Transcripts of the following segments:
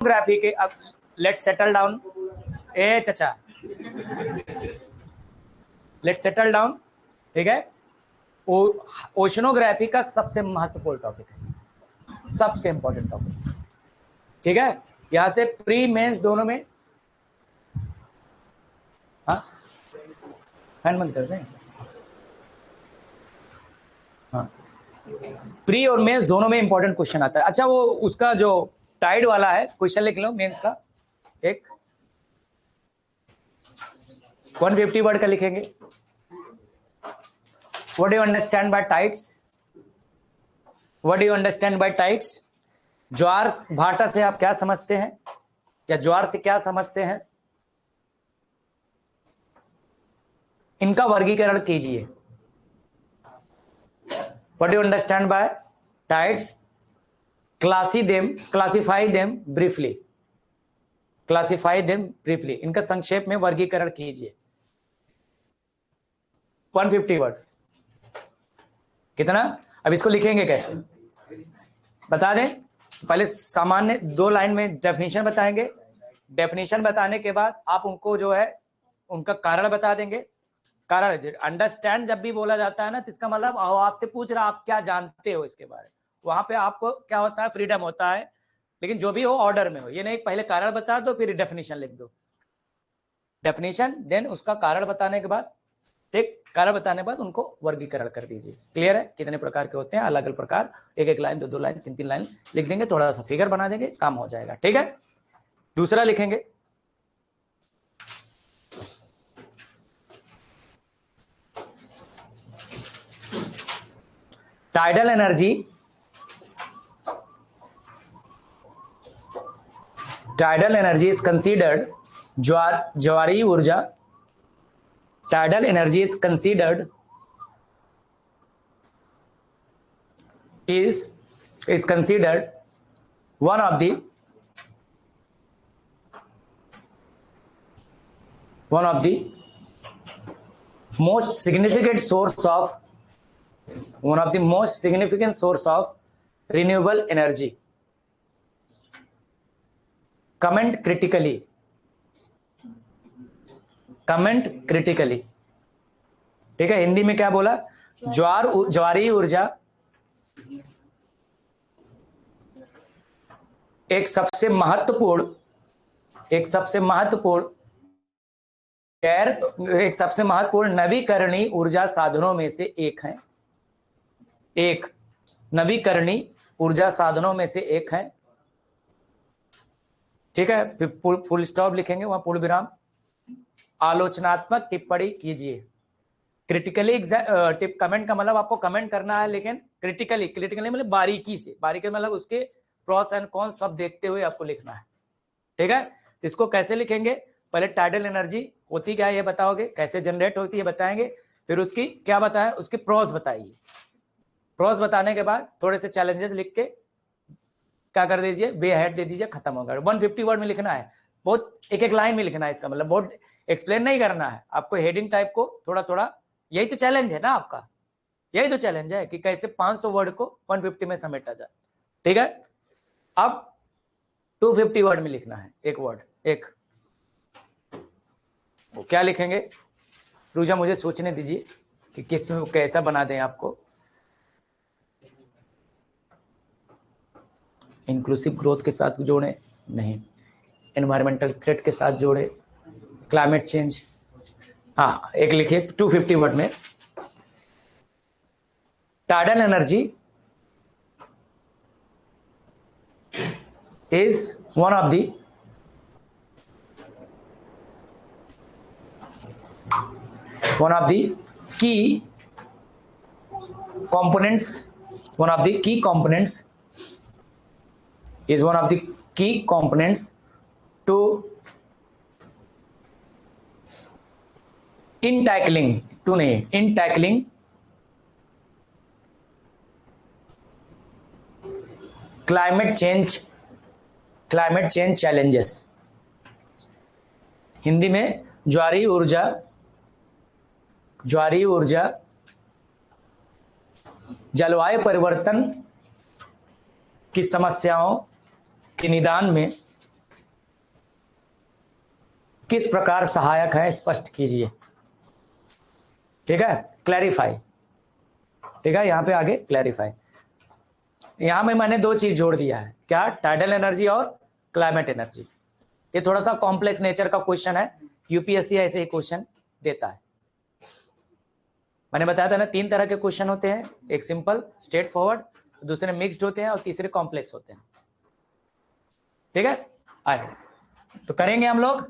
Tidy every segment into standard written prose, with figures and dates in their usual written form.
Oceanography के, अब let's settle down, ए चचा लेट्स सेटल डाउन, ठीक है। ओशनोग्राफी का सबसे महत्वपूर्ण टॉपिक है, सबसे इंपॉर्टेंट टॉपिक, ठीक है। यहां से प्री मेंस दोनों में, हाँ फैन बंद कर दें, हाँ, प्री और मेंस दोनों में इंपॉर्टेंट क्वेश्चन आता है। अच्छा, वो उसका जो टाइड वाला है क्वेश्चन लिख लो मेंस का, एक 150 वर्ड का लिखेंगे। What do you understand by tides, what do you understand by tides. ज्वार भाटा से आप क्या समझते हैं, या ज्वार से क्या समझते हैं, इनका वर्गीकरण कीजिए। What do you understand by tides, classify them briefly, classify them briefly, इनका संक्षेप में वर्गीकरण कीजिए। 150 वर्ड कितना, अब इसको लिखेंगे कैसे बता दें। पहले सामान्य 2 लाइन में डेफिनेशन बताएंगे, डेफिनेशन बताने के बाद आप उनको जो है उनका कारण बता देंगे। कारण अंडरस्टैंड जब भी बोला जाता है ना, तो इसका मतलब आपसे पूछ रहा आप क्या जानते हो इसके बारे में, वहां पे आपको क्या होता है, फ्रीडम होता है, लेकिन जो भी हो ऑर्डर में हो, ये नहीं पहले कारण बता दो फिर डेफिनेशन लिख दो, डेफिनेशन देन उसका कारण बताने के बाद, ठीक, कारण बताने के बाद उनको वर्गीकरण कर दीजिए। क्लियर है, कितने प्रकार के होते हैं, अलग अलग प्रकार, एक एक लाइन, 2 लाइन, 3 लाइन लिख देंगे, थोड़ा सा फिगर बना देंगे, काम हो जाएगा, ठीक है। दूसरा लिखेंगे, tidal energy, tidal energy is considered, ज्वारीय ऊर्जा, tidal energy is considered is considered one of the most significant source of renewable energy. Comment critically, ठीक है। हिंदी में क्या बोला, ज्वारीय ऊर्जा एक सबसे महत्वपूर्ण नवीकरणीय ऊर्जा साधनों में से एक है, एक नवीकरणीय ऊर्जा साधनों में से एक है, ठीक है। फिर फुल स्टॉप लिखेंगे, वहां पूर्ण विराम, आलोचनात्मक टिप्पणी कीजिए। क्रिटिकली टिप कमेंट का मतलब आपको कमेंट करना है, लेकिन क्रिटिकली मतलब बारीकी से, बारीकी मतलब उसके प्रोस एंड कॉन्स सब देखते हुए आपको लिखना है, ठीक है। इसको कैसे लिखेंगे, पहले टाइडल एनर्जी होती क्या है ये बताओगे, कैसे जनरेट होती है बताएंगे, फिर उसकी क्या बताएं, उसके प्रोस बताइए। प्रोस बताने के बाद थोड़े से चैलेंजेस लिख के क्या कर दीजिए, वे हेड दे दीजिए, खत्म होगा। 150 वर्ड में लिखना है, बहुत एक एक लाइन में लिखना है, इसका मतलब बहुत एक्सप्लेन नहीं करना है आपको, हेडिंग टाइप को थोड़ा थोड़ा, यही तो चैलेंज है ना आपका, यही तो चैलेंज है कि कैसे 500 वर्ड को 150 में समेटा जाए, ठीक है। अब 250 वर्ड में लिखना है, एक वर्ड, एक वो क्या लिखेंगे, रूजा मुझे सोचने दीजिए कि किस में कैसा बना दें आपको। इंक्लूसिव ग्रोथ के साथ जोड़े, नहीं, एनवायरमेंटल थ्रेट के साथ जोड़े, क्लाइमेट चेंज, हाँ एक लिखिए 250 वर्ड में। Tidal energy is one of the key components, is one of the key components to in tackling climate change challenges। Hindi में ज्वारीय ऊर्जा जलवायु परिवर्तन की समस्याओं के निदान में किस प्रकार सहायक है स्पष्ट कीजिए। ठीक है, क्लैरिफाई। ठीक है, यहां पे आगे क्लैरिफाई। यहां में मैंने दो चीज जोड़ दिया है, क्या, टाइडल एनर्जी और क्लाइमेट एनर्जी। ये थोड़ा सा कॉम्प्लेक्स नेचर का क्वेश्चन है, यूपीएससी ऐसे ही क्वेश्चन देता है। मैंने बताया था ना, तीन तरह के क्वेश्चन होते हैं, एक सिंपल स्ट्रेट फॉरवर्ड, दूसरे मिक्स्ड होते हैं और तीसरे कॉम्प्लेक्स होते हैं। ठीक है, आए तो करेंगे हम लोग,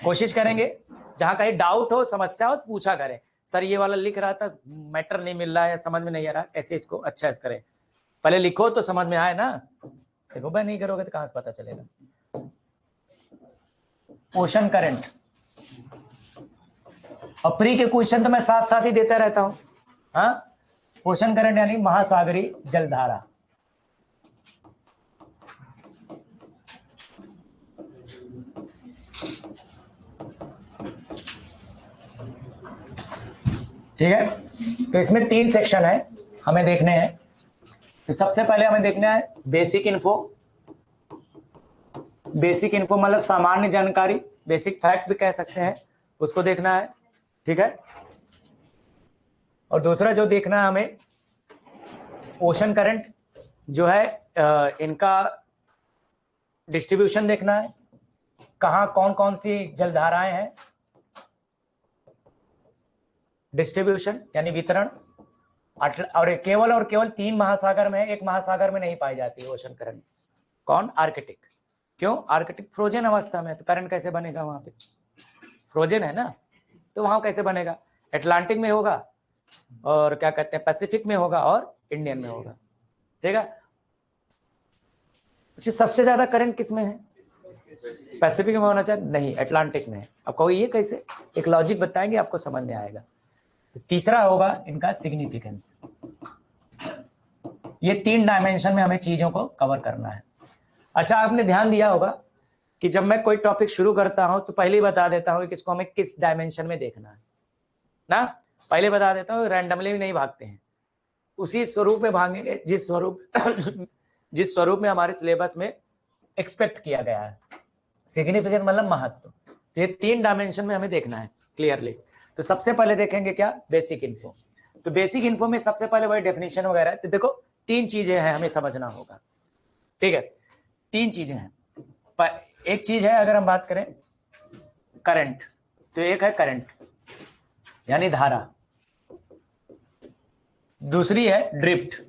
कोशिश करेंगे जहां कहीं डाउट हो, समस्या हो तो पूछा करें, सर ये वाला लिख रहा था मैटर नहीं मिल रहा है, समझ में नहीं आ रहा, ऐसे इसको अच्छा से करें, पहले लिखो तो समझ में आए ना। देखो भाई नहीं करोगे तो कहां से पता चलेगा। ओशन करंट और प्री के क्वेश्चन तो मैं साथ साथ ही देता रहता हूं। हाँ, ओशन करंट यानी महासागरीय जलधारा। ठीक है, तो इसमें तीन सेक्शन है हमें देखने हैं। तो सबसे पहले हमें देखना है बेसिक इन्फो। बेसिक इन्फो मतलब सामान्य जानकारी, बेसिक फैक्ट भी कह सकते हैं, उसको देखना है। ठीक है, और दूसरा जो देखना है हमें ओशन करंट जो है, इनका डिस्ट्रीब्यूशन देखना है, कहां कौन कौन सी जलधाराएं हैं, डिस्ट्रीब्यूशन यानी वितरण, और केवल तीन महासागर में है, एक महासागर में नहीं पाई जाती है ओशन करंट। कौन, आर्कटिक। क्यों, आर्कटिक फ्रोजन अवस्था में, तो करंट कैसे बनेगा वहां पे, फ्रोजन है ना, तो वहां कैसे बनेगा, अटलांटिक में होगा और क्या कहते हैं पैसिफिक में होगा और इंडियन में होगा। ठीक है, सबसे ज्यादा करंट किस में है, पैसिफिक में होना चाहिए, नहीं अटलांटिक में है। अब कहो ये कैसे, एक लॉजिक बताएंगे आपको समझ में आएगा। तो तीसरा होगा इनका सिग्निफिकेंस। ये तीन डायमेंशन में हमें चीजों को कवर करना है। अच्छा, आपने ध्यान दिया होगा कि जब मैं कोई टॉपिक शुरू करता हूं तो पहले ही बता देता हूं कि इसको हमें किस डायमेंशन में देखना है ना, पहले बता देता हूं, रैंडमली नहीं भागते हैं, उसी स्वरूप में भागेंगे जिस स्वरूप में हमारे सिलेबस में एक्सपेक्ट किया गया है। सिग्निफिकेंस मतलब महत्व। तो ये तीन डायमेंशन में हमें देखना है क्लियरली। तो सबसे पहले देखेंगे क्या, बेसिक इन्फो। तो बेसिक इन्फो में सबसे पहले वही डेफिनेशन वगैरह, तो देखो तीन चीजें हैं हमें समझना होगा। ठीक है, तीन चीजें हैं। एक चीज है अगर हम बात करें करंट, तो एक है करंट यानी धारा, दूसरी है ड्रिफ्ट।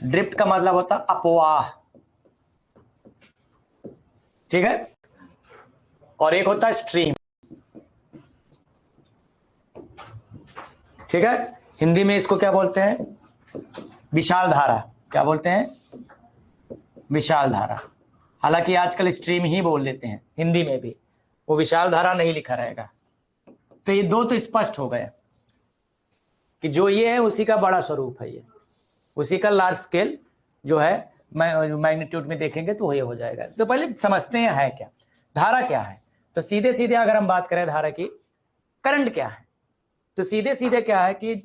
ड्रिफ्ट का मतलब होता है अपवाह। ठीक है, और एक होता है स्ट्रीम। ठीक है, हिंदी में इसको क्या बोलते हैं, विशाल धारा। क्या बोलते हैं, विशाल धारा। हालांकि आजकल स्ट्रीम ही बोल देते हैं हिंदी में भी, वो विशाल धारा नहीं लिखा रहेगा। तो ये दो तो स्पष्ट हो गए कि जो ये है उसी का बड़ा स्वरूप है, ये उसी का लार्ज स्केल जो है मैग्नीट्यूड में देखेंगे तो ये हो जाएगा। तो पहले समझते हैं है क्या, धारा क्या है। तो सीधे सीधे अगर हम बात करें धारा की, करंट क्या है, तो सीधे सीधे क्या है कि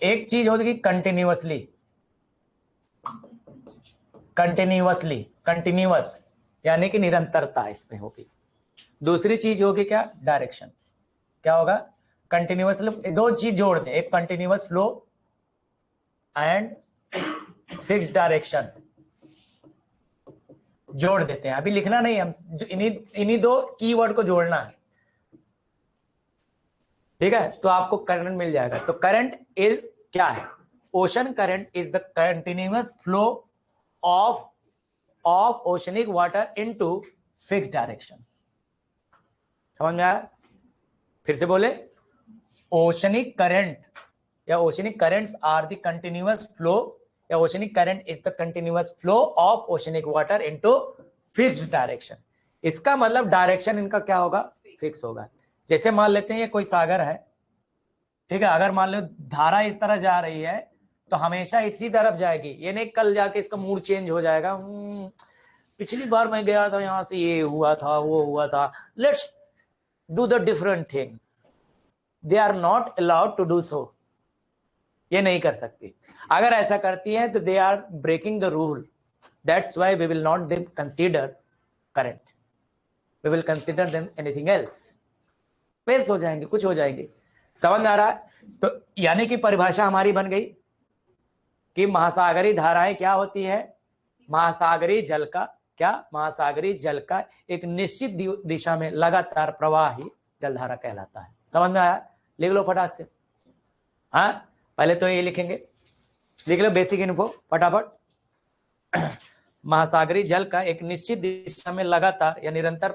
एक चीज होगी कंटिन्यूअसली, कंटिन्यूअस यानी कि निरंतरता इसमें होगी। दूसरी चीज होगी क्या, डायरेक्शन। क्या होगा, कंटिन्यूअस। दो चीज जोड़ दें, एक continuous flow and fixed direction जोड़ देते हैं। अभी लिखना नहीं, हम इन्हीं दो कीवर्ड को जोड़ना है। ठीक है, तो आपको करंट मिल जाएगा। तो करंट इज क्या है, ocean current is the continuous flow of oceanic water into fixed direction. समझ में आया, फिर से बोले, ओशनिक करंट या oceanic currents are the continuous flow या oceanic current is the continuous flow of oceanic water into fixed direction. इसका मतलब डायरेक्शन इनका क्या होगा, फिक्स होगा। जैसे मान लेते हैं ये कोई सागर है, ठीक है, अगर मान लो धारा इस तरह जा रही है तो हमेशा इसी तरफ जाएगी, ये नहीं कल जाके इसका मूड चेंज हो जाएगा, पिछली बार मैं गया था यहां से ये हुआ था वो हुआ था, let's do the different thing. They are not allowed to do so, ये नहीं कर सकती। अगर ऐसा करती है तो they are breaking the rule, That's why we will not them consider current. We will consider them anything else. waves हो जाएंगे, कुछ हो जाएंगे। समझ में आ रहा है? तो यानी कि परिभाषा हमारी बन गई कि महासागरीय धाराएं क्या होती है? महासागरीय जल का क्या? महासागरीय जल का एक निश्चित दिशा में लगातार प्रवाह ही जलधारा कहलाता है। समझ में आया? लिख लो फटाक से। हाँ, पहले तो ये लिखेंगे, लिख लो बेसिक इन्फो फटाफट। महासागरीय जल का एक निश्चित दिशा में लगातार या निरंतर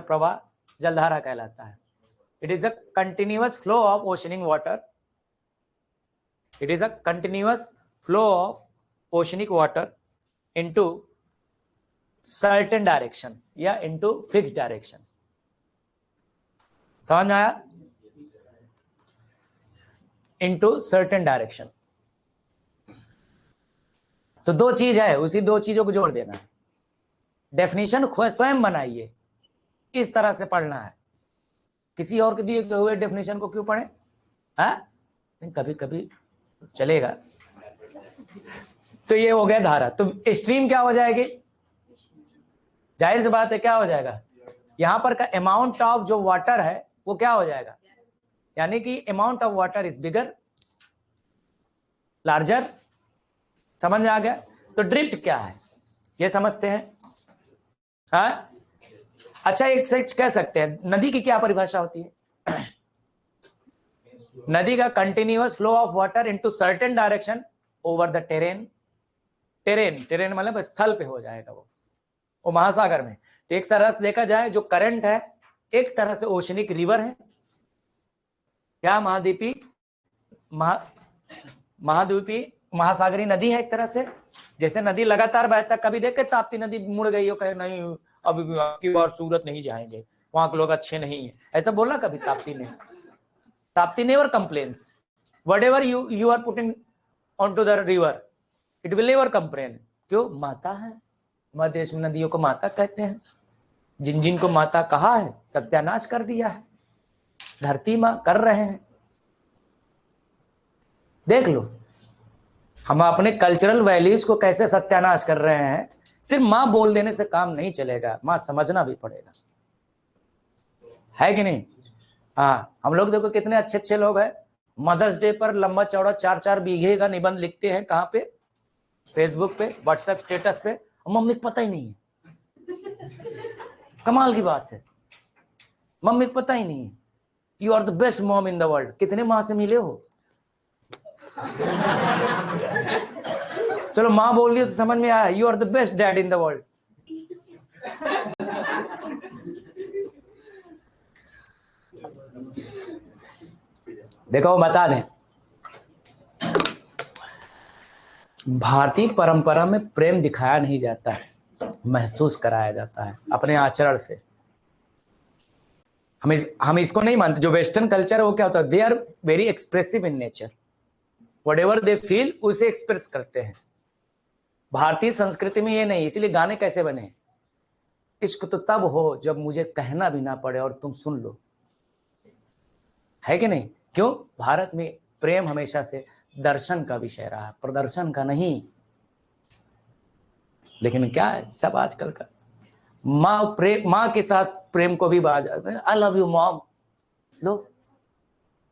प्रवाह जलधारा कहलाता है। It is a continuous flow of oceanic water. It is a continuous flow of oceanic water into certain direction या इनटू फिक्स्ड डायरेक्शन। समझ में आया? Into certain direction. तो दो चीज है, उसी दो चीजों को जोड़ देना है। डेफिनेशन स्वयं बनाइए, इस तरह से पढ़ना है। किसी और के दिए हुए डेफिनेशन को क्यों पढ़े? कभी कभी चलेगा। तो ये हो गया धारा। तो स्ट्रीम क्या हो जाएगी? जाहिर सी बात है क्या हो जाएगा? यहां पर का अमाउंट ऑफ जो वाटर है वो क्या हो जाएगा? यानी कि amount of water is bigger, larger. समझ में आ गया? तो ड्रिफ्ट क्या है ये समझते हैं। हाँ, अच्छा एक सच कह सकते हैं, नदी की क्या परिभाषा होती है? नदी का continuous flow of water into certain direction over the terrain. Terrain मतलब स्थल पे हो जाएगा वो महासागर में। तो एक तरह से देखा जाए जो करंट है एक तरह से ओशनिक रिवर है, क्या महाद्वीपी महासागरीय नदी है एक तरह से। जैसे नदी लगातार बहता, कभी देख के ताप्ती नदी मुड़ गई हो, कहे नहीं अब की बार सूरत नहीं जाएंगे, वहां के लोग अच्छे नहीं है, ऐसा बोला कभी ताप्ती ने? Tapti never complains. whatever you are putting onto the river it will never complain। क्यों? माता है। हमारे देश में नदियों को माता कहते हैं। जिन जिन को माता कहा है सत्यानाश कर दिया है, धरती मां कर रहे हैं। देख लो हम अपने कल्चरल वैल्यूज को कैसे सत्यानाश कर रहे हैं। सिर्फ मां बोल देने से काम नहीं चलेगा, मां समझना भी पड़ेगा, है कि नहीं? हाँ, हम लोग देखो कितने अच्छे अच्छे लोग हैं, मदर्स डे पर लंबा चौड़ा 4-4 बीघे का निबंध लिखते हैं। कहाँ पे? फेसबुक पे, व्हाट्सएप स्टेटस पे। मम्मी को पता ही नहीं है। कमाल की बात है, मम्मी को पता ही नहीं है। You are the best mom in the world. कितने माँ से मिले हो? चलो माँ बोल रही हो तो समझ में आया, you are the best dad in the world. देखो बता दें, भारतीय परंपरा में प्रेम दिखाया नहीं जाता है, महसूस कराया जाता है अपने आचरण से। हम इसको नहीं मानते। जो वेस्टर्न कल्चर है वो क्या होता है? They are very expressive in nature, whatever they feel उसे एक्सप्रेस करते हैं। भारतीय संस्कृति में ये नहीं। इसीलिए गाने कैसे बने? इश्क तो तब हो जब मुझे कहना भी ना पड़े और तुम सुन लो, है कि नहीं? क्यों? भारत में प्रेम हमेशा से दर्शन का विषय रहा, प्रदर्शन का नहीं। लेकिन क्या है सब आजकल का, माँ के साथ प्रेम को भी बाज, आई लव यू मॉम, लो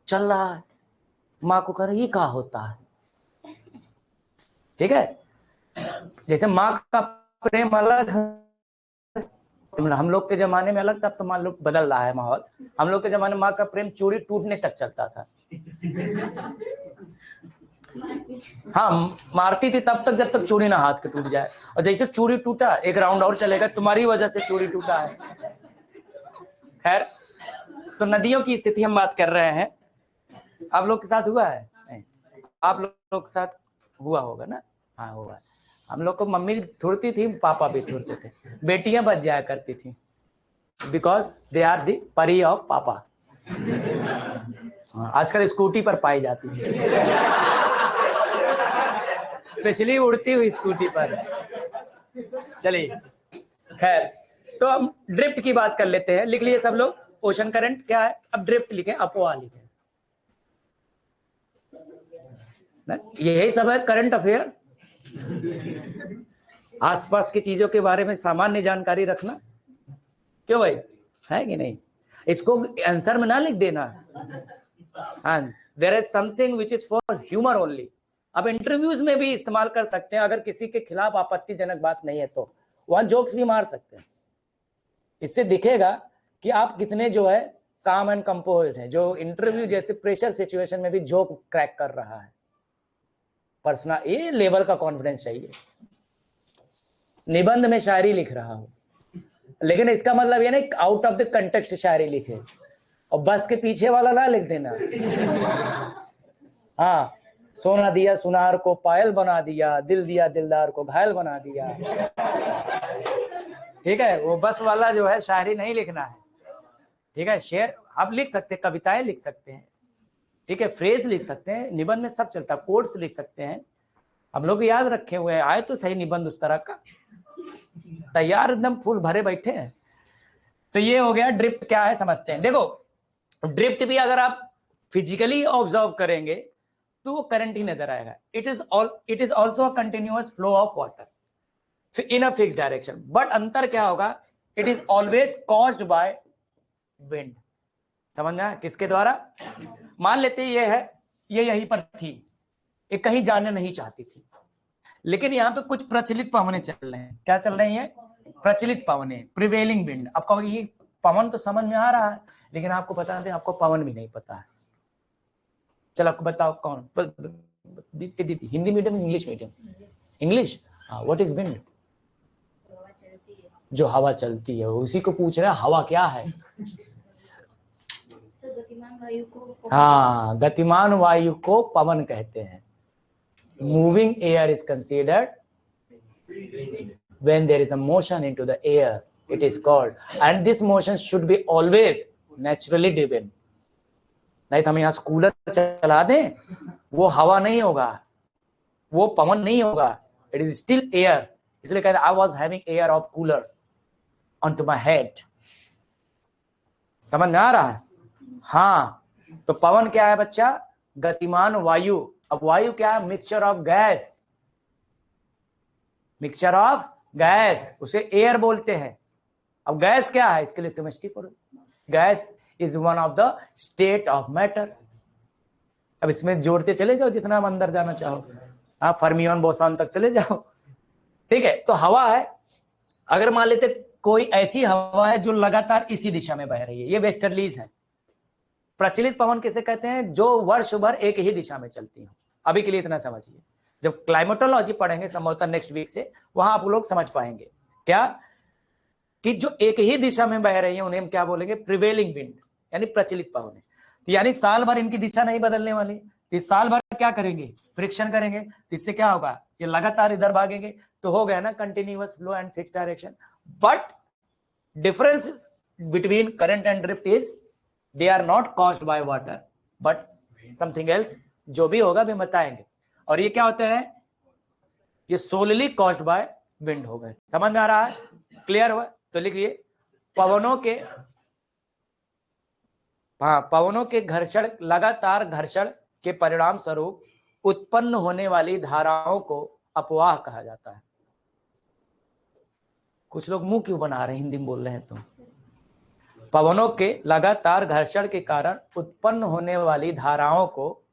चल रहा है। माँ को कह ये क्या होता है? ठीक है, जैसे माँ का प्रेम अलग है, हम लोग के जमाने में अलग था। अब तो मान लो बदल रहा है माहौल। हम लोग के जमाने में माँ का प्रेम चूड़ी टूटने तक चलता था। हाँ, मारती थी तब तक जब तक चूड़ी ना हाथ के टूट जाए। और जैसे चूड़ी टूटा एक राउंड और चलेगा, तुम्हारी वजह से चूड़ी टूटा है। खैर, तो नदियों की स्थिति हम बात कर रहे हैं। आप लोग के साथ हुआ है? नहीं, आप लोग के साथ हुआ होगा ना? हाँ हुआ है। हम लोग को मम्मी ठुरती थी, पापा भी ठुरते थे। बेटियां बच जाया करती थी, बिकॉज दे आर दी परी ऑफ पापा। आजकल स्कूटी पर पाई जाती है, स्पेशली उड़ती हुई स्कूटी पर। चलिए खैर, तो हम ड्रिफ्ट की बात कर लेते हैं। लिख लिए सब लोग? ओशन करंट क्या है? अब ड्रिफ्ट लिखे, अपवाह लिखे। ना, यही सब है करंट अफेयर्स। आसपास की चीजों के बारे में सामान्य जानकारी रखना, क्यों भाई, है कि नहीं? इसको आंसर में ना लिख देना। हाँ, there is something which is for humour only. अब इंटरव्यूज में भी इस्तेमाल कर सकते हैं, अगर किसी के खिलाफ आपत्तिजनक बात नहीं है तो वहां जोक्स भी मार सकते हैं। इससे दिखेगा कि आप कितने जो है काम एंड कंपोज है, जो इंटरव्यू जैसे प्रेशर सिचुएशन में भी जोक क्रैक कर रहा है। पर्सनल ये लेवल का कॉन्फिडेंस चाहिए। निबंध में शायरी लिख रहा हूं, लेकिन इसका मतलब ये नहीं आउट ऑफ द कंटेक्स्ट शायरी लिखे और बस के पीछे वाला ना लिख देना। हाँ, सोना दिया सुनार को पायल बना दिया, दिल दिया दिलदार को घायल बना दिया। ठीक है, वो बस वाला जो है शायरी नहीं लिखना है। ठीक है, शेर आप लिख सकते हैं, कविताएं लिख सकते हैं, ठीक है, फ्रेज लिख सकते हैं, निबंध में सब चलता है, कोट्स लिख सकते हैं। हम लोग याद रखे हुए हैं, आए तो सही निबंध उस तरह का, तैयार एकदम फूल भरे बैठे हैं। तो ये हो गया ड्रिफ्ट क्या है समझते हैं। देखो ड्रिफ्ट भी अगर आप फिजिकली ऑब्जर्व करेंगे तो वो करंट ही नजर आएगा। It is also a continuous flow of water in a fixed direction, but अंतर क्या होगा, it is always caused by wind. समझ में आया? किसके द्वारा? मान लेते ये है, ये यहीं पर थी, ये कहीं जाने नहीं चाहती थी, लेकिन यहाँ पे कुछ प्रचलित पवनें चल रहे हैं। क्या चल रही हैं? प्रचलित पवनें, प्रिवेलिंग विंड। आपको ये पवन तो समझ में आ रहा है, लेकिन आपको बता दें आपको पवन भी नहीं पता है। चलो आपको बताओ कौन, दीदी Hindi medium English medium? English. हाँ, व्हाट इज विंड? जो हवा चलती है, उसी को पूछ रहे हैं हवा क्या है। हाँ, गतिमान वायु को पवन कहते हैं। Moving air is considered when there is a motion into the air, it is called, and this motion should be always naturally driven. नहीं तो हम यहाँ कूलर चला दें, वो हवा नहीं होगा, वो पवन नहीं होगा, it is still air। इसलिए कहते I was having air of cooler onto my head। समझ में आ रहा है? हाँ, तो पवन क्या है बच्चा? गतिमान वायु। अब वायु क्या है? Mixture of gas, mixture of gas, उसे एयर बोलते हैं। अब गैस क्या है? इसके लिए केमिस्ट्री पढ़ो। Gas is one of the state of matter. अब इसमें जोड़ते चले जाओ जितना अंदर जाना चाहो, आप फर्मियन बोसॉन तक चले जाओ। ठीक है, तो हवा है, अगर मान लेते कोई ऐसी हवा है जो लगातार इसी दिशा में बह रही है, ये वेस्टर्लीज है। प्रचलित पवन किसे कहते हैं? जो वर्ष भर एक ही दिशा में चलती है। अभी के लिए इतना समझिए, जब क्लाइमेटोलॉजी पढ़ेंगे संभवतः नेक्स्ट वीक से, वहां आप लोग समझ पाएंगे क्या कि जो एक ही दिशा में बह रही है उन्हें हम क्या बोलेंगे? प्रिवेलिंग विंड, यानी प्रचलित पवन। तो यानी साल भर इनकी दिशा नहीं बदलने वाली, तो साल भर क्या करेंगे? फ्रिक्शन करेंगे, तो इससे क्या होगा? ये लगातार इधर भागेंगे, तो हो गया ना continuous flow and fixed direction. But difference between current and drift is they are not caused by water but something else. जो भी होगा भी बताएंगे। और ये क्या होते हैं? ये सोलली कॉज्ड बाय विंड हो गए। समझ में आ रहा है? क्लियर हुआ? तो लिखिए, पवनों के, हाँ, पवनों के घर्षण, लगातार घर्षण के परिणाम स्वरूप उत्पन्न होने वाली धाराओं को अपवाह कहा जाता है। कुछ लोग मुंह क्यों बना रहे हैं, हिंदी में बोल रहे हैं तो। पवनों के लगातार घर्षण के कारण उत्पन्न होने वाली धाराओं को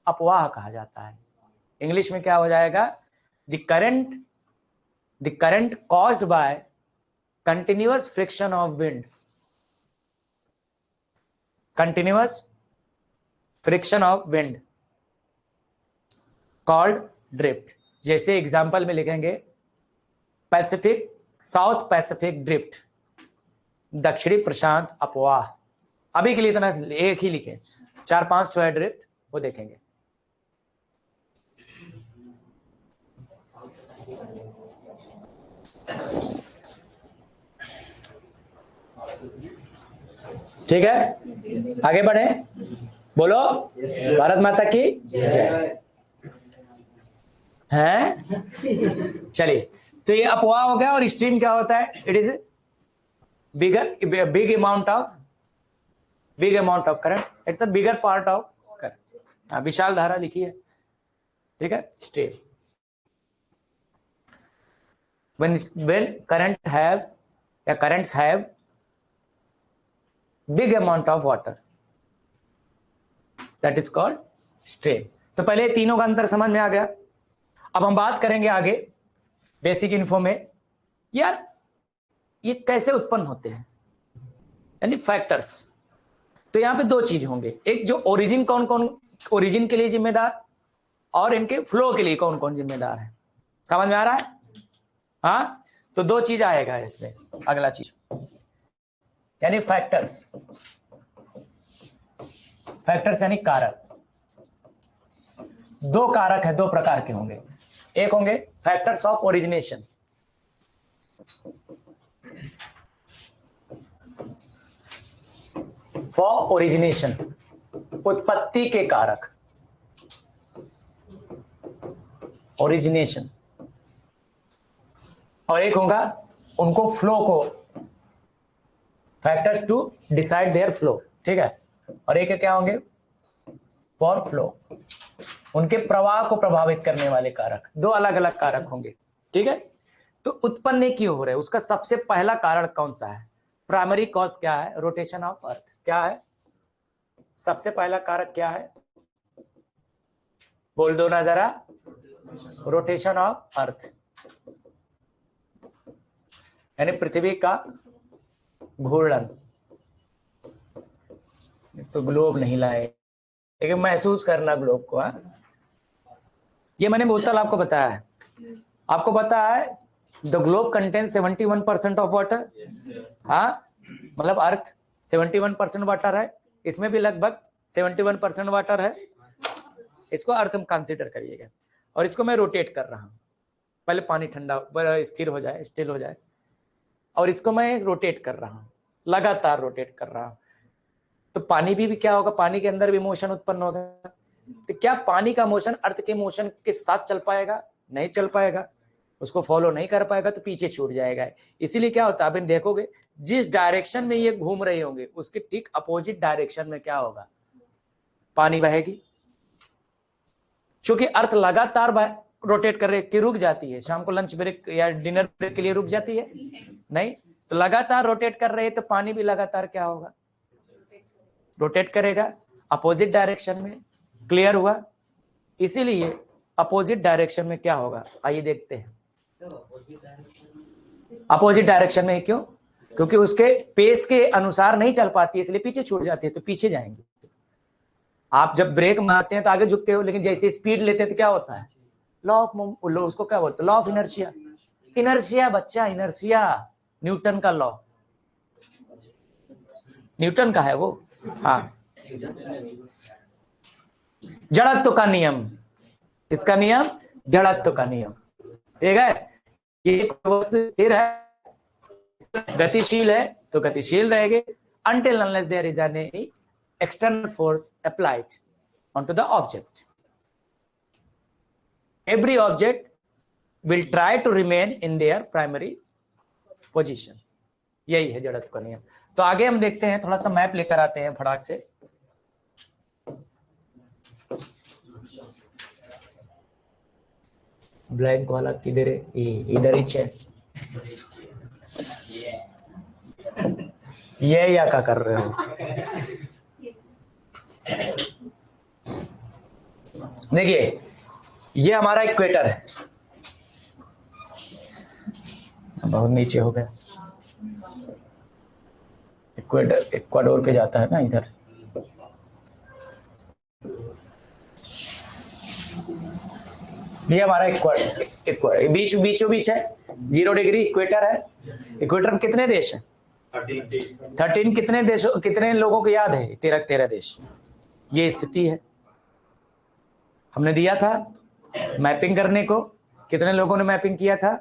अपवाह कहा जाता है। इंग्लिश में क्या हो जाएगा? The current caused by continuous friction of wind, continuous friction of wind called drift. जैसे एग्जांपल में लिखेंगे पैसिफिक, साउथ पैसिफिक ड्रिफ्ट, दक्षिणी प्रशांत अपवाह। अभी के लिए इतना एक ही लिखे, 4-5 तो है ड्रिफ्ट, वो देखेंगे। ठीक है, आगे बढ़े, बोलो भारत माता की जय। है चलिए, तो ये अपवाह हो गया। और स्ट्रीम क्या होता है? It is big amount of current, it's a bigger part of current. विशाल धारा लिखी है, ठीक है, stream. when currents have big amount of water, that is called stream। तो पहले तीनों का अंतर समझ में आ गया। अब हम बात करेंगे आगे बेसिक इन्फो में, यार ये कैसे उत्पन्न होते हैं, यानी फैक्टर्स। तो यहां पे दो चीज होंगे, एक जो ओरिजिन, कौन कौन ओरिजिन के लिए जिम्मेदार, और इनके फ्लो के लिए कौन कौन जिम्मेदार है। समझ में आ रहा है? हाँ, तो दो चीज आएगा इसमें। अगला चीज यानी फैक्टर्स। फैक्टर्स यानी कारक। दो कारक है, दो प्रकार के होंगे। एक होंगे factors of origination, for origination, उत्पत्ति के कारक, ओरिजिनेशन। और एक होगा उनको फ्लो को, factors to decide their flow, ठीक है। और एक क्या होंगे, फॉर फ्लो, उनके प्रवाह को प्रभावित करने वाले कारक। दो अलग अलग कारक होंगे, ठीक है। तो उत्पन्न क्यों हो रहे हैं, उसका सबसे पहला कारण कौन सा है? प्राइमरी कॉज क्या है? रोटेशन ऑफ अर्थ। क्या है सबसे पहला कारक? क्या है, बोल दो ना जरा। रोटेशन ऑफ अर्थ, यानी पृथ्वी का घूर्णन। तो ग्लोब नहीं लाए, लेकिन महसूस करना ग्लोब को। ये मैंने बोतल आपको बताया है, आपको पता है the globe contain 71% of water. हाँ, मतलब अर्थ 71% वाटर है, इसमें भी लगभग 71% वाटर है। इसको अर्थ हम कंसीडर करिएगा, और इसको मैं रोटेट कर रहा हूं। पहले पानी ठंडा स्थिर हो जाए, स्टिल हो जाए, और इसको मैं रोटेट कर रहा हूं, लगातार रोटेट कर रहा हूं। तो पानी भी क्या होगा, पानी के अंदर भी मोशन उत्पन्न होगा। तो क्या पानी का मोशन अर्थ के मोशन के साथ चल पाएगा? नहीं चल पाएगा, उसको फॉलो नहीं कर पाएगा, तो पीछे छूट जाएगा। इसीलिए क्या होता है, आप देखोगे जिस डायरेक्शन में ये घूम रहे होंगे उसके ठीक अपोजिट डायरेक्शन में क्या होगा, पानी बहेगी। क्योंकि अर्थ लगातार रोटेट कर रहे कि रुक जाती है, शाम को लंच ब्रेक या डिनर ब्रेक के लिए रुक जाती है? नहीं, तो लगातार रोटेट कर रहे, तो पानी भी लगातार क्या होगा, रोटेट करेगा अपोजिट डायरेक्शन में। क्लियर हुआ? इसीलिए अपोजिट डायरेक्शन में क्या होगा, आइए देखते हैं। अपोजिट डायरेक्शन में क्यों? क्योंकि उसके पेस के अनुसार नहीं चल पाती है, इसलिए पीछे छूट जाती है, तो पीछे जाएंगे। आप जब ब्रेक मारते हैं तो आगे झुकते हो, लेकिन जैसे स्पीड लेते हैं तो क्या होता है, लॉ ऑफ, उसको क्या बोलते हैं, लॉ ऑफ इनर्शिया। इनर्शिया बच्चा, इनर्शिया न्यूटन का लॉ, न्यूटन का है वो। हाँ, जड़त्व का नियम। किसका नियम? जड़त्व का नियम, ठीक है। ये वस्तु स्थिर है, गतिशील है, तो गतिशील रहेगी until unless there is any external force applied onto the object. Every object will try to remain in their primary position. यही है जड़त्व का नियम। तो आगे हम देखते हैं, थोड़ा सा मैप लेकर आते हैं फटाक से। ब्लैंक वाला किधर है? इधर ही है। ये या क्या कर रहे हो? देखिए, ये हमारा इक्वेटर है, बहुत नीचे हो गया। इक्वेटर इक्वाडोर पे जाता है ना, इधर। ये हमारा इक्वेटर बीचों बीच है, 0 डिग्री इक्वेटर है। इक्वेटर में कितने देश हैं? 13। कितने देशों, कितने लोगों को याद है? 13 देश। ये स्थिति है, हमने दिया था मैपिंग करने को। कितने लोगों ने मैपिंग किया था?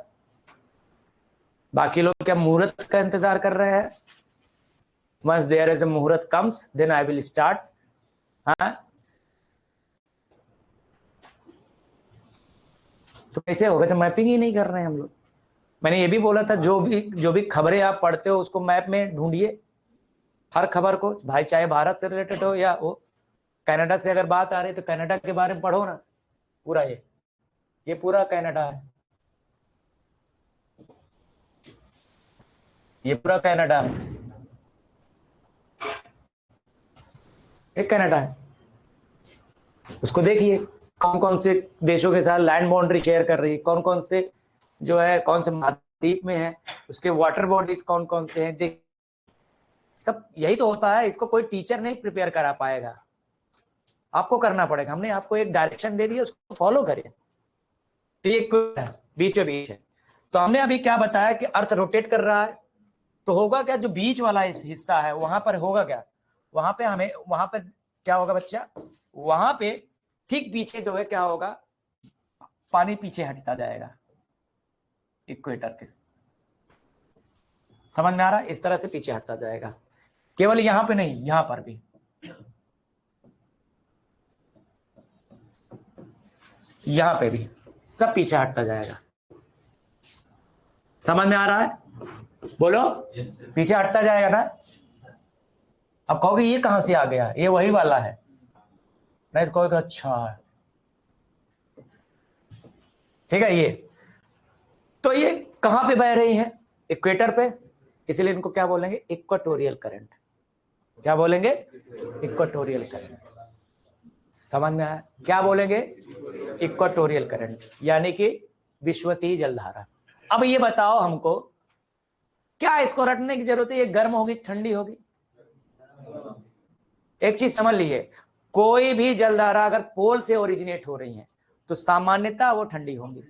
बाकी लोग क्या मुहूर्त का इंतजार कर रहे हैं? Once there is a मुहूर्त comes, then I will start. हाँ, तो कैसे होगा जब मैपिंग ही नहीं कर रहे हैं हम लोग? मैंने ये भी बोला था, जो भी खबरें आप पढ़ते हो उसको मैप में ढूंढिए, हर खबर को, भाई चाहे भारत से रिलेटेड हो या वो कनाडा से अगर बात आ रही है तो कनाडा के बारे में पढ़ो ना, पूरा ये पूरा कनाडा है, ये पूरा कनाडा है, एक कनाडा है। उसको देखिए कौन कौन से देशों के साथ लैंड बाउंड्री शेयर कर रही है, कौन कौन से जो है कौन से महाद्वीप में है, उसके वाटर बॉडीज कौन कौन से हैं, देख सब यही तो होता है। इसको कोई टीचर नहीं प्रिपेयर करा पाएगा, आपको करना पड़ेगा। हमने आपको एक डायरेक्शन दे दी, उसको फॉलो करिए। ठीक है, बीचों बीच है। तो हमने अभी क्या बताया कि अर्थ रोटेट कर रहा है, तो होगा क्या, जो बीच वाला हिस्सा है वहां पर होगा क्या, वहां पे हमें वहां पर क्या होगा बच्चा, वहां पे ठीक पीछे जो है क्या होगा, पानी पीछे हटता जाएगा इक्वेटर के, समझ में आ रहा है, इस तरह से पीछे हटता जाएगा। केवल यहां पे नहीं, यहां पर भी, यहां पे भी सब पीछे हटता जाएगा। समझ में आ रहा है, बोलो। पीछे हटता जाएगा ना। अब कहोगे ये कहां से आ गया, ये वही वाला है, नहीं तो कहोगे अच्छा है, ठीक है। ये तो ये कहां पे बह रही है, इक्वेटर पे, इसलिए इनको क्या बोलेंगे, इक्वाटोरियल करंट। क्या बोलेंगे, इक्वाटोरियल करंट। समझ में आया, क्या बोलेंगे, इक्वाटोरियल करंट, यानी कि विषुवतीय जलधारा। अब ये बताओ हमको, क्या इसको रटने की जरूरत है, ये गर्म होगी ठंडी होगी। एक चीज समझ लीजिए, कोई भी जलधारा अगर पोल से ओरिजिनेट हो रही है तो सामान्यतः वो ठंडी होंगी,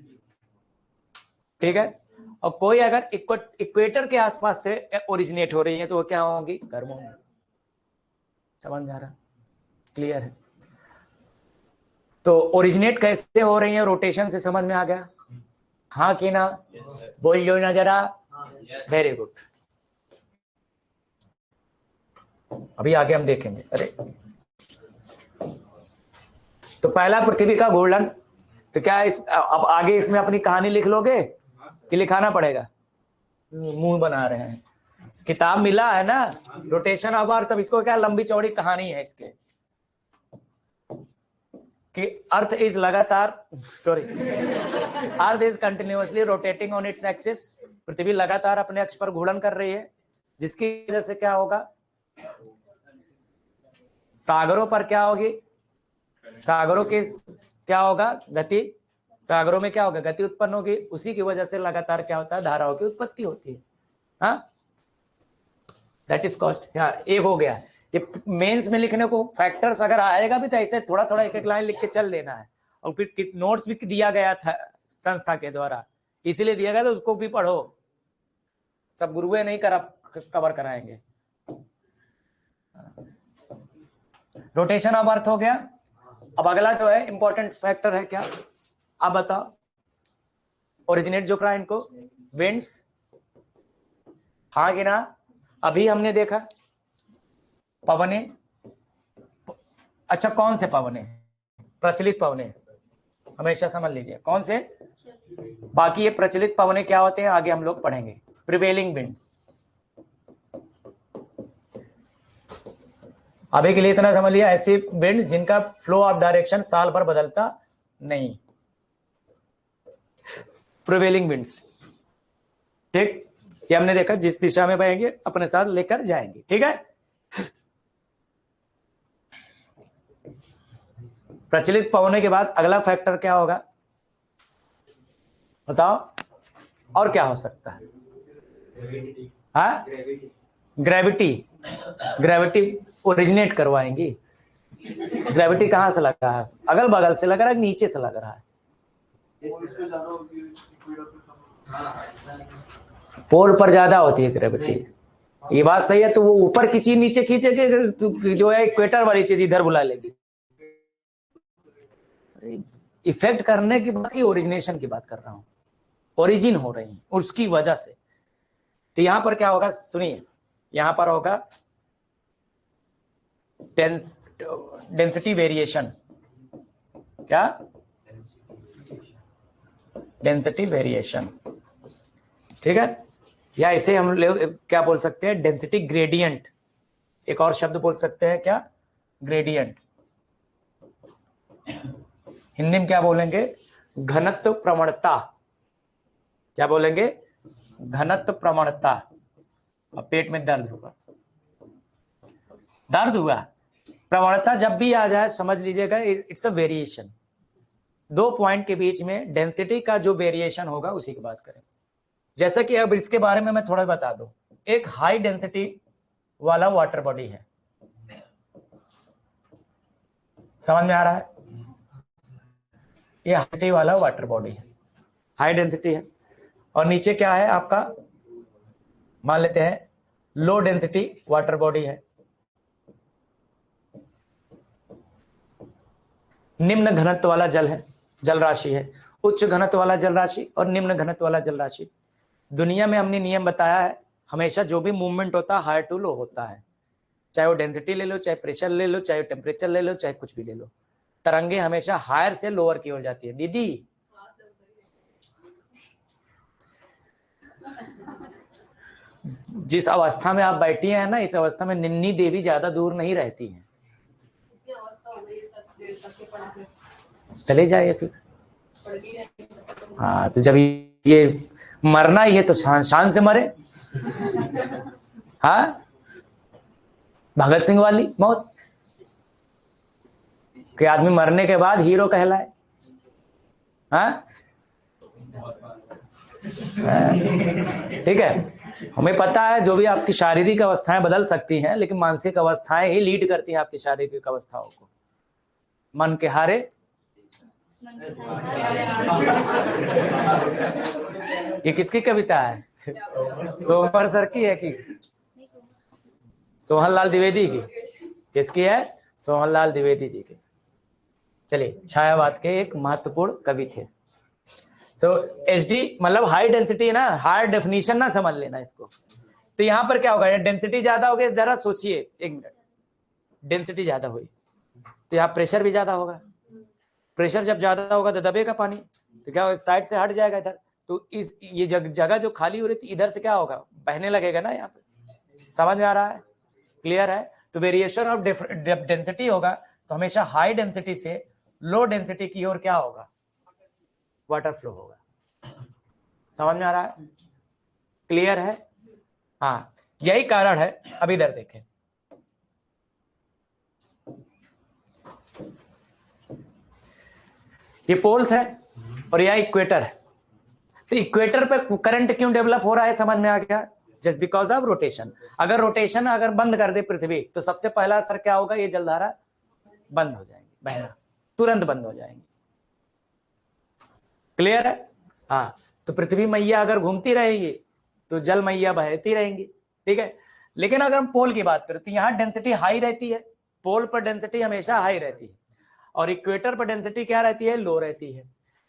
ठीक है। और कोई अगर इक्वेटर के आसपास से ओरिजिनेट हो रही है तो वो क्या होंगी, गर्म होंगी। समझ में आ रहा, क्लियर है। तो ओरिजिनेट कैसे हो रही है, रोटेशन से, समझ में आ गया, हाँ कि ना, बोलियो ना जरा। Very good. अभी आगे हम देखेंगे। अरे तो पहला पृथ्वी का घूर्णन, तो क्या अब आगे इसमें अपनी कहानी लिख लोगे कि लिखाना पड़ेगा, मुंह बना रहे हैं, किताब मिला है ना, रोटेशन ऑफ अर्थ। तब इसको क्या लंबी चौड़ी कहानी है इसके, कि अर्थ इज लगातार, sorry, earth is continuously rotating on its axis. पृथ्वी लगातार अपने अक्ष पर घूर्णन कर रही है, जिसकी वजह से क्या होगा, सागरों पर क्या होगी, सागरों की क्या होगा, गति, सागरों में क्या होगा, गति उत्पन्न होगी। उसी की वजह से लगातार क्या होता है, धाराओं की उत्पत्ति होती है। हाँ, दैट इज कॉस्ट। हाँ, एक हो गया। ये मेंस में लिखने को फैक्टर्स अगर आएगा भी तो ऐसे थोड़ा थोड़ा एक एक लाइन लिख के चल लेना है। और फिर नोट्स भी दिया गया था संस्था के द्वारा, इसीलिए दिया गया, तो उसको भी पढ़ो। सब गुरुए नहीं कवर कराएंगे। रोटेशन ऑफ अर्थ हो गया। अब अगला जो है इंपॉर्टेंट फैक्टर है क्या, आप बताओ, ओरिजिनेट जो करा इनको, विंड्स, हाँ कि ना। अभी हमने देखा पवने, अच्छा कौन से पवने, प्रचलित पवने, हमेशा समझ लीजिए कौन से। बाकी ये प्रचलित पवने क्या होते हैं आगे हम लोग पढ़ेंगे। प्रिवेलिंग विंड्स, अभी के लिए इतना समझ लिया, ऐसी विंड जिनका फ्लो ऑफ डायरेक्शन साल भर बदलता नहीं, प्रिवेलिंग विंड्स, ठीक। ये हमने देखा, जिस दिशा में बहेंगे अपने साथ लेकर जाएंगे, ठीक है। प्रचलित पवने के बाद अगला फैक्टर क्या होगा, बताओ, और क्या हो सकता है, हाँ, ग्रेविटी। ग्रेविटी ओरिजिनेट करवाएंगी। ग्रेविटी कहां से लगा है, अगल बगल से लग रहा है, नीचे से लग रहा है, पोल पर ज्यादा होती है ग्रेविटी, ये बात सही है। तो वो ऊपर की चीज नीचे खींचेगी, जो है इक्वेटर वाली चीज इधर बुला लेगी। इफेक्ट करने की बात, ओरिजिनेशन की बात कर रहा हूं, ओरिजिन हो रही है उसकी वजह से। तो यहां पर क्या होगा, सुनिए, यहां पर होगा डेंसिटी वेरिएशन, क्या, डेंसिटी वेरिएशन, ठीक है। या इसे हम लोग क्या बोल सकते हैं, डेंसिटी ग्रेडियंट। एक और शब्द बोल सकते हैं क्या, ग्रेडियंट। हिंदी में क्या बोलेंगे? घनत्व प्रवणता। क्या बोलेंगे? घनत्व प्रवणता। और पेट में दर्द होगा, दर्द हुआ। प्रवणता जब भी आ जाए समझ लीजिएगा इट्स अ वेरिएशन। दो पॉइंट के बीच में डेंसिटी का जो वेरिएशन होगा उसी की बात करें। जैसा कि अब इसके बारे में मैं थोड़ा बता दूं। एक हाई डेंसिटी वाला वाटर बॉडी है, समझ में आ रहा है? ये हाई वाला वाटर बॉडी है, हाई डेंसिटी है। और नीचे क्या है आपका, मान लेते हैं लो डेंसिटी वाटर बॉडी है, निम्न घनत्व वाला जल है, जल राशि है। उच्च घनत्व वाला जल राशि और निम्न घनत्व वाला जल राशि। दुनिया में हमने नियम बताया है, हमेशा जो भी मूवमेंट होता है हाई टू लो होता है। चाहे वो डेंसिटी ले लो, चाहे प्रेशर ले लो, चाहे टेम्परेचर ले लो, चाहे कुछ भी ले लो, तरंगे हमेशा हायर से लोअर की ओर जाती है। दीदी जिस अवस्था में आप बैठी हैं ना, इस अवस्था में निन्नी देवी ज्यादा दूर नहीं रहती हैं। चले जाइए फिर। हाँ, तो जब ये मरना ही है तो शान से मरे। हाँ, भगत सिंह वाली मौत कि आदमी मरने के बाद हीरो कहलाए। हाँ, ठीक है। हमें पता है जो भी आपकी शारीरिक अवस्थाएं बदल सकती हैं, लेकिन मानसिक अवस्थाएं ही लीड करती हैं आपकी शारीरिक अवस्थाओं को। मन के हारे ये किसकी कविता है? तो उमर सर की है कि सोहनलाल द्विवेदी की? किसकी है? सोहनलाल द्विवेदी जी की। चलिए, छायावाद के एक महत्वपूर्ण कवि थे। तो HD मतलब हाई डेंसिटी है ना, हाई डेफिनेशन ना समझ लेना इसको। तो यहाँ पर क्या होगा, डेंसिटी ज्यादा हो गई, जरा सोचिए एक मिनट, डेंसिटी ज्यादा हुई तो यहाँ प्रेशर भी ज्यादा होगा। प्रेशर जब ज्यादा होगा तो दबेगा पानी, तो क्या होगा, साइड से हट जाएगा इधर। तो इस ये जगह जो खाली हो रही थी इधर से क्या होगा, बहने लगेगा ना यहाँ पे। समझ में आ रहा है? क्लियर है? तो वेरिएशन ऑफ डेंसिटी होगा तो हमेशा हाई डेंसिटी से लो डेंसिटी की ओर क्या होगा, वाटर फ्लो होगा। समझ में आ रहा है? क्लियर है? हाँ, यही कारण है। अब इधर देखें, ये पोल्स है और यह इक्वेटर है। तो इक्वेटर पे करंट क्यों डेवलप हो रहा है, समझ में आ गया? Just because of rotation. अगर रोटेशन अगर बंद कर दे पृथ्वी तो सबसे पहला असर क्या होगा, ये जलधारा बंद हो जाएंगी, बहना तुरंत बंद हो जाएंगी। क्लियर है? हाँ, तो पृथ्वी मैया अगर घूमती रहेगी तो जल मैया बहती रहेंगी, ठीक है। लेकिन अगर हम पोल की बात करें तो यहाँ डेंसिटी हाई रहती है, पोल पर डेंसिटी हमेशा हाई रहती है, और इक्वेटर पर डेंसिटी क्या रहती है, लो रहती है।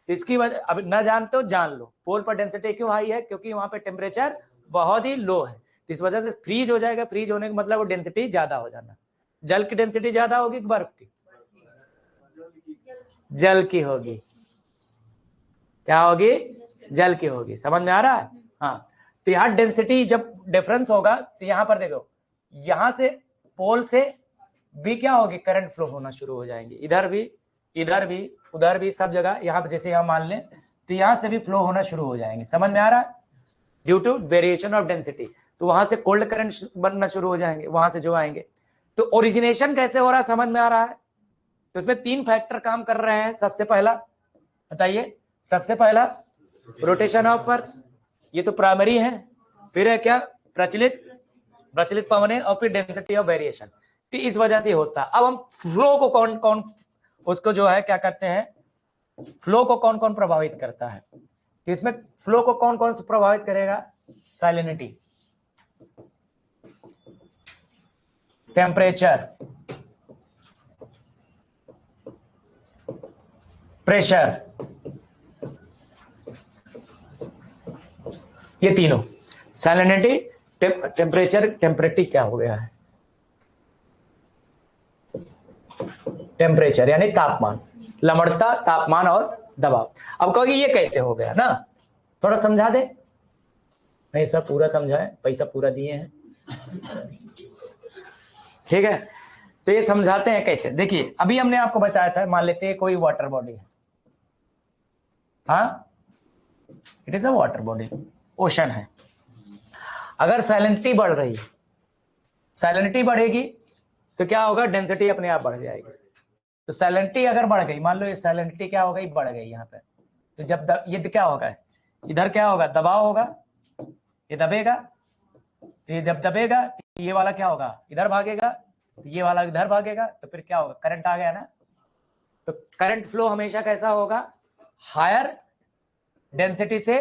तो इसकी वजह, अब न जानते हो जान लो, पोल पर डेंसिटी क्यों हाई है, क्योंकि वहां पे टेम्परेचर बहुत ही लो है, तो इस वजह से फ्रीज हो जाएगा। फ्रीज होने का मतलब वो डेंसिटी ज्यादा हो जाना। जल की डेंसिटी ज्यादा होगी कि बर्फ की? जल की होगी। क्या होगी? जल की होगी। समझ में आ रहा है? हाँ, तो यहाँ डेंसिटी जब डिफरेंस होगा तो यहाँ पर देखो, यहां से पोल से भी क्या होगी, करंट फ्लो होना शुरू हो जाएंगे, इधर भी, इधर भी, उधर भी, सब जगह। यहाँ पर जैसे यहाँ मान लें तो यहाँ से भी फ्लो होना शुरू हो जाएंगे। समझ में आ रहा है? Due to variation of density. तो वहां से कोल्ड करंट बनना शुरू हो जाएंगे, वहां से जो आएंगे। तो ओरिजिनेशन कैसे हो रहा है, समझ में आ रहा है? तो इसमें 3 फैक्टर काम कर रहे हैं। सबसे पहला बताइए, सबसे पहला रोटेशन ऑफ अर्थ, ये तो प्राइमरी है। फिर है क्या, प्रचलित पवनें, और फिर डेंसिटी ऑफ वेरिएशन। तो इस वजह से होता है। अब हम फ्लो को कौन कौन उसको जो है क्या कहते हैं, फ्लो को कौन कौन प्रभावित करता है, तो इसमें फ्लो को कौन कौन से प्रभावित करेगा, सैलिनिटी, टेम्परेचर, प्रेशर, ये तीनों। सैलिनिटी, टेम्परेचर, टेम्परेटी क्या हो गया है, टेम्परेचर यानी तापमान, लवणता, तापमान और दबाव। अब कहोगे ये कैसे हो गया ना, थोड़ा समझा दे। नहीं सब पूरा समझाए, पैसा पूरा दिए हैं, ठीक है। तो ये समझाते हैं कैसे। देखिए, अभी हमने आपको बताया था, मान लेते हैं कोई वाटर बॉडी है, हाँ, it is a water body, ocean है। अगर सैलिनिटी बढ़ रही है, सैलिनिटी बढ़ेगी तो क्या होगा, डेंसिटी अपने आप बढ़ जाएगी। तो सैलिनिटी अगर बढ़ गई, मान लो ये सैलिनिटी क्या हो गई, बढ़ गई यहाँ पे, तो जब ये क्या होगा, इधर क्या होगा, दबाव होगा, ये दबेगा, तो ये जब दबेगा तो ये वाला क्या होगा, इधर भागेगा, तो ये वाला इधर भागेगा, तो फिर क्या होगा, करंट आ गया ना। तो करंट फ्लो हमेशा कैसा होगा, हायर डेंसिटी से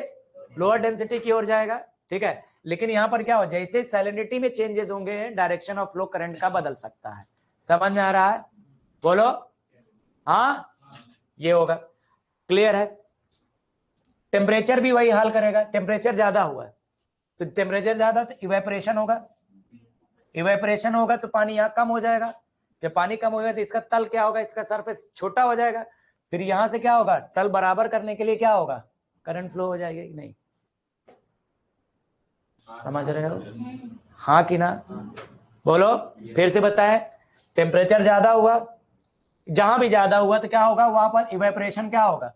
लोअर डेंसिटी की ओर जाएगा, ठीक है। लेकिन यहां पर क्या हो, जैसे सैलिनिटी में चेंजेस होंगे, डायरेक्शन ऑफ फ्लो करंट का बदल सकता है। समझ में आ रहा है, बोलो हाँ, ये होगा, क्लियर है। टेम्परेचर भी वही हाल करेगा, टेम्परेचर ज्यादा हुआ तो टेम्परेचर ज्यादा तो इवेपोरेशन होगा, इवेपोरेशन होगा तो पानी यहाँ कम हो जाएगा, जब पानी कम होगा तो इसका तल क्या होगा, इसका सरफेस छोटा हो जाएगा, फिर यहां से क्या होगा, तल बराबर करने के लिए क्या होगा, करंट फ्लो हो जाएगी। नहीं समझ रहे हो, हाँ कि ना, बोलो फिर से बताएं। टेम्परेचर ज्यादा हुआ, जहां भी ज्यादा हुआ तो क्या होगा, वहां पर इवेपोरेशन क्या होगा,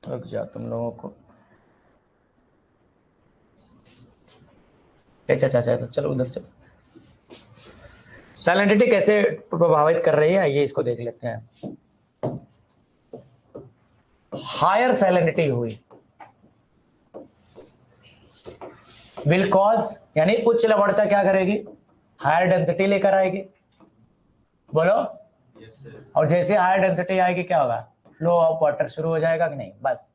रुक जाओ तुम लोगों को, अच्छा अच्छा अच्छा, चलो उधर चलो। सैलिनिटी कैसे प्रभावित कर रही है, ये इसको देख लेते हैं। हायर सैलिनिटी हुई विल कॉज, यानी उच्च लवणता क्या करेगी, हायर डेंसिटी लेकर आएगी, बोलो और जैसे हायर डेंसिटी आएगी क्या होगा, फ्लो ऑफ वाटर शुरू हो जाएगा कि नहीं, बस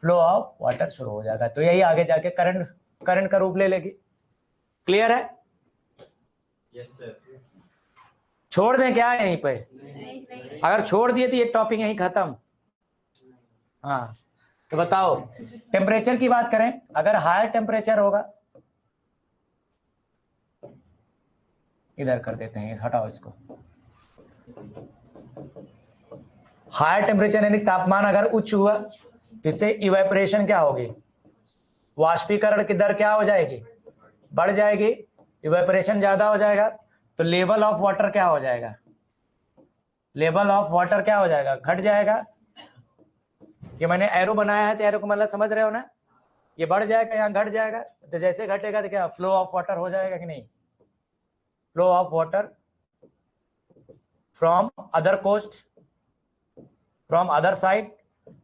फ्लो ऑफ वाटर शुरू हो जाएगा, तो यही आगे जाके करंट का रूप ले लेगी। क्लियर है, यस सर। छोड़ दें क्या यहीं पे, अगर छोड़ दिए तो ये टॉपिक यहीं खत्म। हाँ तो बताओ, टेम्परेचर की बात करें, अगर हायर टेम्परेचर होगा, इधर कर देते हैं, हटाओ इसको, हायर टेम्परेचर यानी तापमान अगर उच्च हुआ तो इससे इवेपोरेशन क्या होगी, वाष्पीकरण की दर क्या हो जाएगी, बढ़ जाएगी, इवेपोरेशन ज्यादा हो जाएगा, तो लेवल ऑफ वाटर क्या हो जाएगा, लेवल ऑफ वाटर क्या हो जाएगा, घट जाएगा। ये मैंने एरो बनाया है तो एरो को मतलब समझ रहे हो ना, ये बढ़ जाएगा यहाँ घट जाएगा, तो जैसे घटेगा तो क्या फ्लो ऑफ वाटर हो जाएगा कि नहीं, flow of water from other coast, from other side,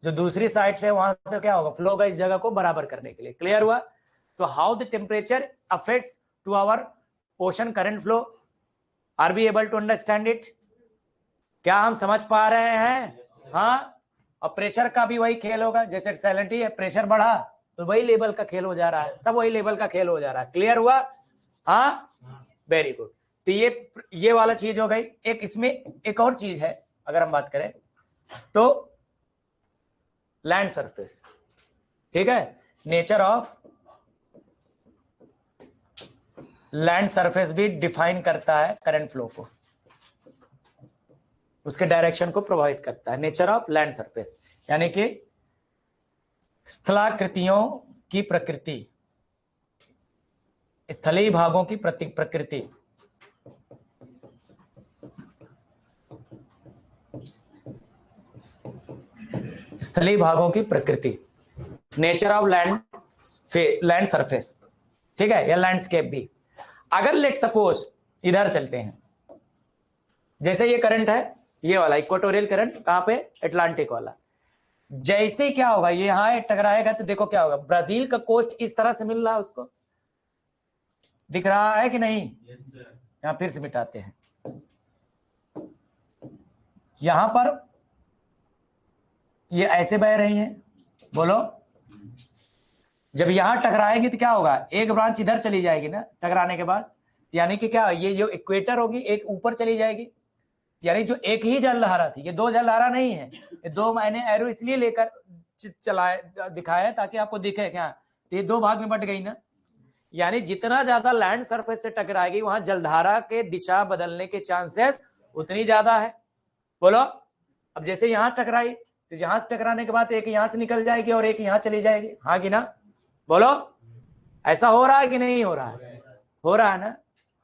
जो दूसरी साइड से वहां से क्या होगा, फ्लो होगा इस जगह को बराबर करने के लिए। क्लियर हुआ, तो how the temperature affects to our ocean current flow, are be able to understand it, क्या हम समझ पा रहे हैं, हाँ। और प्रेशर का भी वही खेल होगा, जैसे सैलिनिटी है, प्रेशर बढ़ा तो वही लेवल का खेल हो जा रहा है, सब वही लेवल का खेल हो जा रहा है। क्लियर हुआ, हाँ, वेरी गुड। तो ये वाला चीज हो गई। एक इसमें एक और चीज है, अगर हम बात करें तो लैंड सरफेस, ठीक है, नेचर ऑफ लैंड सरफेस भी डिफाइन करता है करंट फ्लो को, उसके डायरेक्शन को प्रभावित करता है। नेचर ऑफ लैंड सरफेस यानी कि स्थलाकृतियों की प्रकृति, स्थलीय भागों की प्रकृति, स्थलीय भागों की प्रकृति, नेचर ऑफ लैंड सरफेस, ठीक है, या लैंडस्केप भी। अगर लेट सपोज इधर चलते हैं, जैसे ये करंट है, ये वाला इक्वेटोरियल करंट, कहां पे, अटलांटिक वाला, जैसे क्या होगा, ये यहां टकराएगा तो देखो क्या होगा, ब्राजील का कोस्ट इस तरह से मिल रहा है, उसको दिख रहा है कि नहीं, यहां फिर से मिटाते हैं, यहां पर ये ऐसे बह रही है, बोलो जब यहां टकराएगी तो क्या होगा, एक ब्रांच इधर चली जाएगी ना टकराने के बाद, यानी कि क्या, ये जो इक्वेटर होगी एक ऊपर चली जाएगी, यानी जो एक ही जलधारा थी, ये दो जलधारा नहीं है, ये दो, मैंने एरो इसलिए लेकर चलाया दिखाया ताकि आपको दिखे क्या, तो ये दो भाग में बट गई ना, यानी जितना ज्यादा लैंड सरफेस से टकराएगी वहां जलधारा के दिशा बदलने के चांसेस उतनी ज्यादा है। बोलो, अब जैसे यहां टकराई तो यहां से टकराने के बाद एक यहां से निकल जाएगी और एक यहां चली जाएगी, हाँ कि ना, बोलो ऐसा हो रहा है कि नहीं हो रहा है, हो रहा है ना,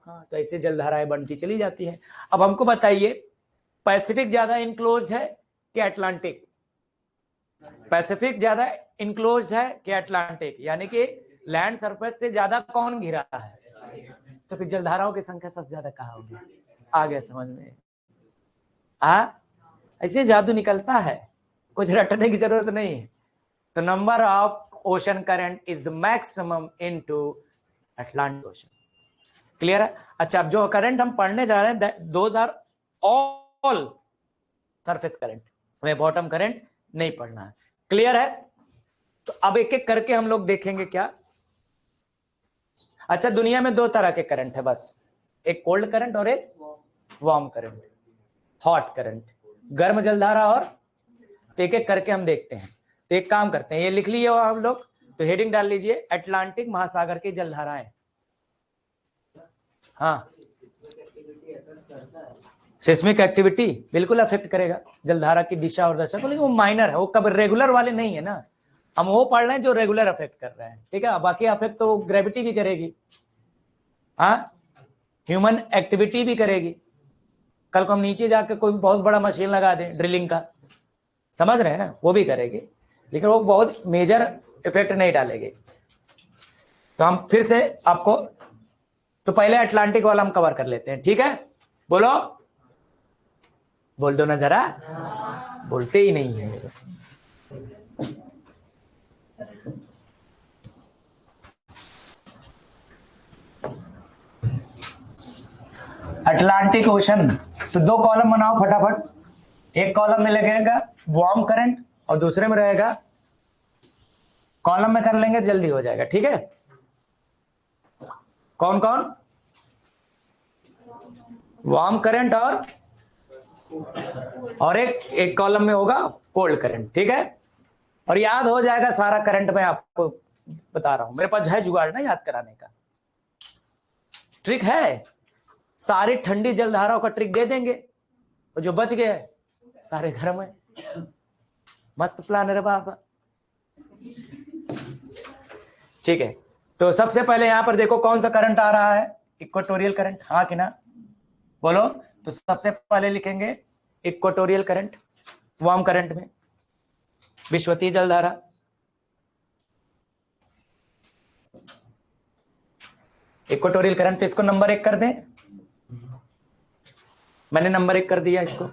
हाँ। तो ऐसे जलधाराएं बनती चली जाती है। अब हमको बताइए पैसिफिक ज्यादा इनक्लोज्ड है कि अटलांटिक? पैसिफिक ज्यादा इनक्लोज्ड है कि अटलांटिक? यानी कि लैंड सरफेस से ज्यादा कौन घिरा है? तो फिर जलधाराओं की संख्या सबसे ज्यादा कहाँ होगी? आ गया समझ में? ऐसे जादू निकलता है, कुछ रटने की जरूरत नहीं है। तो number of ocean current is the maximum into Atlantic ocean. Clear है? अच्छा, अब जो करंट हम पढ़ने जा रहे हैं those are all surface current, हमें बॉटम करंट नहीं पढ़ना है। क्लियर है? तो अब एक एक करके हम लोग देखेंगे क्या। अच्छा, दुनिया में दो तरह के करंट है बस, एक कोल्ड करंट और एक वार्म करंट, हॉट करंट, गर्म जलधारा। और तो एक एक करके हम देखते हैं। तो एक काम करते हैं, ये लिख लिए हो आप लोग, तो हेडिंग डाल लीजिए अटलांटिक महासागर की जलधाराएं। हाँ, सिस्मिक एक्टिविटी बिल्कुल अफेक्ट करेगा जलधारा की दिशा और दशा को, लेकिन वो माइनर है, वो कब रेगुलर वाले नहीं है ना। हम वो पढ़ रहे हैं जो रेगुलर अफेक्ट कर रहे हैं, ठीक है। बाकी अफेक्ट तो ग्रेविटी भी करेगी, हाँ, ह्यूमन एक्टिविटी भी करेगी। कल को हम नीचे जाकर कोई बहुत बड़ा मशीन लगा दें ड्रिलिंग का, समझ रहे हैं ना, वो भी करेगी, लेकिन वो बहुत मेजर इफेक्ट नहीं डालेगी। तो हम फिर से आपको, तो पहले अटलांटिक वाला हम कवर कर लेते हैं, ठीक है। बोलो, बोल दो ना जरा, बोलते ही नहीं है। अटलांटिक ओशन, तो दो कॉलम बनाओ फटाफट। एक कॉलम में लगेगा वार्म करंट और दूसरे में रहेगा, कॉलम में कर लेंगे जल्दी हो जाएगा, ठीक है। कौन कौन? वार्म करंट और एक कॉलम में होगा कोल्ड करंट, ठीक है। और याद हो जाएगा सारा करंट, मैं आपको बता रहा हूं, मेरे पास है जुगाड़ ना याद कराने का, ट्रिक है। सारी ठंडी जलधाराओं का ट्रिक दे देंगे, और जो बच गए सारे घर में। मस्त प्लान है बाबा, ठीक है। तो सबसे पहले यहां पर देखो कौन सा करंट आ रहा है, इक्वेटोरियल करंट, हाँ कि ना, बोलो। तो सबसे पहले लिखेंगे इक्वेटोरियल करंट, वार्म करंट में विषुवतीय जलधारा, इक्वेटोरियल करंट। तो इसको नंबर 1 कर दें, मैंने नंबर 1 कर दिया इसको,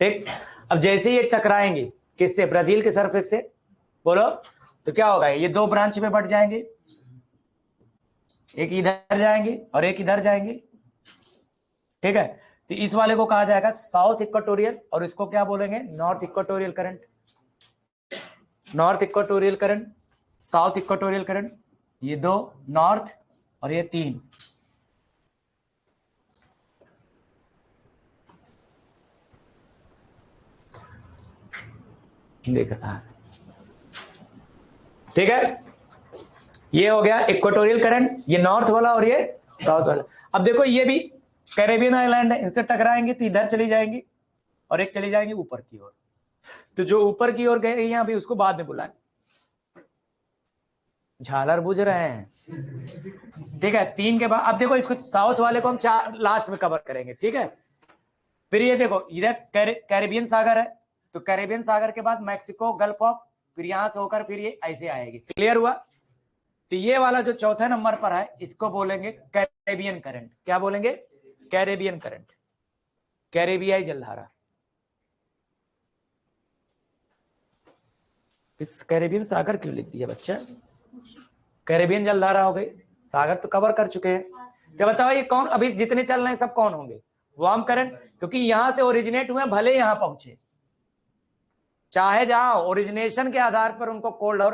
ठीक। अब जैसे ही ये टकराएंगे किससे? ब्राजील के सरफेस से, बोलो। तो क्या होगा, ये दो ब्रांच में बढ़ जाएंगे, एक इधर जाएंगे और एक इधर जाएंगे, ठीक है। तो इस वाले को कहा जाएगा साउथ इक्वेटोरियल, और इसको क्या बोलेंगे? North equatorial current. North equatorial current, south equatorial current, ये दो नॉर्थ और ये 3, देख रहा है, ठीक है। ये हो गया इक्वेटोरियल करंट, ये नॉर्थ वाला और ये साउथ वाला। अब देखो ये भी कैरेबियन आइलैंड है, इनसे टकराएंगे तो इधर चली जाएंगी और एक चली जाएंगी ऊपर की ओर। तो जो ऊपर की ओर गए यहाँ भी उसको बाद में बुलाएं, झालर बुझ रहे हैं, ठीक है। 3 के बाद अब देखो इसको साउथ वाले को हम लास्ट में कवर करेंगे, ठीक है। फिर ये देखो इधर कैरेबियन सागर है, तो कैरेबियन सागर के बाद मैक्सिको, गल्फ ऑफ, फिर यहां से होकर फिर ये ऐसे आएगी। क्लियर हुआ? तो ये वाला जो चौथे नंबर पर है इसको बोलेंगे कैरेबियन करंट। क्या बोलेंगे? कैरेबियन करंट, कैरेबियाई जलधारा। इस कैरेबियन सागर क्यों लिख दिया बच्चा? कैरेबियन जलधारा हो गई, सागर तो कवर कर चुके हैं। तो बताओ ये कौन, अभी जितने चल रहे हैं सब कौन होंगे? वार्म करंट, क्योंकि यहां से ओरिजिनेट हुए भले यहां पहुंचे, चाहे जहां ओरिजिनेशन के आधार पर उनको कोल्ड और,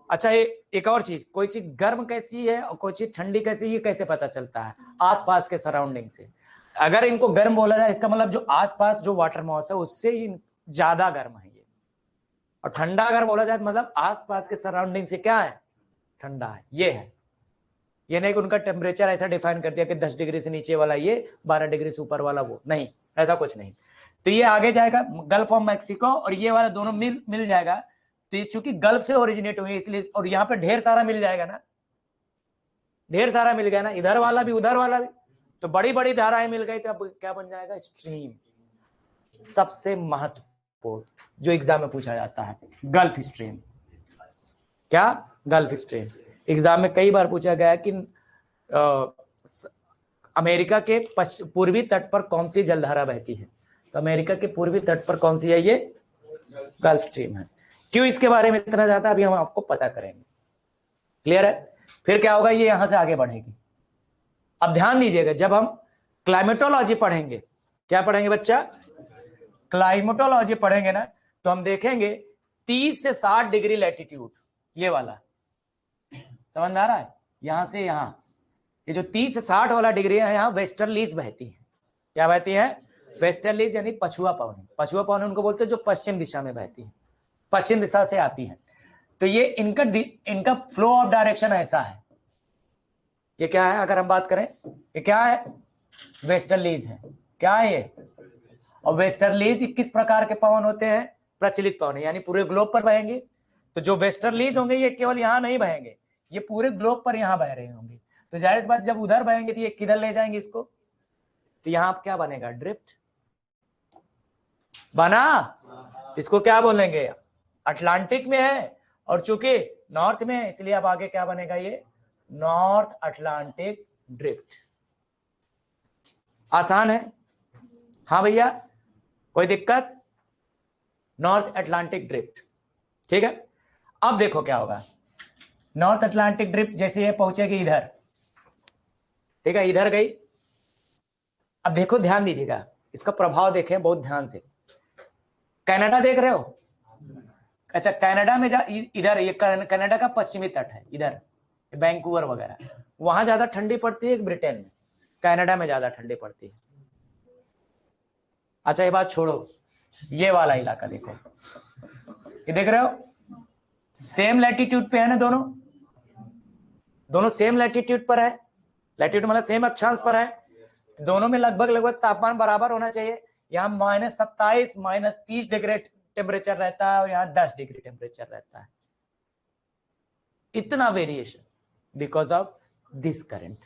अच्छा एक और चीज, कोई चीज गर्म कैसी है और कोई चीज ठंडी कैसी है कैसे पता चलता है? आसपास के सराउंडिंग से। अगर इनको गर्म बोला जाए इसका मतलब जो आसपास जो वाटर मॉस है उससे ही ज्यादा गर्म है ये, और ठंडा अगर बोला जाए तो मतलब आसपास के सराउंडिंग से क्या है? ठंडा है। ये है, ये नहीं कि उनका टेम्परेचर ऐसा डिफाइन कर दिया कि 10 डिग्री से नीचे वाला ये, 12 डिग्री से ऊपर वाला वो, नहीं, ऐसा कुछ नहीं। तो ये आगे जाएगा गल्फ ऑफ मैक्सिको, और ये वाला दोनों मिल जाएगा। तो ये चूंकि गल्फ से ओरिजिनेट हुए इसलिए, और यहाँ पे ढेर सारा मिल जाएगा ना, ढेर सारा मिल गया ना, इधर वाला भी उधर वाला भी, तो बड़ी बड़ी धाराएं मिल गई तो अब क्या बन जाएगा, स्ट्रीम। सबसे महत्वपूर्ण जो एग्जाम में पूछा जाता है, गल्फ स्ट्रीम। क्या, गल्फ स्ट्रीम। एग्जाम में कई बार पूछा गया कि अमेरिका के पूर्वी तट पर कौन सी जलधारा बहती है, तो अमेरिका के पूर्वी तट पर कौन सी है, ये गल्फ स्ट्रीम है। क्यों इसके बारे में इतना जाता है अभी हम आपको पता करेंगे। क्लियर है। फिर क्या होगा, ये यहां से आगे बढ़ेगी। अब ध्यान दीजिएगा, जब हम क्लाइमेटोलॉजी पढ़ेंगे, क्या पढ़ेंगे बच्चा, क्लाइमेटोलॉजी पढ़ेंगे ना, तो हम देखेंगे 30 से 60 डिग्री लैटिट्यूड, ये वाला समझ में आ रहा है, यहां से यहां, ये जो 30 से 60 वाला डिग्री है, यहाँ वेस्टर्लीज बहती है। क्या बहती है, वेस्टर्लीज, यानी पछुआ पवन। पछुआ पवन उनको बोलते हैं जो पश्चिम दिशा में बहती है, पश्चिम दिशा से आती है। तो ये इनका फ्लो ऑफ डायरेक्शन ऐसा है। ये क्या है, अगर हम बात करें, ये क्या है, वेस्टर्लीज है। क्या है ये, और वेस्टर्लीज किस प्रकार के पवन होते हैं, प्रचलित पवन, यानी पूरे ग्लोब पर बहेंगे। तो जो वेस्टर्लीज होंगे ये केवल यहां नहीं बहेंगे, ये पूरे ग्लोब पर यहां बह रहे होंगे। तो जाहिर सी बात, जब उधर बहेंगे तो ये किधर ले जाएंगे इसको, तो यहां आप क्या बनेगा, ड्रिफ्ट बना। इसको क्या बोलेंगे, अटलांटिक में है, और चूंकि नॉर्थ में है इसलिए अब आगे क्या बनेगा, ये नॉर्थ अटलांटिक ड्रिफ्ट। आसान है, हाँ भैया, कोई दिक्कत, नॉर्थ अटलांटिक ड्रिफ्ट। ठीक है। अब देखो क्या होगा, नॉर्थ अटलांटिक ड्रिफ्ट जैसे ये पहुंचेगी इधर, ठीक है, इधर गई। अब देखो, ध्यान दीजिएगा, इसका प्रभाव देखें बहुत ध्यान से। कनाडा देख रहे हो, अच्छा, कनाडा में इधर ये कनाडा का पश्चिमी तट है, इधर वैंकूवर वगैरह, वहां ज्यादा ठंडी पड़ती है ब्रिटेन में, कनाडा में ज्यादा ठंडी पड़ती है। अच्छा, ये बात छोड़ो, ये वाला इलाका देखो, ये देख रहे हो, सेम लैटिट्यूड पे है ना, दोनों सेम लैटिट्यूड पर है। लैटिट्यूड मतलब सेम अक्षांश पर है, दोनों में लगभग तापमान बराबर होना चाहिए। यहाँ -27 -30 डिग्री टेम्परेचर रहता है और यहाँ 10 डिग्री टेम्परेचर रहता है। इतना variation because of this current.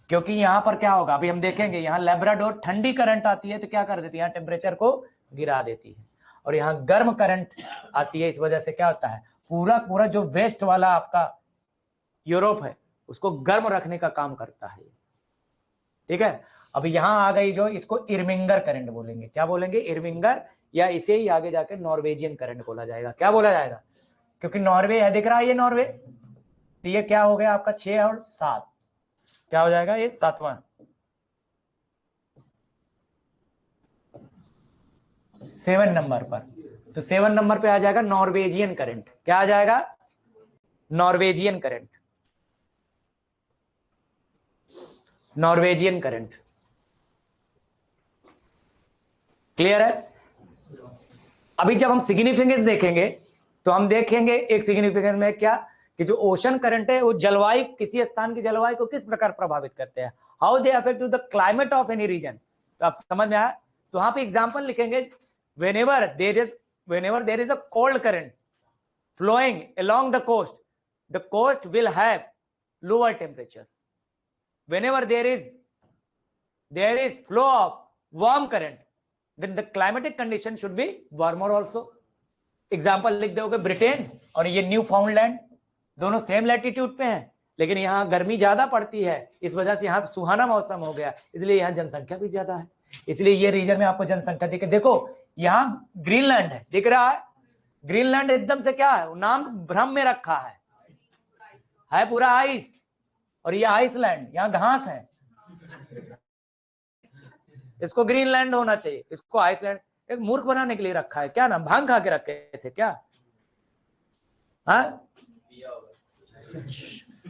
क्योंकि यहां पर क्या होगा, अभी हम देखेंगे, यहाँ लैब्राडोर ठंडी करंट आती है तो क्या कर देती है, यहाँ टेम्परेचर को गिरा देती है, और यहाँ गर्म करंट आती है, इस वजह से क्या होता है, पूरा जो वेस्ट वाला आपका यूरोप है उसको गर्म रखने का काम करता है। ठीक है। अभी यहां आ गई जो, इसको इर्विंगर करंट बोलेंगे। क्या बोलेंगे, इर्विंगर, या इसे ही आगे जाकर नॉर्वेजियन करंट बोला जाएगा। क्या बोला जाएगा, क्योंकि नॉर्वे है, दिख रहा है ये नॉर्वे, तो ये क्या हो गया आपका 6 और 7, क्या हो जाएगा, ये 7वां, 7 नंबर पर। तो 7 नंबर पे आ जाएगा नॉर्वेजियन करंट। क्या आ जाएगा, Norwegian current, Norwegian current. Clear है। अभी जब हम सिग्निफिकेंस देखेंगे तो हम देखेंगे एक सिग्निफिकेंस में क्या, कि जो ओशन करंट है वो जलवायु, किसी स्थान की जलवायु को किस प्रकार प्रभावित करते हैं, how they affect to the climate of any region. तो आप समझ में आया, तो वहां पे एग्जांपल लिखेंगे, whenever there is a cold current flowing along the coast will have lower temperature. Whenever there is flow of warm current, then the climatic condition should be warmer also. Example लिख दोगे, Britain और ये new फाउंडलैंड, दोनों same latitude पे हैं, लेकिन यहाँ गर्मी ज्यादा पड़ती है, इस वजह से यहाँ सुहाना मौसम हो गया, इसलिए यहाँ जनसंख्या भी ज्यादा है। इसलिए ये रीजन में आपको जनसंख्या दिखे। देखो यहाँ ग्रीनलैंड है, दिख रहा है, ग्रीनलैंड एकदम से क्या है, नाम भ्रम में रखा है पूरा आइस, और ये आइसलैंड, यहाँ घास है, इसको ग्रीनलैंड होना चाहिए, इसको आइसलैंड। एक मूर्ख बनाने के लिए रखा है, क्या नाम, भांग खा के रखे थे क्या, हाँ,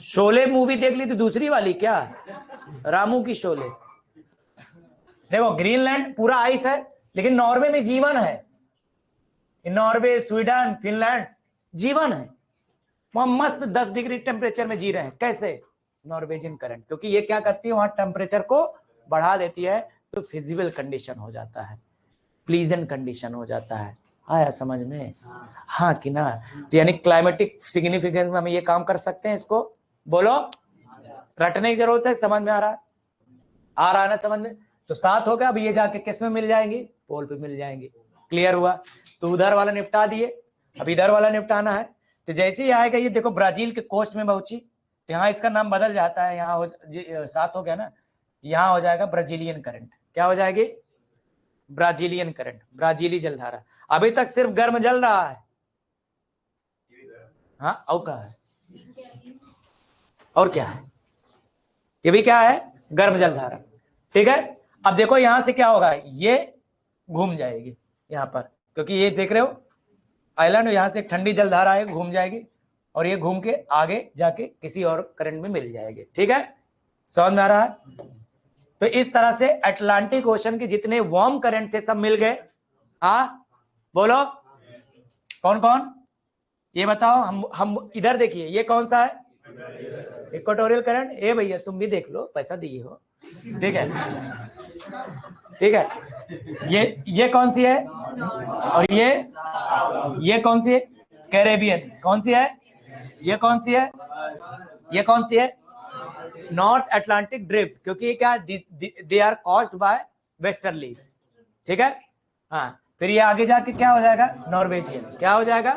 शोले मूवी देख ली तो दूसरी वाली क्या, रामू की शोले। देखो ग्रीनलैंड पूरा आइस है, लेकिन नॉर्वे में जीवन है, नॉर्वे, स्वीडन, फिनलैंड जीवन है, वहां मस्त 10 डिग्री टेम्परेचर में जी रहे हैं। कैसे, नॉर्वेजियन करंट, क्योंकि ये क्या करती है, वहां टेम्परेचर को बढ़ा देती है, तो फिजिबल कंडीशन हो जाता है, प्लीजेंट कंडीशन हो जाता है। आया समझ में, हाँ कि ना। तो यानी क्लाइमेटिक सिग्निफिकेंस में हम ये काम कर सकते हैं, इसको बोलो, रटने की जरूरत है, समझ में आ रहा है, आ रहा है ना समझ में? तो 7 हो गया, अब ये जाके किस में मिल जाएंगी? पोल पे मिल जाएंगे। क्लियर हुआ? तो उधर वाला निपटा दिए, अब इधर वाला निपटाना है। तो जैसे ही आएगा ये देखो ब्राजील के कोस्ट में पहुंची, तो यहाँ इसका नाम बदल जाता है, यहाँ 7 हो गया ना, यहाँ हो जाएगा ब्राजीलियन करंट। क्या हो जाएगी? ब्राजीलियन करंट, ब्राजीली जलधारा। अभी तक सिर्फ गर्म जल रहा है। हाँ, और क्या है? और क्या है? ये भी क्या है? गर्म जलधारा। ठीक है, अब देखो यहां से क्या होगा, ये घूम जाएगी यहां पर, क्योंकि ये देख रहे हो आइलैंड, यहां से एक ठंडी जलधारा है, घूम जाएगी और ये घूम के आगे जाके किसी और करंट में मिल जाएगी। ठीक है, समझ में आ रहा है? तो इस तरह से अटलांटिक ओशन के जितने वार्म करंट थे सब मिल गए। हाँ बोलो, कौन कौन? ये बताओ। हम इधर देखिए, ये कौन सा है? Equatorial current. ए भैया तुम भी देख लो, पैसा दिए हो। ठीक है, ठीक है। ये कौन सी है? और ये कौन सी है? कैरेबियन। कौन सी है? ये कौन सी है? ये कौन सी है? नॉर्थ अटलांटिक ड्रिफ्ट, क्योंकि क्या, they are caused by westerlies. ठीक है, हाँ। फिर ये आगे जाके क्या हो जाएगा? नॉर्वेजियन। क्या हो जाएगा?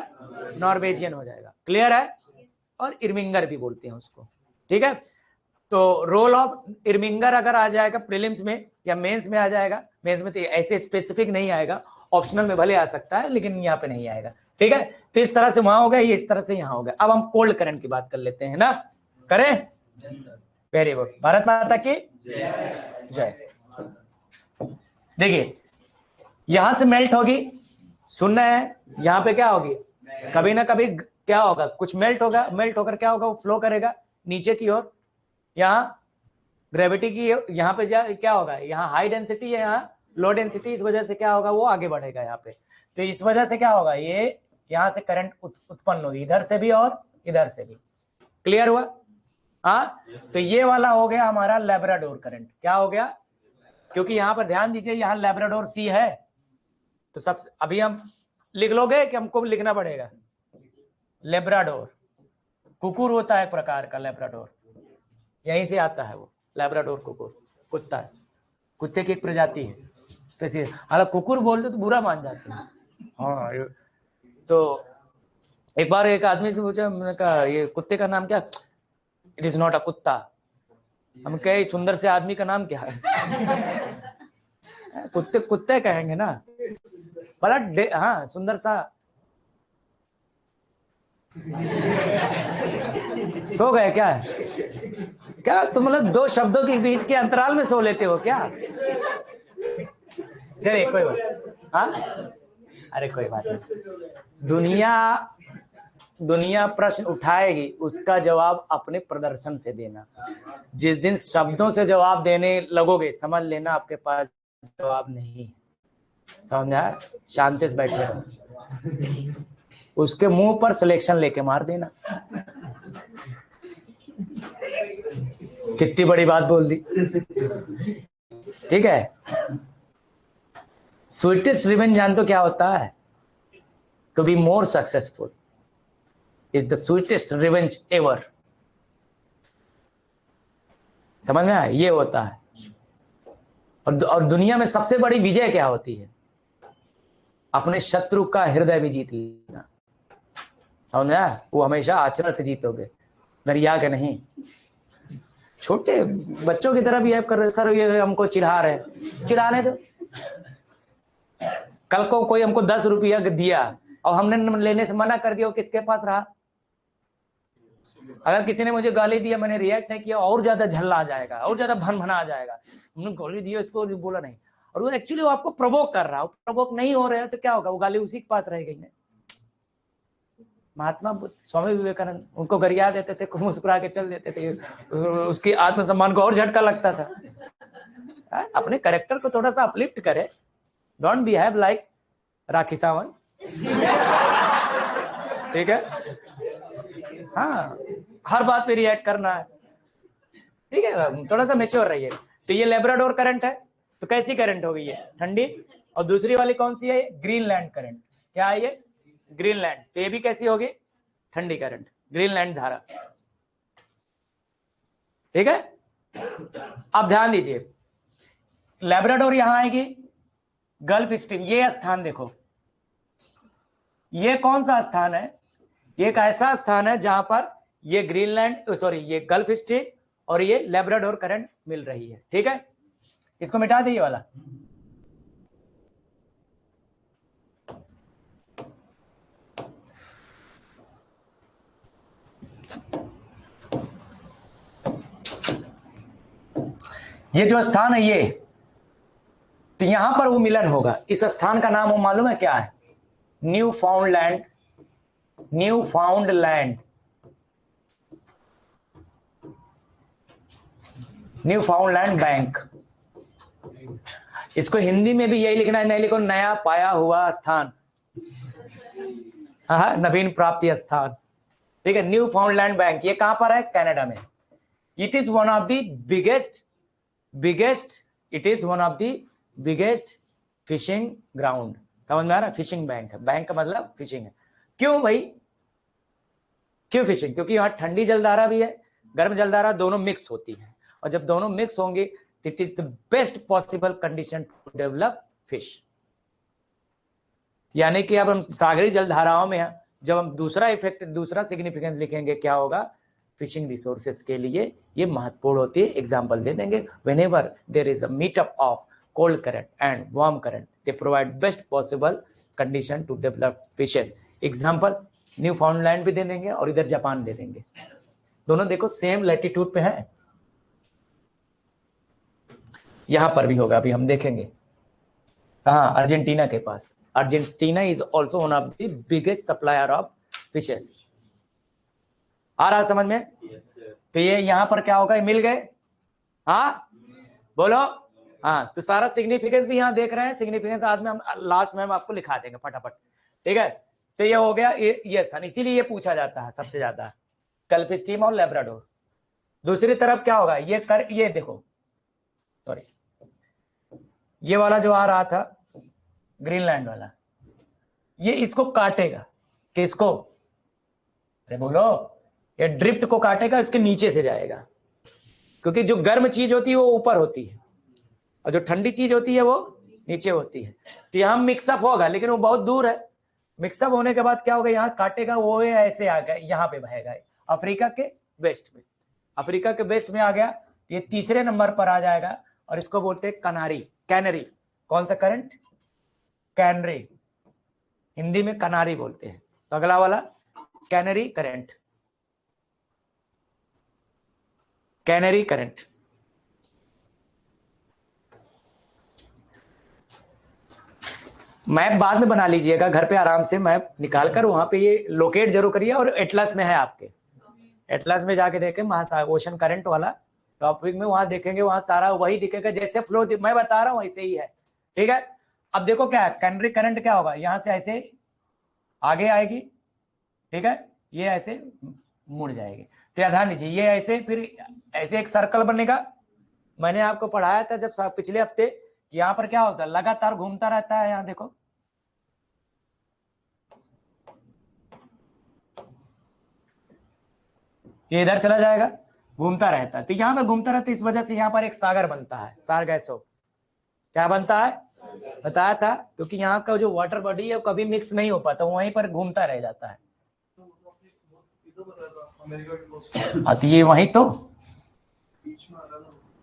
नॉर्वेजियन हो जाएगा। क्लियर है? और इर्मिंगर भी बोलते हैं उसको। ठीक है, तो रोल ऑफ इर्मिंगर अगर आ जाएगा प्रीलिम्स में या मेंस में आ जाएगा, मेंस में तो ऐसे स्पेसिफिक नहीं आएगा, ऑप्शनल में भले आ सकता है लेकिन यहाँ पे नहीं आएगा। ठीक है, तो इस तरह से वहां हो गया, ये इस तरह से यहाँ हो गया। अब हम कोल्ड करंट की बात कर लेते हैं ना, करें? वेरी गुड, भारत माता की जय। देखिए यहां से मेल्ट होगी, सुनना है, यहाँ पे क्या होगी? कभी ना कभी क्या होगा, कुछ मेल्ट होगा, मेल्ट होकर क्या होगा, वो फ्लो करेगा नीचे की ओर। यहाँ ग्रेविटी की यहाँ पे क्या होगा, यहाँ हाई डेंसिटी है, यहाँ लो डेंसिटी, इस वजह से क्या होगा, वो आगे बढ़ेगा यहाँ पे। तो इस वजह से क्या होगा, ये यहाँ से करंट उत्पन्न होगी, इधर से भी और इधर से भी। क्लियर हुआ? हाँ, तो ये वाला हो गया हमारा लैब्राडोर करंट। क्या हो गया? क्योंकि यहाँ पर ध्यान दीजिए, यहाँ लैब्राडोर सी है, तो सबसे अभी हम लिख लोगे कि हमको लिखना पड़ेगा? लैब्राडोर कुकुर होता है एक प्रकार का, लैब्राडोर यहीं से आता है, वो लैब्राडोर कुकुर कुत्ता है, कुत्ते की एक प्रजाति है स्पेसिफिक। हालांकि कुकुर बोलते तो बुरा मान जाते हैं। हाँ, तो एक बार एक आदमी से पूछा, मैंने कहा ये कुत्ते का नाम क्या? इट इज नॉट अ कुत्ता। हम कहे सुंदर से आदमी का नाम क्या है? कुत्ते कुत्ते कहेंगे ना, भला हाँ सुंदर सा। सो गए क्या? क्या तुम लोग दो शब्दों के बीच के अंतराल में सो लेते हो क्या? चलिए कोई बात। हाँ, अरे कोई बात नहीं। दुनिया प्रश्न उठाएगी, उसका जवाब अपने प्रदर्शन से देना। जिस दिन शब्दों से जवाब देने लगोगे, समझ लेना आपके पास जवाब नहीं। समझा? शांति से बैठे रहो, उसके मुंह पर सिलेक्शन लेके मार देना। कितनी बड़ी बात बोल दी। ठीक है, स्वीटेस्ट रिवेंज जान तो क्या होता है? To be more successful is the sweetest revenge ever. समझ में आया? ये होता है। और दुनिया में सबसे बड़ी विजय क्या होती है? अपने शत्रु का हृदय भी जीत लेना। समझ में आया? वो हमेशा आचरण से जीतोगे, दरिया के नहीं। छोटे बच्चों की तरह बिहेव कर रहे, सर ये हमको चिढ़ा रहे, चिढ़ाने दो। कल को कोई हमको 10 रुपया दिया और हमने लेने से मना कर दिया, किसके पास रहा? अगर किसी ने मुझे गाली दिया, मैंने रिएक्ट नहीं किया, और ज्यादा झल्ला आ जाएगा, और ज्यादा भन-भना आ जाएगा। हमने गाली दिया, इसको बोला नहीं, और वो एक्चुअली वो आपको प्रोवोक कर रहा है, प्रोवोक नहीं हो रहे हो तो क्या होगा, वो गाली उसी के पास रह गई। महात्मा स्वामी विवेकानंद, उनको गरिया देते थे, मुस्कुरा के चल देते थे, उसकी आत्मसम्मान को और झटका लगता था। अपने कैरेक्टर को थोड़ा सा अपलिफ्ट करे, don't behave like Rakhi Sawant. ठीक है, हाँ, हर बात पे रिएक्ट करना है। ठीक है, थोड़ा सा मेच्योर रहिए। तो ये लेब्राडोर करंट है, तो कैसी करंट होगी ये? ठंडी। और दूसरी वाली कौन सी है? Greenland current. क्या है ये? ग्रीनलैंड। तो ये भी कैसी होगी? ठंडी करंट, ग्रीनलैंड धारा। ठीक है, अब ध्यान दीजिए, लेब्राडोर यहां आएगी, गल्फ स्ट्रीम, ये स्थान देखो, ये कौन सा स्थान है? ये एक ऐसा स्थान है जहां पर ये ग्रीनलैंड, सॉरी, ये गल्फ स्ट्रीम और ये लेब्राडोर करंट मिल रही है। ठीक है, इसको मिटा दे ये वाला। ये जो स्थान है ये, तो यहां पर वो मिलन होगा। इस स्थान का नाम वो मालूम है क्या है? New found land, new found land, new found land bank. इसको हिंदी में भी यही लिखना है, नहीं लिखो नया पाया हुआ स्थान, हाँ, नवीन प्राप्ति स्थान। ठीक है, न्यू फाउंड लैंड बैंक, ये कहां पर है? कनाडा में। It is one of the biggest it is one of the biggest fishing ground. समझ में आ रहा है? फिशिंग बैंक है, बैंक का मतलब फिशिंग है। क्यों भाई, क्यों फिशिंग? क्योंकि यहाँ ठंडी जलधारा भी है, गर्म जलधारा, दोनों मिक्स होती है, और जब दोनों मिक्स होंगी it is the best possible condition to develop fish. यानी कि अब हम सागरी जलधाराओं में हैं, जब हम दूसरा इफेक्ट, दूसरा सिग्निफिकेंस लिखेंगे, क्या होगा? फिशिंग रिसोर्सेस के लिए ये महत्वपूर्ण होती है। एग्जाम्पल दे देंगे, whenever there is a meetup of cold current and warm current they provide best possible condition to develop fishes. Example Newfoundland भी दे देंगे और इधर जापान दे देंगे, दोनों देखो सेम लैटिट्यूड पे है। यहां पर भी होगा, अभी हम देखेंगे कहाँ? अर्जेंटीना के पास। Argentina is also one of the biggest supplier of fishes. आ रहा समझ में? Yes, sir. तो ये यहां पर क्या होगा? मिल गए, हाँ बोलो, हाँ। तो सारा सिग्निफिकेंस भी यहाँ देख रहे हैं, सिग्निफिकेंस आज में हम लास्ट में हम आपको लिखा देंगे फटाफट। ठीक है, तो ये हो गया ये स्थान, इसीलिए ये पूछा जाता है सबसे ज्यादा, गल्फ स्ट्रीम और लेब्राडोर। दूसरी तरफ क्या होगा? ये देखो, सॉरी, ये वाला जो आ रहा था ग्रीनलैंड वाला, ये इसको काटेगा, किसको? अरे बोलो, ये ड्रिफ्ट को काटेगा, इसके नीचे से जाएगा, क्योंकि जो गर्म चीज होती है वो ऊपर होती है और जो ठंडी चीज होती है वो नीचे होती है। तो यहाँ मिक्सअप होगा, लेकिन वो बहुत दूर है। मिक्सअप होने के बाद क्या होगा? यहाँ काटेगा, वो ऐसे आ गया, यहाँ पे बहेगा, अफ्रीका के वेस्ट में। अफ्रीका के वेस्ट में आ गया, ये तीसरे नंबर पर आ जाएगा, और इसको बोलते हैं कनारी, कैनरी। कौन सा करंट? कैनरी, हिंदी में कनारी बोलते हैं। तो अगला वाला canary current, canary current. Map बाद में बना लीजिएगा घर पे आराम से, मैप निकाल कर वहां पे ये लोकेट जरूर करिए, और एटलस में है आपके, एटलस में जाके देखें, ओशन करंट वाला टॉपिक में, वहां देखेंगे, वहां सारा वही दिखेगा, जैसे फ्लो मैं बता रहा हूं वैसे ही है। ठीक है, अब देखो क्या है, कैनरी करंट क्या होगा? यहां से ऐसे आगे आएगी, ठीक है, ये ऐसे मुड़ जाएगी। तो ध्यान दीजिए, ये ऐसे, फिर ऐसे एक सर्कल बनेगा। मैंने आपको पढ़ाया था जब पिछले हफ्ते, यहाँ पर क्या होता है? लगातार घूमता रहता है, यहाँ देखो, ये इधर चला जाएगा, घूमता रहता है। तो यहाँ पे घूमता रहता है, इस वजह से यहाँ पर एक सागर बनता है, सारगैसो। क्या बनता है? बताया था, क्योंकि यहाँ का जो वाटर बॉडी है वो कभी मिक्स नहीं हो पाता, वहीं पर घूमता रह जाता है। हाँ, तो ये वहीं तो,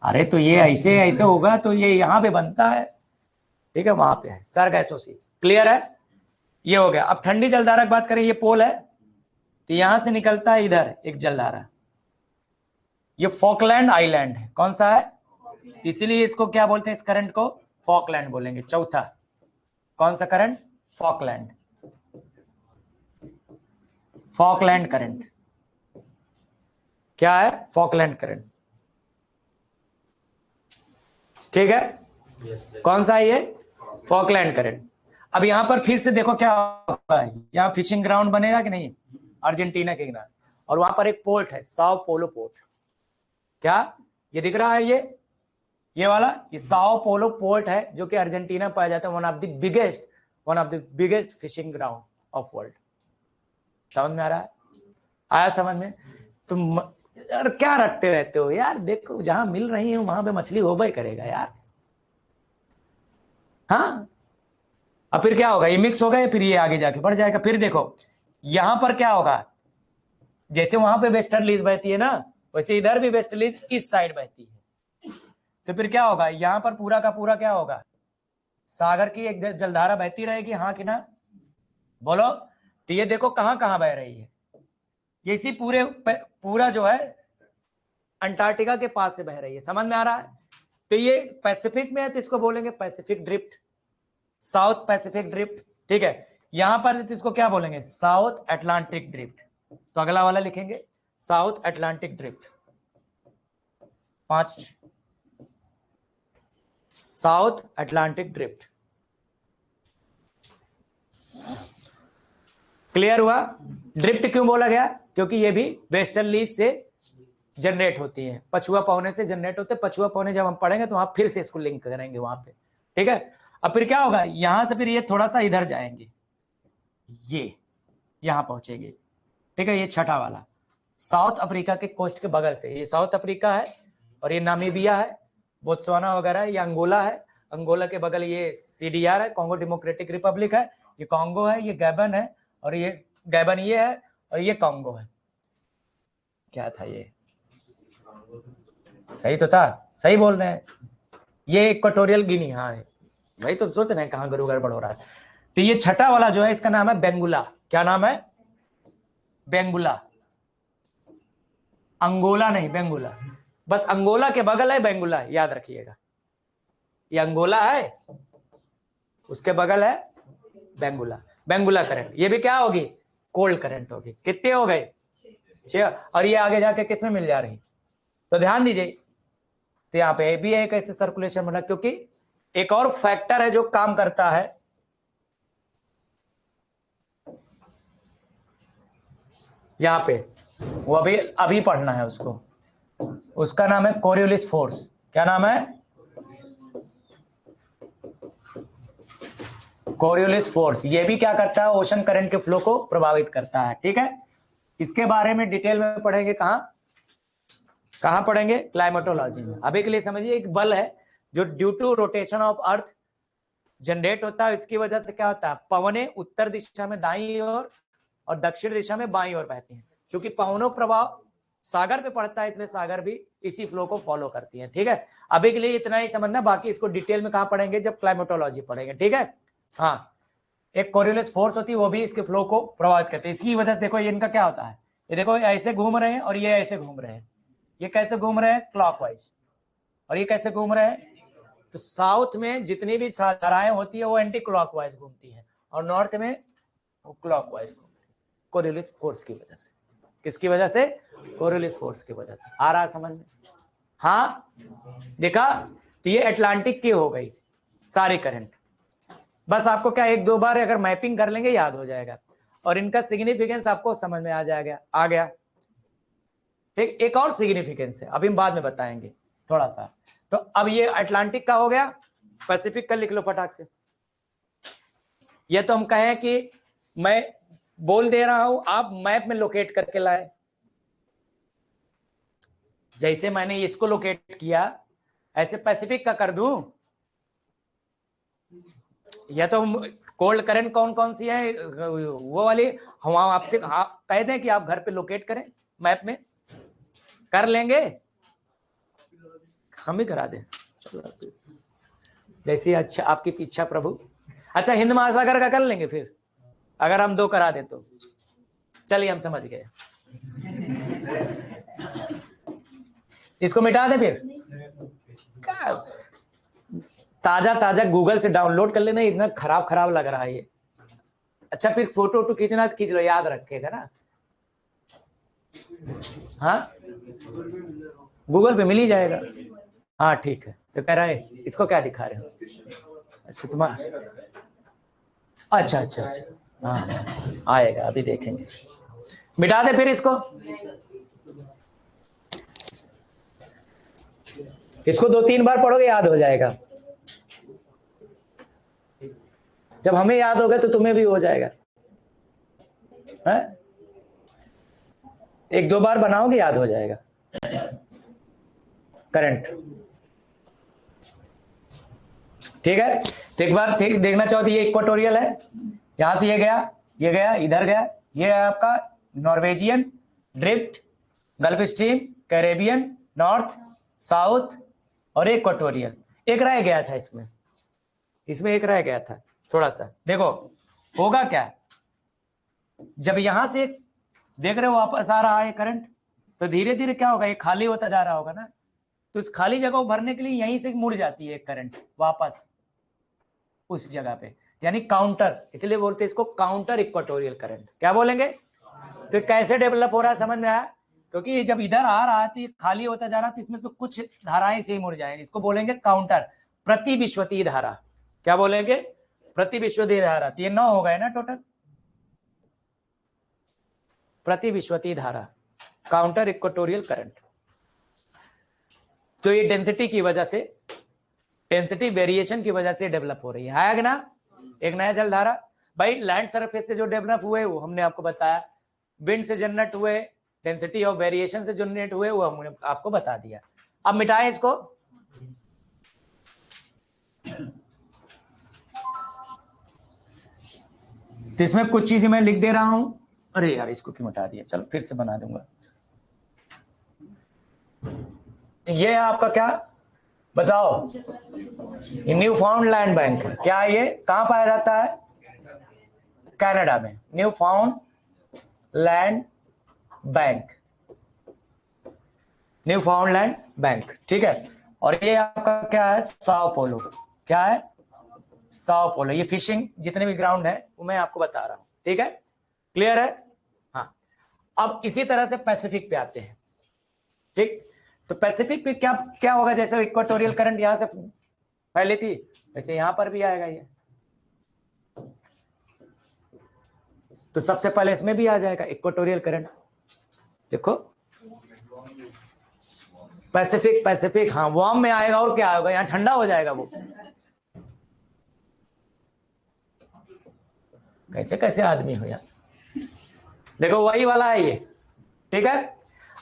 अरे तो ये ऐसे ऐसे होगा, तो ये यहाँ पे बनता है, ठीक है, वहां पे है सारगैसोसी। क्लियर है? ये हो गया। अब ठंडी जलधारा की बात करें, ये पोल है, तो यहां से निकलता है इधर एक जलधारा, ये फॉकलैंड आइलैंड है। कौन सा है? इसीलिए इसको क्या बोलते हैं? इस करंट को फॉकलैंड बोलेंगे। चौथा, कौन सा करंट? Falkland, Falkland current. क्या है? Falkland current. ठीक है, Yes, sir. कौन सा है ये? Falkland current. अब यहां पर फिर से देखो क्या होगा, यहाँ फिशिंग ग्राउंड बनेगा कि नहीं? अर्जेंटीना के किनारे, और वहां पर एक पोर्ट है, साओ पोलो पोर्ट। क्या ये दिख रहा है? ये वाला, ये साओ पोलो पोर्ट है, जो कि अर्जेंटीना पाया जाता है, one of the biggest fishing ground of world. समझ में आ रहा है? आया समझ में? तुम यार क्या रखते रहते हो यार, देखो जहां मिल रही है वहां पे मछली होगा ही करेगा यार। हाँ, अब फिर क्या होगा, ये मिक्स होगा फिर ये आगे जाके बढ़ जाएगा। फिर देखो यहां पर क्या होगा, जैसे वहां पे वेस्टर्लीज बहती है ना, वैसे इधर भी वेस्टर्लीज इस साइड बहती है। तो फिर क्या होगा, यहां पर पूरा का पूरा क्या होगा, सागर की एक जलधारा बहती रहेगी, हाँ कि ना, बोलो। तो ये देखो कहां कहां बह रही है, ये इसी पूरा जो है अंटार्कटिका के पास से बह रही है, समझ में आ रहा है। तो ये पैसिफिक में है तो इसको बोलेंगे Pacific drift, south Pacific drift, ठीक है। यहां पर तो इसको क्या बोलेंगे, साउथ अटलांटिक ड्रिफ्ट। तो अगला वाला लिखेंगे south Atlantic drift, 5 south Atlantic drift. Clear हुआ। ड्रिफ्ट क्यों बोला गया, क्योंकि ये भी वेस्टर्लीज से जनरेट होती है, पछुआ पहुने से जनरेट होते हैं। पछुआ पहुने जब हम पढ़ेंगे तो वहां फिर से इसको लिंक करेंगे वहां पे, ठीक है। अब फिर क्या होगा, यहां से फिर ये थोड़ा सा इधर जाएंगे, ये यहां पहुंचेंगे, ठीक है। ये छठा वाला साउथ अफ्रीका के कोस्ट के बगल से, ये साउथ अफ्रीका है और ये नामीबिया है, बोत्सवाना वगैरह, ये अंगोला है, अंगोला के बगल ये सीडीआर है, कॉन्गो डेमोक्रेटिक रिपब्लिक है, ये कॉन्गो है, ये गैबन है, और ये गैबन ये है, और ये कॉन्गो है। क्या था ये, सही तो था, सही बोल रहे हैं। ये इक्वाटोरियल गिनी, हाँ है, वही तो सोच रहे हैं कहां गुरु गड़बड़ हो रहा है। तो ये छठा वाला जो है इसका नाम है बेंगुला। क्या नाम है, बेंगुला, अंगोला नहीं, बेंगुला। बस अंगोला के बगल है बेंगुला, याद रखिएगा। ये अंगोला है, उसके बगल है बेंगुला, बेंगुला करंट। ये भी क्या होगी, कोल्ड करंट होगी। कितने हो गए, 6। और ये आगे जाके किस में मिल जा रही, तो ध्यान दीजिए। तो यहाँ पे भी एक ऐसे सर्कुलेशन बना, क्योंकि एक और फैक्टर है जो काम करता है, यहाँ पे वो अभी पढ़ना है उसको, उसका नाम है कोरियोलिस फोर्स। क्या नाम है, कोरियोलिस फोर्स। ये भी क्या करता है, ओशन करंट के फ्लो को प्रभावित करता है, ठीक है। इसके बारे में डिटेल में पढ़ेंगे, कहां पढ़ेंगे, क्लाइमेटोलॉजी में। अभी के लिए समझिए, एक बल है जो due to rotation of earth generate होता है। इसकी वजह से क्या होता है, पवने उत्तर दिशा में दाईं ओर और दक्षिण दिशा में बाईं ओर बहती हैं। क्योंकि पवनों प्रभाव सागर पे पड़ता है, इसलिए सागर भी इसी फ्लो को फॉलो करती है, ठीक है। अभी के लिए इतना ही समझना, बाकी इसको डिटेल में कहां पढ़ेंगे, जब क्लाइमेटोलॉजी पढ़ेंगे, ठीक है। हाँ, एक कोरियोलिस फोर्स होती है, वो भी इसके फ्लो को प्रभावित करती है। इसकी वजह से देखो, ये इनका क्या होता है, ये देखो ऐसे घूम रहे हैं और ये ऐसे घूम रहे हैं। ये कैसे घूम रहे हैं, क्लॉकवाइज, और ये कैसे घूम रहे हैं। तो साउथ में जितनी भी धाराएं होती है वो एंटी क्लॉकवाइज घूमती है, और नॉर्थ में वो क्लॉकवाइज घूमती है, कोरियोलिस फोर्स की वजह से। किसकी वजह से, कोरियोलिस फोर्स की वजह से। आ रहा है समझ में, हाँ देखा। तो ये अटलांटिक की हो गई सारी करंट। बस आपको क्या, 1-2 बार अगर मैपिंग कर लेंगे याद हो जाएगा, और इनका सिग्निफिकेंस आपको समझ में आ गया। एक और सिग्निफिकेंस है, अभी हम बाद में बताएंगे थोड़ा सा। तो अब ये अटलांटिक का हो गया, पैसिफिक का लिख लो फटाक से। ये तो हम कहें कि मैं बोल दे रहा हूं, आप मैप में लोकेट करके लाए। जैसे मैंने इसको लोकेट किया, ऐसे पैसिफिक का कर दूं। या तो कोल्ड करंट कौन कौन सी है वो वाली, हम आपसे कह दें कि आप घर पे लोकेट करें, मैप में कर लेंगे, हम ही करा दें, जैसी अच्छा आपकी इच्छा प्रभु। अच्छा, हिंद महासागर का कर लेंगे फिर, अगर हम 2 करा दें तो। चलिए हम समझ गए, इसको मिटा दें फिर। क्या ताजा ताजा गूगल से डाउनलोड कर लेना, इतना खराब लग रहा है ये। अच्छा, फिर फोटो खींचना तो खींच लो, याद रखेगा ना। हाँ, गूगल पे मिल ही जाएगा। हाँ ठीक है, तो कह रहा है इसको क्या दिखा रहे हो। अच्छा तुम्हारा, अच्छा, हाँ आएगा, अभी देखेंगे। मिटा दे फिर इसको 2-3 बार पढ़ोगे याद हो जाएगा। जब हमें याद होगा तो तुम्हें भी हो जाएगा, है? 1-2 बार बनाओगे याद हो जाएगा। करंट ठीक है, तो एक बार देखना चाहो तो ये इक्वाटोरियल है, यहां से ये गया इधर गया, ये है आपका Norwegian drift, gulf stream, Caribbean, north, south और इक्वाटोरियल। एक रह गया था इसमें एक रह गया था थोड़ा सा। देखो होगा क्या, जब यहां से देख रहे हो वापस आ रहा है करंट, तो धीरे धीरे क्या होगा, ये खाली होता जा रहा होगा ना, तो इस खाली जगह को भरने के लिए यहीं से मुड़ जाती है करंट वापस उस जगह पे, यानी काउंटर, इसलिए बोलते हैं इसको काउंटर इक्वाटोरियल करंट। क्या बोलेंगे? तो कैसे डेवलप हो रहा है समझ में आया? क्योंकि जब इधर आ रहा है तो ये खाली होता जा रहा है, तो इसमें से कुछ धाराएं से ही मुड़ जाएंगे, इसको बोलेंगे काउंटर, प्रति विश्वतीय धारा। क्या बोलेंगे? प्रति विश्वतीय धारा। तो ये 9 हो गए ना टोटल, प्रति विश्वतीय धारा, काउंटर इक्वाटोरियल करंट। तो ये डेंसिटी की वजह से, डेंसिटी वेरिएशन की वजह से डेवलप हो रही है। आया ना एक नया जलधारा। भाई लैंड सरफेस से जो डेवलप हुए वो हमने आपको बताया, विंड से जनरेट हुए, डेंसिटी ऑफ वेरिएशन से जनरेट हुए वो हमने आपको बता दिया। अब मिटाएं इसको। तो इसमें कुछ चीजें मैं लिख दे रहा हूं, अरे यार इसको क्यों मिटा दिया, चलो फिर से बना दूंगा। ये आपका क्या बताओ, न्यू फाउंड लैंड बैंक, क्या ये कहां पाया जाता है? कनाडा में, new found land bank, new found land bank, ठीक है। और ये आपका क्या है? Sao Paulo. क्या है? Sao Paulo. ये फिशिंग जितने भी ग्राउंड है वो मैं आपको बता रहा हूं, ठीक है, क्लियर है? हाँ, अब इसी तरह से पैसिफिक पे आते हैं, ठीक। तो पैसिफिक पे क्या क्या होगा, जैसे इक्वाटोरियल करंट यहां से फैली थी वैसे यहां पर भी आएगा ये, तो सबसे पहले इसमें भी आ जाएगा इक्वाटोरियल करंट। देखो पैसिफिक, पैसिफिक हाँ वार्म में आएगा, और क्या होगा, यहाँ ठंडा हो जाएगा वो। कैसे कैसे आदमी हो यार, देखो वही वाला है ये, ठीक है।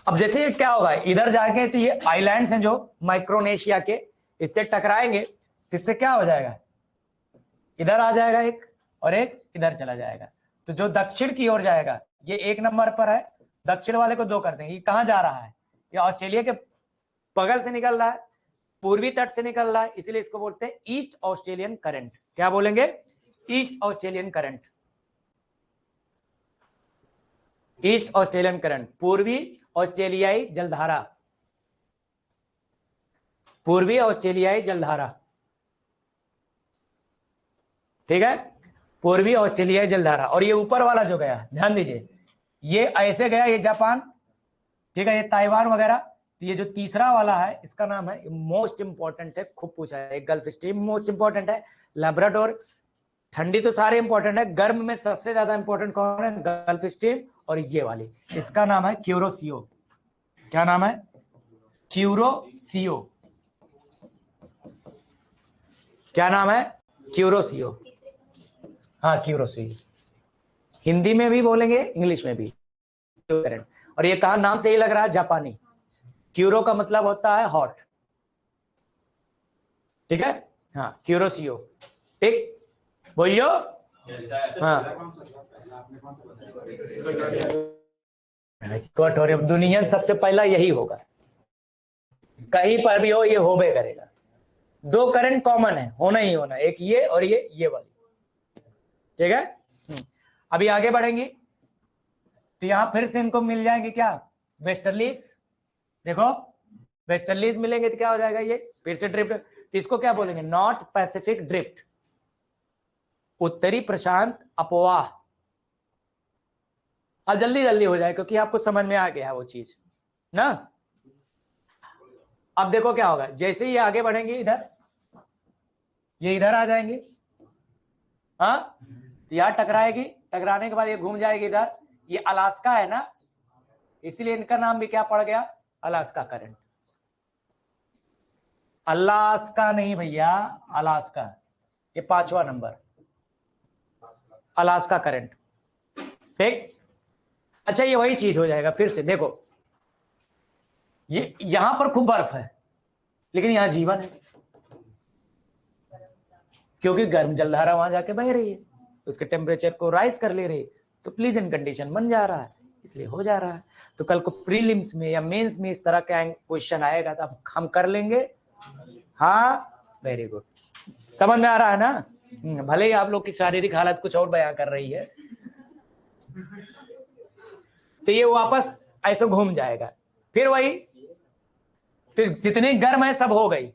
अब जैसे ये क्या होगा, इधर जाके तो ये आइलैंड्स हैं जो माइक्रोनेशिया के, इससे टकराएंगे, इससे क्या हो जाएगा, इधर आ जाएगा एक और एक इधर चला जाएगा। तो जो दक्षिण की ओर जाएगा ये 1 नंबर पर है, दक्षिण वाले को 2 कर देंगे। ये कहां जा रहा है? ये ऑस्ट्रेलिया के बगल से निकल रहा है, पूर्वी तट से निकल रहा है, इसलिए इसको बोलते हैं ईस्ट ऑस्ट्रेलियन करंट। क्या बोलेंगे? East Australian current, east Australian current, पूर्वी ऑस्ट्रेलियाई जलधारा, पूर्वी ऑस्ट्रेलियाई जलधारा, ठीक है, पूर्वी ऑस्ट्रेलियाई जलधारा। और ये ऊपर वाला जो गया, ध्यान दीजिए, ये ऐसे गया, ये जापान, ठीक है, ये ताइवान वगैरह। तो ये जो तीसरा वाला है इसका नाम है, मोस्ट इंपॉर्टेंट है, खूब पूछा है, गल्फ स्ट्रीम मोस्ट इंपॉर्टेंट है, लैब्राडोर, ठंडी तो सारे इंपॉर्टेंट है, गर्म में सबसे ज्यादा इंपॉर्टेंट कौन है? गल्फ स्ट्रीम और ये वाली, इसका नाम है क्यूरोसियो। क्या नाम है? क्यूरोसियो। क्या नाम है? क्यूरोसियो। हाँ क्यूरोसियो, हिंदी में भी बोलेंगे इंग्लिश में भी। और ये कहा नाम से ही लग रहा है जापानी, क्यूरो का मतलब होता है हॉट, ठीक है। हाँ क्यूरोसियो, ठीक, बोलियो। हाँ इक्वाटोरियल, दुनिया में सबसे पहला यही होगा, कहीं पर भी हो ये होबे करेगा। 2 करंट कॉमन है, होना ही होना, एक ये और ये वाली, ठीक है। अभी आगे बढ़ेंगे तो यहां फिर से इनको मिल जाएंगे क्या? वेस्टर्लीज। देखो वेस्टर्लीज मिलेंगे तो क्या हो जाएगा, ये फिर से ड्रिफ्ट, तो इसको क्या बोलेंगे? नॉर्थ पैसिफिक ड्रिफ्ट, उत्तरी प्रशांत अपवाह। अब जल्दी जल्दी हो जाए क्योंकि आपको समझ में आ गया है वो चीज ना। अब देखो क्या होगा, जैसे ही आगे बढ़ेंगे इधर, ये इधर आ जाएंगे, हाँ, तो यहां टकराएगी, टकराने के बाद ये घूम जाएगी इधर, ये अलास्का है ना, इसलिए इनका नाम भी क्या पड़ गया? Alaska current. अलास्का नहीं भैया, अलास्का, ये 5वां नंबर, अलास्का करंट, ठीक। अच्छा ये वही चीज हो जाएगा फिर से। देखो ये यहां पर खूब बर्फ है लेकिन यहां जीवन है, क्योंकि गर्म जलधारा वहां जाके बह रही है, उसके टेम्परेचर को राइज कर ले रही है, तो प्लीजेंट कंडीशन बन जा रहा है, इसलिए हो जा रहा है। तो कल को प्रीलिम्स में या मेंस में इस तरह का क्वेश्चन आएगा तो हम कर लेंगे। हाँ, वेरी गुड, समझ में आ रहा है ना। भले ही आप लोग की शारीरिक हालत कुछ और बयां कर रही है, तो ये वापस ऐसे घूम जाएगा। फिर वही, तो जितने गर्म है सब हो गई।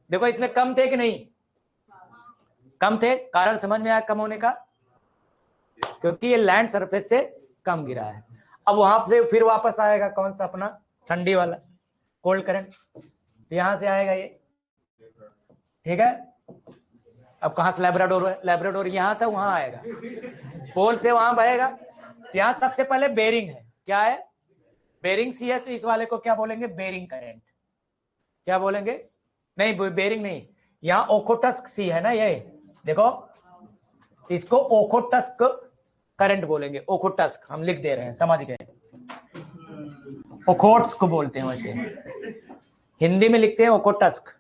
देखो इसमें कम थे कि नहीं, कम थे, कारण समझ में आया कम होने का, क्योंकि ये लैंड सरफेस से कम गिरा है। अब वहां से फिर वापस आएगा कौन सा, अपना ठंडी वाला कोल्ड करंट, तो यहां से आएगा ये, ठीक है। अब कहां से लैब्राडोर है, लैब्राडोर यहां था, वहां आएगा, पोल से वहां बहेगा। तो यहां सबसे पहले बेरिंग है, क्या है, बेरिंग सी है, तो इस वाले को क्या बोलेंगे, बेरिंग करंट। क्या बोलेंगे, नहीं बेरिंग नहीं, यहाँ ओकोटस्क सी है ना, ये देखो, इसको ओकोटस्क करंट बोलेंगे। ओकोटस्क हम लिख दे रहे हैं, समझ गए, ओकोट्स को बोलते हैं, वैसे हिंदी में लिखते हैं ओकोटस्क,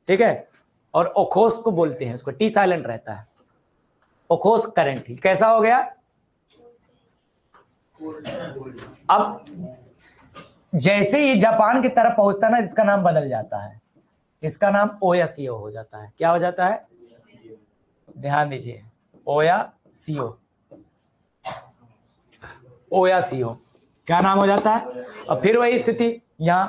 ठीक है। और ओखोस को बोलते हैं, उसको टी साइलेंट रहता है, ओखोस करंट। कैसा हो गया, अब जैसे ही जापान की तरफ पहुंचता है ना, इसका नाम बदल जाता है, इसका नाम ओयासीओ हो जाता है। क्या हो जाता है, ध्यान दीजिए, ओयासीओ, ओयासीओ क्या नाम हो जाता है। और फिर वही स्थिति यहां।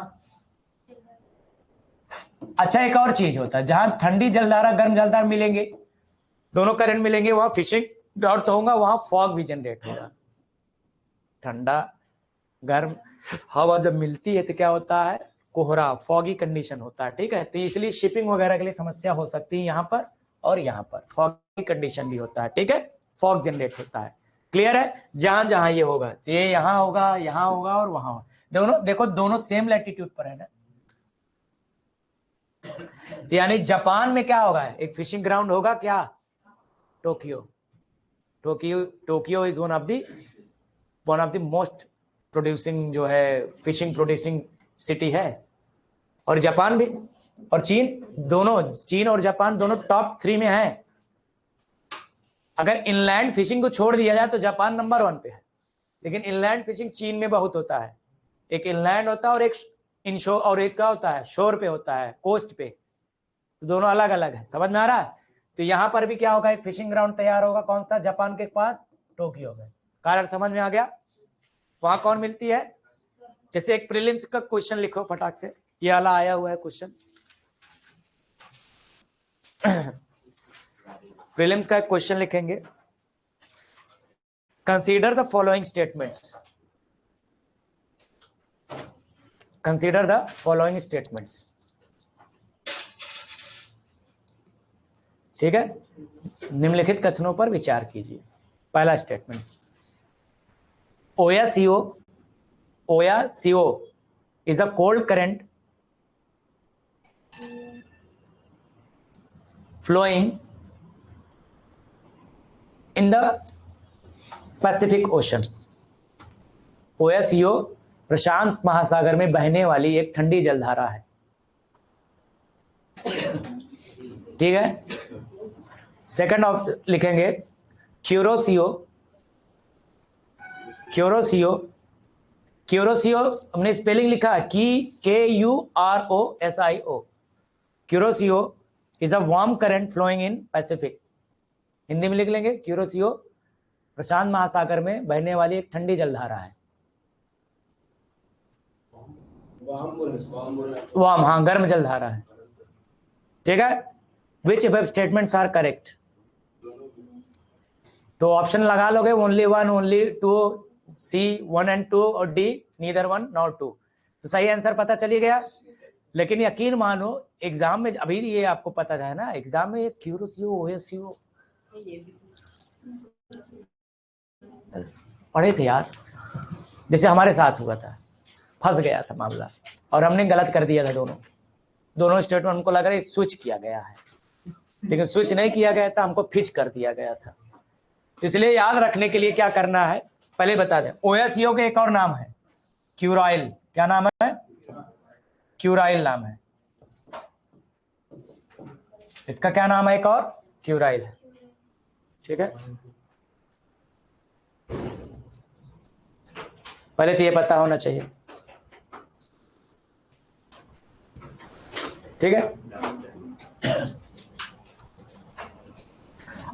अच्छा, एक और चीज होता है, जहां ठंडी जलधारा गर्म जलधारा मिलेंगे, दोनों करंट मिलेंगे, वहां फिशिंग ग्राउंड तो होगा, वहां फॉग भी जनरेट होगा। ठंडा गर्म हवा जब मिलती है तो क्या होता है, कोहरा, फॉगी कंडीशन होता है, ठीक है। तो इसलिए शिपिंग वगैरह के लिए समस्या हो सकती है यहाँ पर, और यहाँ पर फॉगी कंडीशन भी होता है, ठीक है, फॉग जनरेट होता है। क्लियर है, जहां जहां ये होगा, तो ये यहाँ होगा, और वहां होगा। दोनों देखो, दोनों सेम लैटिट्यूड पर है ना। यानी जापान में क्या होगा, एक फिशिंग ग्राउंड होगा, क्या, Tokyo. Tokyo is one of the most producing जो है, फिशिंग प्रोड्यूसिंग सिटी है। और जापान भी, और चीन, दोनों, चीन और जापान दोनों टॉप 3 में है। अगर इनलैंड फिशिंग को छोड़ दिया जाए तो जापान नंबर 1 पे है, लेकिन इनलैंड फिशिंग चीन में बहुत होता है। एक इनलैंड होता है और एक इनशोर, और एक क्या होता है, शोर पे होता है, कोस्ट पे, तो दोनों अलग अलग है। समझ में आ रहा है। तो यहां पर भी क्या होगा, एक फिशिंग ग्राउंड तैयार होगा, कौन सा, जापान के पास, टोक्यो में। कारण समझ में आ गया। वहां कौन मिलती है, जैसे एक प्रीलिम्स का क्वेश्चन लिखो फटाक से, ये वाला आया हुआ है क्वेश्चन। प्रीलिम्स का एक क्वेश्चन लिखेंगे, consider the following statements, consider the following statements, ठीक है। निम्नलिखित कथनों पर विचार कीजिए। पहला statement, OACO is a cold current flowing in the Pacific Ocean। OACO प्रशांत महासागर में बहने वाली एक ठंडी जलधारा है, ठीक है। सेकंड ऑफ लिखेंगे, क्यूरोसियो हमने स्पेलिंग लिखा है, KUROSIO। Kuroshio is a warm current flowing in Pacific. Hindi में लिख लेंगे, क्यूरोसियो प्रशांत महासागर में बहने वाली एक ठंडी जलधारा है। वार्म, हाँ, गर्म जलधारा है, ठीक है। विच अबव स्टेटमेंट्स आर करेक्ट, तो ऑप्शन लगा लोगे, ओनली 1, ओनली 2, C 1 and 2, और D नीदर 1 नॉट 2, तो सही आंसर पता चली गया। लेकिन यकीन मानो एग्जाम में, अभी ये आपको पता है ना, एग्जाम में ये क्यूरोसियो, ओएसियो पढ़े थे यार, जैसे हमारे साथ हुआ था, फंस गया था मामला, और हमने गलत कर दिया था। दोनों स्टेटमेंट हमको लग रहा है स्विच किया गया है, लेकिन स्विच नहीं किया गया था, हमको फिच कर दिया गया था। इसलिए याद रखने के लिए क्या करना है, पहले बता दें, OACO के एक और नाम है क्यूराइल। क्या नाम है, क्यूराइल नाम है इसका। क्या नाम है एक और, क्यूराइल है, ठीक है। पहले तो ये पता होना चाहिए, ठीक है।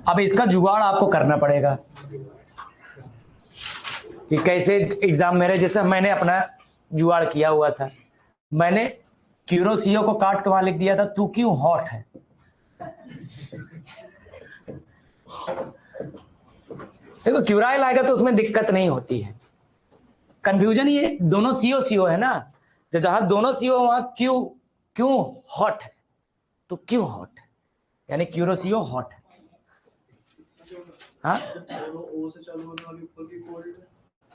अब इसका जुगाड़ आपको करना पड़ेगा कि कैसे एग्जाम मेरे जैसे मैंने अपना जुगाड़ किया हुआ था। मैंने क्यूरोसीओ को काट के वहां लिख दिया था तू क्यों हॉट है। देखो क्यूराइल आएगा तो उसमें दिक्कत नहीं होती है। कंफ्यूजन ये दोनों सीओ सीओ है ना, तो जहां दोनों सीओ वहां क्यों क्यों हॉट है, तो क्यों हॉट है यानी क्यूरोसीओ हॉट है। हाँ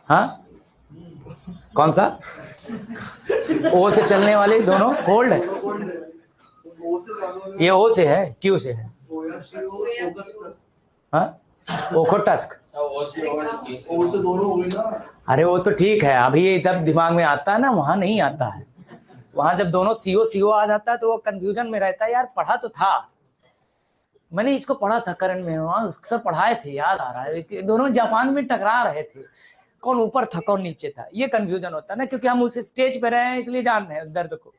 हाँ कौन सा ओ से चलने वाले दोनों कोल्ड है, ये ओ से है क्यू से है। हाँ ओखोटस्क, अरे वो तो ठीक है, अभी ये जब दिमाग में आता है ना वहां नहीं आता है। वहां जब दोनों सीओ सीओ आ जाता है तो वो कंफ्यूजन में रहता है, यार पढ़ा तो था, मैंने इसको पढ़ा था करंट में, वहां सर पढ़ाए थे, याद आ रहा है कि दोनों जापान में टकरा रहे थे, कौन ऊपर था कौन नीचे था, ये कंफ्यूजन होता है ना, क्योंकि हम उस स्टेज पे रहे हैं इसलिए जान रहे हैं उस दर्द को।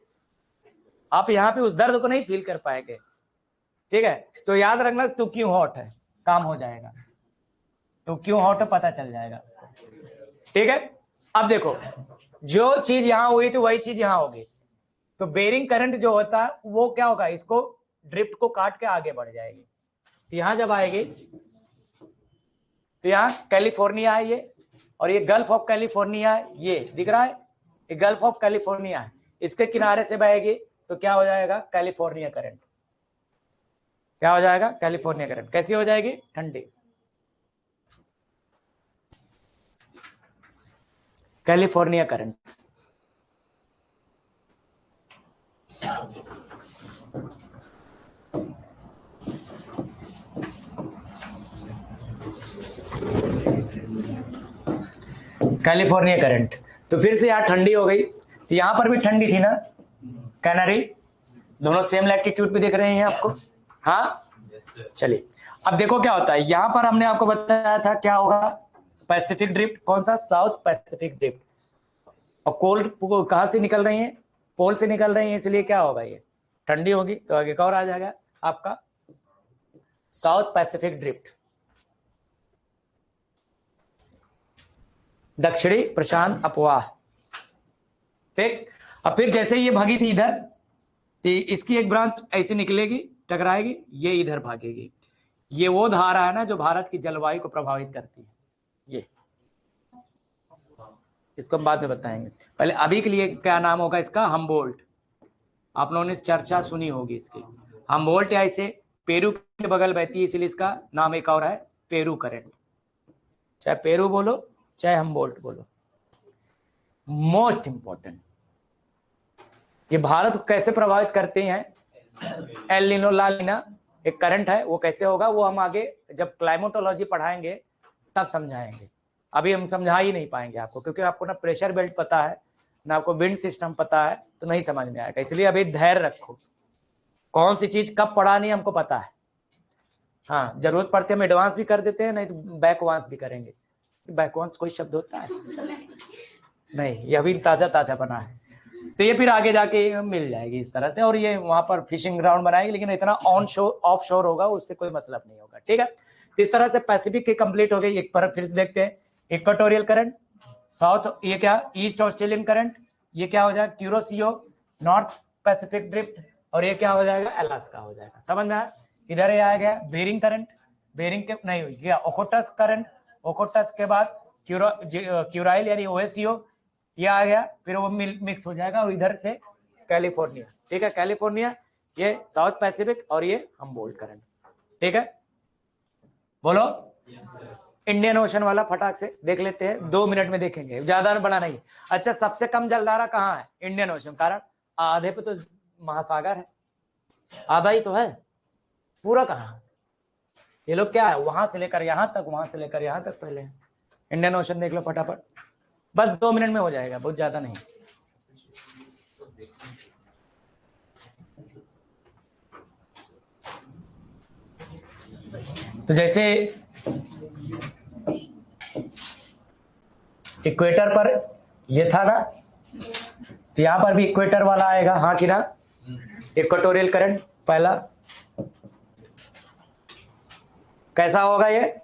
आप यहाँ पे उस दर्द को नहीं फील कर पाएंगे, ठीक है। तो याद रखना तू क्यों हॉट है, काम हो जाएगा, तो क्यों हॉट है पता चल जाएगा, ठीक है। अब देखो जो चीज यहां हुई थी वही चीज यहां होगी, तो बेरिंग करंट जो होता है वो क्या होगा, इसको ड्रिफ्ट को काट के आगे बढ़ जाएगी। तो यहां जब आएगी तो यहाँ कैलिफोर्निया है ये, और ये गल्फ ऑफ कैलिफोर्निया है, ये दिख रहा है, ये गल्फ ऑफ कैलिफोर्निया है, इसके किनारे से बहेगी तो क्या हो जाएगा कैलिफोर्निया करंट। क्या हो जाएगा कैलिफोर्निया करंट, कैसी हो जाएगी ठंडी, कैलिफोर्निया करंट। कैलिफोर्निया करंट, तो फिर से यहाँ ठंडी हो गई, तो यहाँ पर भी ठंडी थी ना कैनरी, दोनों सेम लैटिट्यूड पे देख रहे हैं आपको। हाँ चलिए अब देखो क्या होता है, यहां पर हमने आपको बताया था क्या होगा पैसिफिक ड्रिफ्ट, कौन सा साउथ पैसिफिक ड्रिफ्ट, और कोल्ड कहां से निकल रही है, पोल से निकल रही है, इसलिए क्या होगा ये ठंडी होगी, तो आगे और आ जाएगा आपका साउथ पैसिफिक ड्रिफ्ट, दक्षिणी प्रशांत अपवाह, ठीक। अब फिर जैसे ये भागी थी इधर, तो इसकी एक ब्रांच ऐसे निकलेगी टकराएगी, ये इधर भागेगी, ये वो धारा है ना जो भारत की जलवायु को प्रभावित करती है, ये इसको हम बाद में बताएंगे, पहले अभी के लिए क्या नाम होगा इसका, हमबोल्ट, आप लोगों ने चर्चा सुनी होगी इसकी। हमबोल्ट ऐसे पेरू के बगल बहती है इसलिए इसका नाम एक और है पेरू करंट, चाहे पेरू बोलो चाहे हमबोल्ट बोलो। मोस्ट इंपॉर्टेंट, ये भारत को कैसे प्रभावित करते हैं, एल नीनो ला नीना एक करंट है, वो कैसे होगा वो हम आगे जब क्लाइमेटोलॉजी पढ़ाएंगे तब समझाएंगे, अभी हम समझा ही नहीं पाएंगे आपको, क्योंकि आपको ना प्रेशर बेल्ट पता है ना आपको विंड सिस्टम पता है, तो नहीं समझ में आएगा, इसलिए अभी धैर्य रखो, कौन सी चीज कब पढ़ानी हमको पता है। हाँ जरूरत पड़ते हम एडवांस भी कर देते हैं, नहीं तो बैकवांस भी करेंगे। बैकवांस कोई शब्द होता है नहीं, ये अभी ताजा ताजा बना है, तो ये फिर आगे जाके मिल जाएगी इस तरह से, और ये वहां पर फिशिंग ग्राउंड बनाएगी, लेकिन इतना ऑन शोर ऑफ शोर होगा उससे कोई मतलब नहीं होगा, ठीक है। तो इस तरह से पैसिफिक की कंप्लीट हो गई, एक बार फिर से देखते हैं, इक्वेटोरियल करंट, साउथ ये क्या ईस्ट ऑस्ट्रेलियन करंट, ये क्या हो जाएगा क्यूरोसीओ, नॉर्थ पैसिफिक ड्रिफ्ट, और ये क्या हो जाएगा अलास्का हो जाएगा, समझ में आया। इधर ये आ गया बेरिंग करंट, बेरिंग के नहीं हुई गया ओखोटस्क करंट, ओखोटस्क के बाद क्यूराइल यानी ओएससीओ, ये आ गया, फिर वो मिक्स हो जाएगा, और इधर से कैलिफोर्निया, ठीक है, कैलिफोर्निया, ये साउथ पैसिफिक, और ये हमबोल्ट करंट, ठीक है। बोलो इंडियन ओशन वाला फटाक से देख लेते हैं, 2 मिनट में देखेंगे, ज्यादा बड़ा नहीं। अच्छा सबसे कम जलधारा कहाँ है, इंडियन ओशन, कारण आधे पे तो महासागर है, आधा ही तो है, पूरा कहाँ, ये लोग क्या है वहां से लेकर यहां तक, वहां से लेकर यहां तक पहले इंडियन ओशन देख लो फटाफट, बस 2 मिनट में हो जाएगा, बहुत ज्यादा नहीं। तो जैसे इक्वेटर पर ये था ना, तो यहां पर भी इक्वेटर वाला आएगा, हाँ कि ना, इक्वेटोरियल करंट पहला कैसा होगा, ये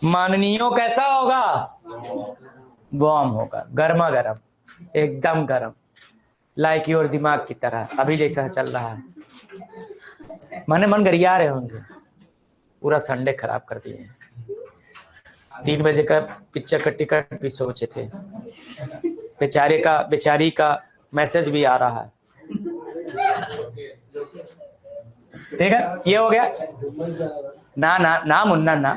माननीय कैसा होगा, वार्म होगा, गर्मा गर्म, एकदम गर्म, लाइक योर दिमाग की तरह, अभी जैसा चल रहा है। माने मन गरिया रहे होंगे, पूरा संडे खराब कर दिए। 3 बजे का पिक्चर का टिकट भी सोचे थे, बेचारी का मैसेज भी आ रहा है। ठीक है, ये हो गया ना ना ना मुन्ना ना।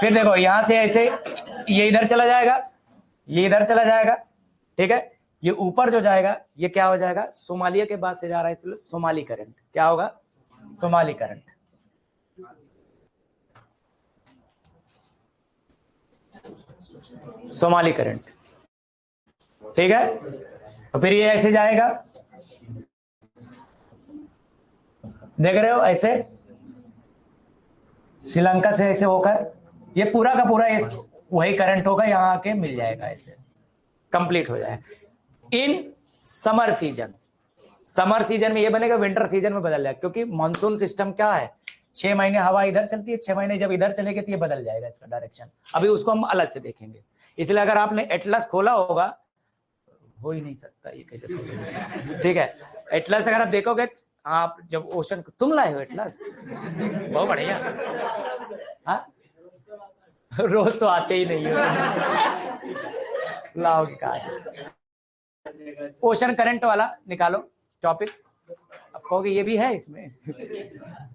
फिर देखो यहां से ऐसे ये इधर चला जाएगा, ये इधर चला जाएगा, ठीक है। ये ऊपर जो जाएगा ये क्या हो जाएगा, सोमालिया के बाद से जा रहा है, इसलिए सोमाली करंट क्या होगा, सोमाली करंट। सोमाली करंट, ठीक है। और फिर ये ऐसे जाएगा, देख रहे हो, ऐसे श्रीलंका से ऐसे होकर ये पूरा का पूरा इस वही करंट होगा, यहां आके मिल जाएगा, ऐसे कंप्लीट हो जाएगा। In summer season, summer season में ये बनेगा, विंटर सीजन में बदल जाएगा, क्योंकि मानसून सिस्टम क्या है, 6 महीने हवा इधर चलती है, 6 महीने जब इधर चलेगी तो ये बदल जाएगा इसका डायरेक्शन। अभी उसको हम अलग से देखेंगे, इसलिए अगर आपने एटलस खोला होगा, हो ही नहीं सकता ये कैसे, ठीक है। एटलस अगर आप देखोगे, आप जब ओशन, तुम लाए हो एटलस, बहुत बढ़िया। हाँ, रोज तो आते ही नहीं हो, लाओ का ओशन करंट वाला निकालो टॉपिक। अब कहोगे ये भी है इसमें,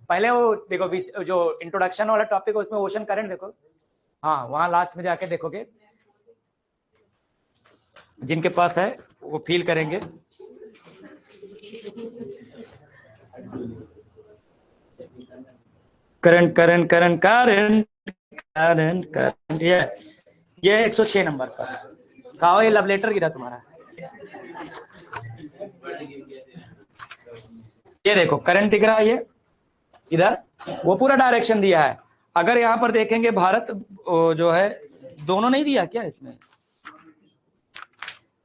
पहले वो देखो जो इंट्रोडक्शन वाला टॉपिक है उसमें ओशन करंट देखो, हाँ वहां लास्ट में जाके देखोगे, जिनके पास है वो फील करेंगे। Current current current current current current, ये 106 नंबर पर कहा, ये लव लेटर गिरा तुम्हारा। ये देखो करंट दिख रहा है, ये इधर वो पूरा डायरेक्शन दिया है। अगर यहां पर देखेंगे भारत जो है, दोनों नहीं दिया क्या इसमें,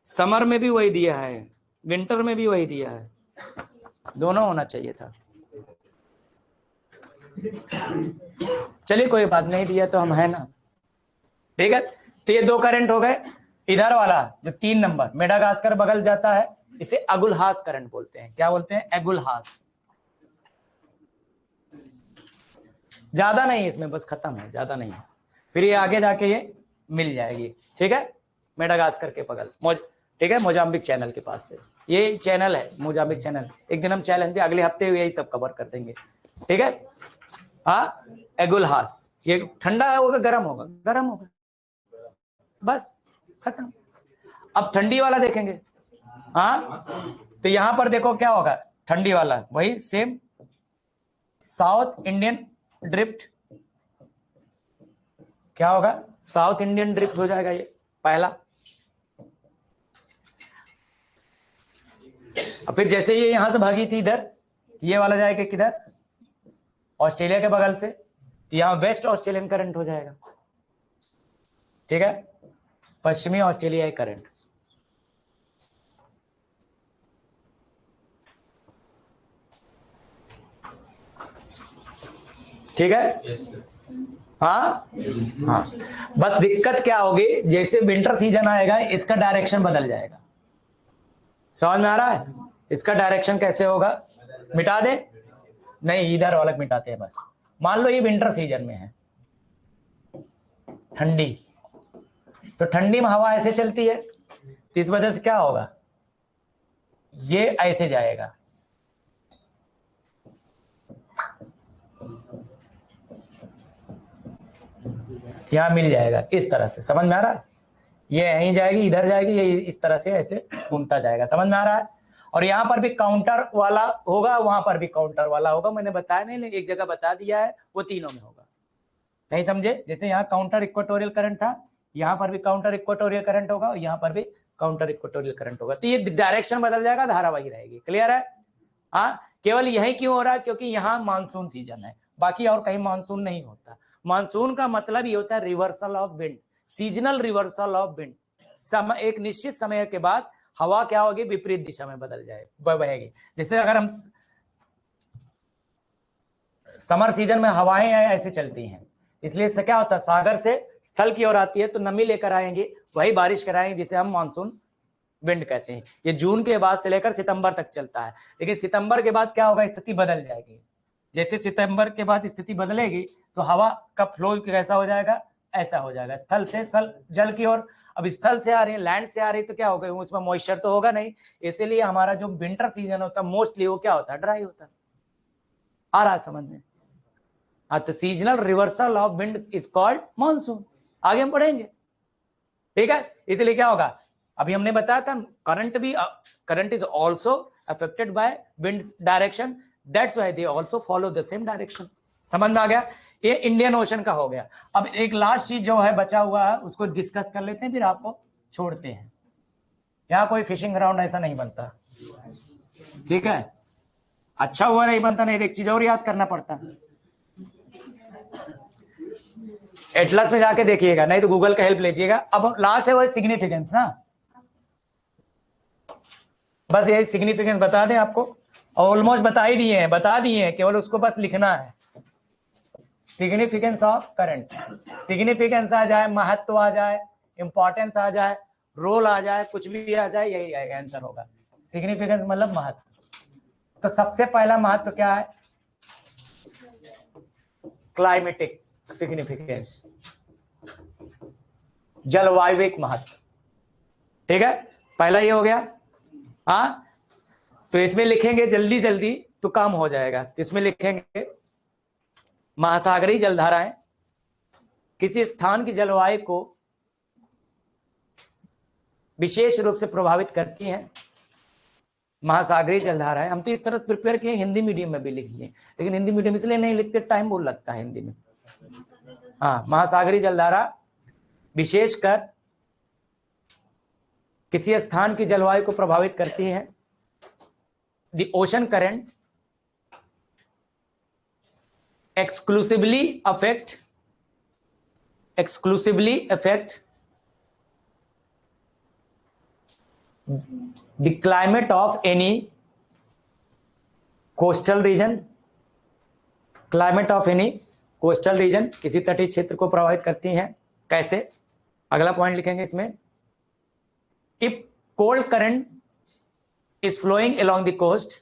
समर में भी वही दिया है, विंटर में भी वही दिया है, दोनों होना चाहिए था। चलिए कोई बात नहीं, दिया तो हम है ना, ठीक है। तो ये 2 करंट हो गए। इधर वाला जो 3 नंबर मेडागास्कर बगल जाता है, इसे अगुलहास करंट बोलते हैं। क्या बोलते हैं, अगुलहास। ज्यादा नहीं इसमें, बस खत्म है, ज्यादा नहीं है। फिर ये आगे जाके ये मिल जाएगी, ठीक है, मेडागास्कर के बगल, ठीक है, मोजाम्बिक चैनल के पास से। ये चैनल है मोजाम्बिक चैनल, एक दिन हम चैलेंज पे अगले हफ्ते यही सब कवर कर देंगे, ठीक है। हाँ, एगुलहास, ये ठंडा होगा गर्म होगा, गर्म होगा, बस खत्म। अब ठंडी वाला देखेंगे, हाँ, तो यहां पर देखो क्या होगा, ठंडी वाला वही सेम, साउथ इंडियन ड्रिफ्ट, क्या होगा, साउथ इंडियन ड्रिफ्ट हो जाएगा ये पहला। अब फिर जैसे ये यहां से भागी थी इधर, ये वाला जाएगा किधर, ऑस्ट्रेलिया के बगल से, तो यहां वेस्ट ऑस्ट्रेलियन करंट हो जाएगा, ठीक है, पश्चिमी ऑस्ट्रेलियाई करंट। ठीक है, हाँ हाँ। बस दिक्कत क्या होगी, जैसे विंटर सीजन आएगा इसका डायरेक्शन बदल जाएगा, समझ में आ रहा है, इसका डायरेक्शन कैसे होगा, मिटा दे, नहीं इधर अलग मिटाते हैं बस। मान लो ये विंटर सीजन में है, ठंडी, तो ठंडी में हवा ऐसे चलती है, तो इस वजह से क्या होगा, ये ऐसे जाएगा, यहां मिल जाएगा इस तरह से, समझ में आ रहा है, ये यहीं जाएगी, इधर जाएगी, ये इस तरह से ऐसे घूमता जाएगा, समझ में आ रहा है। और यहां पर भी काउंटर वाला होगा, वहां पर भी काउंटर वाला होगा, मैंने बताया नहीं, एक जगह बता दिया है, वो तीनों में होगा, नहीं समझे। जैसे यहाँ काउंटर इक्वेटोरियल करंट था, यहाँ पर भी काउंटर इक्वेटोरियल करंट होगा, और यहाँ पर भी काउंटर इक्वेटोरियल करंट होगा, तो ये डायरेक्शन बदल जाएगा, धारा वही रहेगी, क्लियर है। हाँ, केवल यही क्यों हो रहा है, क्योंकि यहाँ मानसून सीजन है, बाकी और कहीं मानसून नहीं होता। मानसून का मतलब ये होता है reversal of wind, seasonal reversal of wind. समय, एक निश्चित समय के बाद हवा क्या होगी, विपरीत दिशा में बदल जाए, बहेगी। जैसे अगर हम समर सीजन में हवाएं ऐसे चलती हैं, इसलिए इससे क्या होता है, सागर से स्थल की ओर आती है तो नमी लेकर आएंगे, वही बारिश कराएंगे, जिसे हम मानसून विंड कहते हैं। ये जून के बाद से लेकर सितंबर तक चलता है, लेकिन सितंबर के बाद क्या होगा, स्थिति बदल जाएगी। जैसे सितंबर के बाद स्थिति बदलेगी तो हवा का फ्लो कैसा हो जाएगा, ऐसा हो जाएगा, स्थल से जल की ओर। अब स्थल से आ रही है, लैंड से आ रही है, तो क्या होगा, उसमें मॉइस्चर तो होगा नहीं, इसीलिए हमारा जो विंटर सीजन होता है मोस्टली वो क्या होता है, ड्राई होता है। आ रहा है समझ में? हाँ, तो seasonal reversal of wind is called monsoon. आगे हम पढ़ेंगे, ठीक है। इसलिए क्या होगा, अभी हमने बताया था current is also affected by wind direction, that's why they also follow the same direction. समझ में आ गया? ये इंडियन ओशन का हो गया। अब एक लास्ट चीज जो है बचा हुआ है उसको डिस्कस कर लेते हैं, फिर आपको छोड़ते हैं। यहाँ कोई फिशिंग ग्राउंड ऐसा नहीं बनता, ठीक है। अच्छा हुआ नहीं बनता, नहीं एक चीज और याद करना पड़ता है, एटलस में जाके देखिएगा, नहीं तो गूगल का हेल्प लीजिएगा। अब लास्ट है वो सिग्निफिकेंस ना, बस यही सिग्निफिकेंस बता दें आपको, ऑलमोस्ट बता दिए हैं, केवल उसको बस लिखना है। सिग्निफिकेंस ऑफ करंट, सिग्निफिकेंस आ जाए, महत्व आ जाए, इंपॉर्टेंस आ जाए, रोल आ जाए, कुछ भी आ जाए, यही आंसर होगा। सिग्निफिकेंस मतलब महत्व। तो सबसे पहला महत्व क्या है, क्लाइमेटिक सिग्निफिकेंस, जलवायविक महत्व, ठीक है। पहला ये हो गया। हाँ, तो इसमें लिखेंगे जल्दी तो काम हो जाएगा। तो इसमें लिखेंगे महासागरीय जलधाराएं किसी स्थान की जलवायु को विशेष रूप से प्रभावित करती हैं। महासागरीय जलधाराएं, हम तो इस तरह प्रिपेयर किए, हिंदी मीडियम में भी लिख लिए, लेकिन हिंदी मीडियम इसलिए नहीं लिखते, टाइम बहुत लगता है हिंदी में। हाँ, महासागरीय जलधारा विशेषकर किसी स्थान की जलवायु को प्रभावित करती है। The ocean current exclusively affect the climate of any coastal region, किसी तटीय क्षेत्र को प्रभावित करती हैं। कैसे, अगला पॉइंट लिखेंगे इसमें, if cold current is flowing along the coast,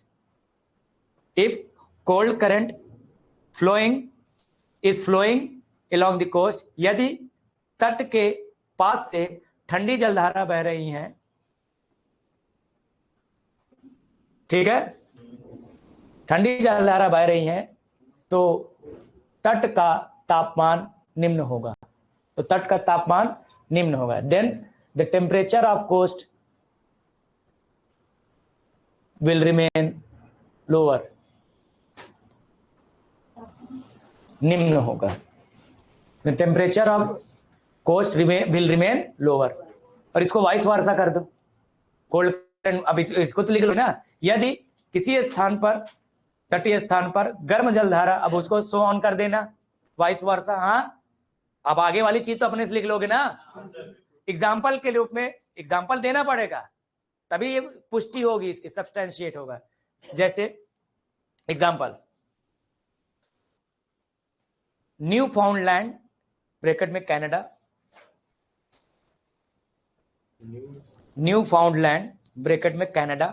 यदि तट के पास से ठंडी जलधारा बह रही हैं, ठीक है, ठंडी जलधारा बह रही हैं, तो तट का तापमान निम्न होगा। Then the temperature of coast will remain lower, निम्न होगा। The temperature of coast will remain lower. और इसको वाइस वर्सा कर दो, कोल्ड, अब इसको तो लिख लो ना, यदि किसी स्थान पर, तटीय स्थान पर गर्म जलधारा, अब उसको सो ऑन कर देना, वाइस वर्सा। हाँ, अब आगे वाली चीज तो अपने से लिख लोगे ना, एग्जाम्पल के रूप में एग्जाम्पल देना पड़ेगा, तभी ये पुष्टि होगी, इसकी सब्सटेंशिएट होगा। जैसे एग्जाम्पल, न्यू फाउंडलैंड ब्रैकेट में कनाडा, न्यू फाउंडलैंड ब्रैकेट में Canada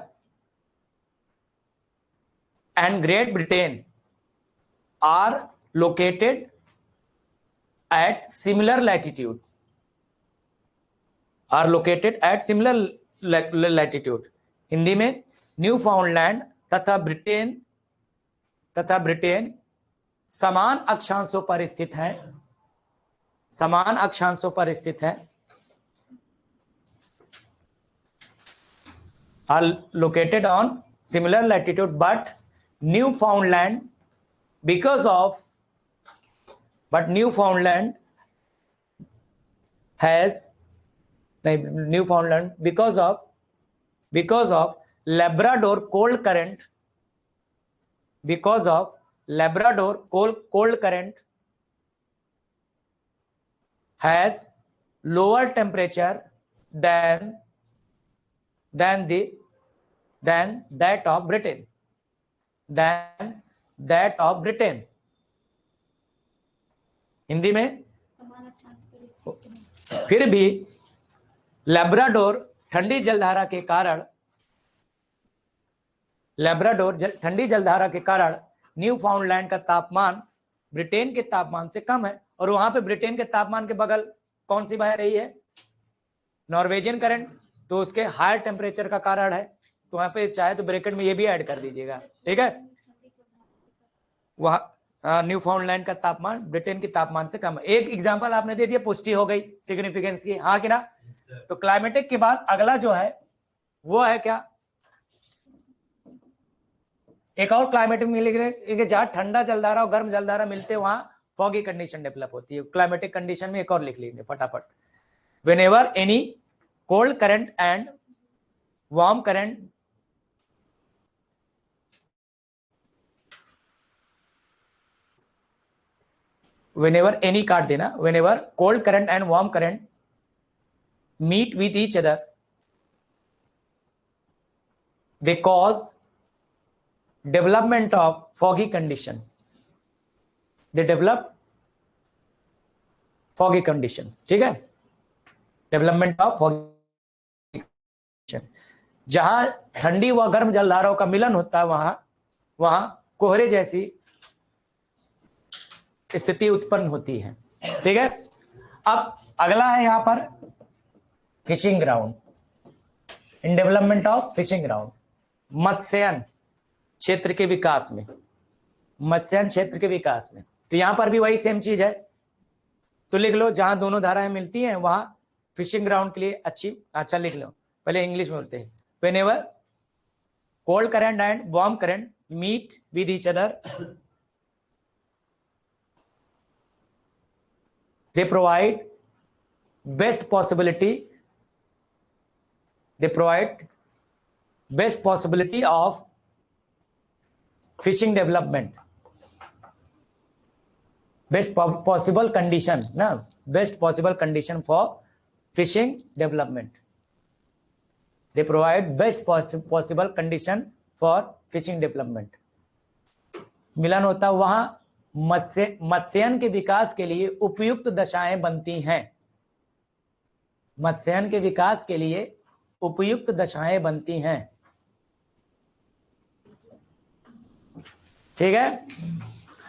and Great Britain are located at similar latitude, Hindi में न्यू फाउंडलैंड तथा ब्रिटेन समान अक्षांशों पर स्थित है, are located on similar latitude, but Newfoundland because of Labrador cold current, Labrador cold current has lower temperature than that of Britain. Hindi में, फिर भी Labrador ठंडी जलधारा के कारण न्यू फाउंडलैंड का तापमान ब्रिटेन के तापमान से कम है। और वहां पे ब्रिटेन के तापमान के बगल कौन सी बह रही है? नॉर्वेजियन करंट, तो उसके हायर टेम्परेचर का कारण है। तो वहां पे चाहे तो ब्रैकेट में ये भी ऐड कर दीजिएगा, ठीक है। वहां न्यू फाउंडलैंड का तापमान ब्रिटेन के तापमान से कम है। एक एग्जांपल आपने दे दिया, पुष्टि हो गई सिग्निफिकेंस की, हाँ कि ना। तो क्लाइमेटिक के बाद अगला जो है वो है क्या? एक और क्लाइमेटिक में लिख रहे, जहां ठंडा जलधारा और गर्म जलधारा मिलते हैं वहां फॉगी कंडीशन डेवलप होती है। क्लाइमेटिक कंडीशन में एक और लिख लीजिए फटाफट। Whenever any cold current and warm current whenever any काट देना, whenever cold current and warm current meet with each other, they cause development of foggy condition. They develop foggy condition, ठीक है। डेवलपमेंट ऑफ foggy condition, जहां ठंडी व गर्म जलधाराओं का मिलन होता है वहां कोहरे जैसी स्थिति उत्पन्न होती है, ठीक है। अब अगला है यहां पर fishing ground, in development of fishing ground, मत्स्यन क्षेत्र के विकास में, मत्स्यन क्षेत्र के विकास में। तो यहां पर भी वही सेम चीज है, तो लिख लो जहां दोनों धाराएं मिलती हैं वहां फिशिंग ग्राउंड के लिए अच्छी। अच्छा लिख लो, पहले इंग्लिश में बोलते हैं। Whenever cold current and warm current meet with each other, they provide best possibility of fishing development, best possible condition for fishing development. They provide best possible condition for fishing development. मिलन होता वहां मत्स्यन के विकास के लिए उपयुक्त दशाएं बनती हैं, मत्स्यन के विकास के लिए उपयुक्त दशाएं बनती हैं, ठीक है।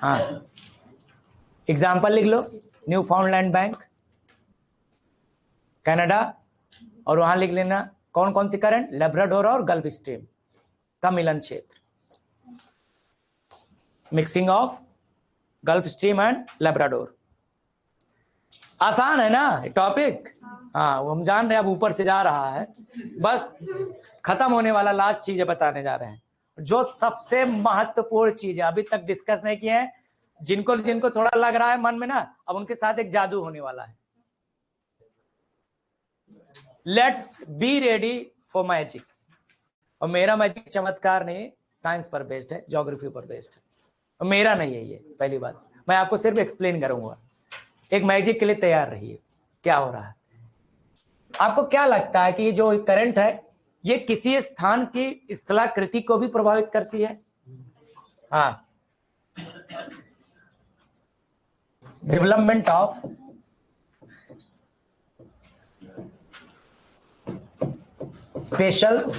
हाँ, एग्जाम्पल लिख लो, न्यू फाउंडलैंड बैंक कनाडा, और वहां लिख लेना कौन कौन सी करंट, लेब्राडोर और गल्फ स्ट्रीम का मिलन क्षेत्र, mixing of gulf stream and Labrador. आसान है ना टॉपिक? हाँ, वो हम जान रहे हैं, अब ऊपर से जा रहा है, बस खत्म होने वाला लास्ट चीज बताने जा रहे हैं, जो सबसे महत्वपूर्ण चीज है, अभी तक डिस्कस नहीं किए हैं। जिनको थोड़ा लग रहा है मन में ना, अब उनके साथ एक जादू होने वाला है। Let's be ready for magic. और मेरा मैजिक चमत्कार नहीं, साइंस पर बेस्ड है, ज्योग्राफी पर बेस्ड है, और मेरा नहीं है ये। पहली बात, मैं आपको सिर्फ एक्सप्लेन करूंगा। एक मैजिक के लिए तैयार रहिए। क्या हो रहा है? आपको क्या लगता है कि ये जो करंट है ये किसी स्थान की स्थलाकृति को भी प्रभावित करती है? हाँ, डेवलपमेंट ऑफ स्पेशल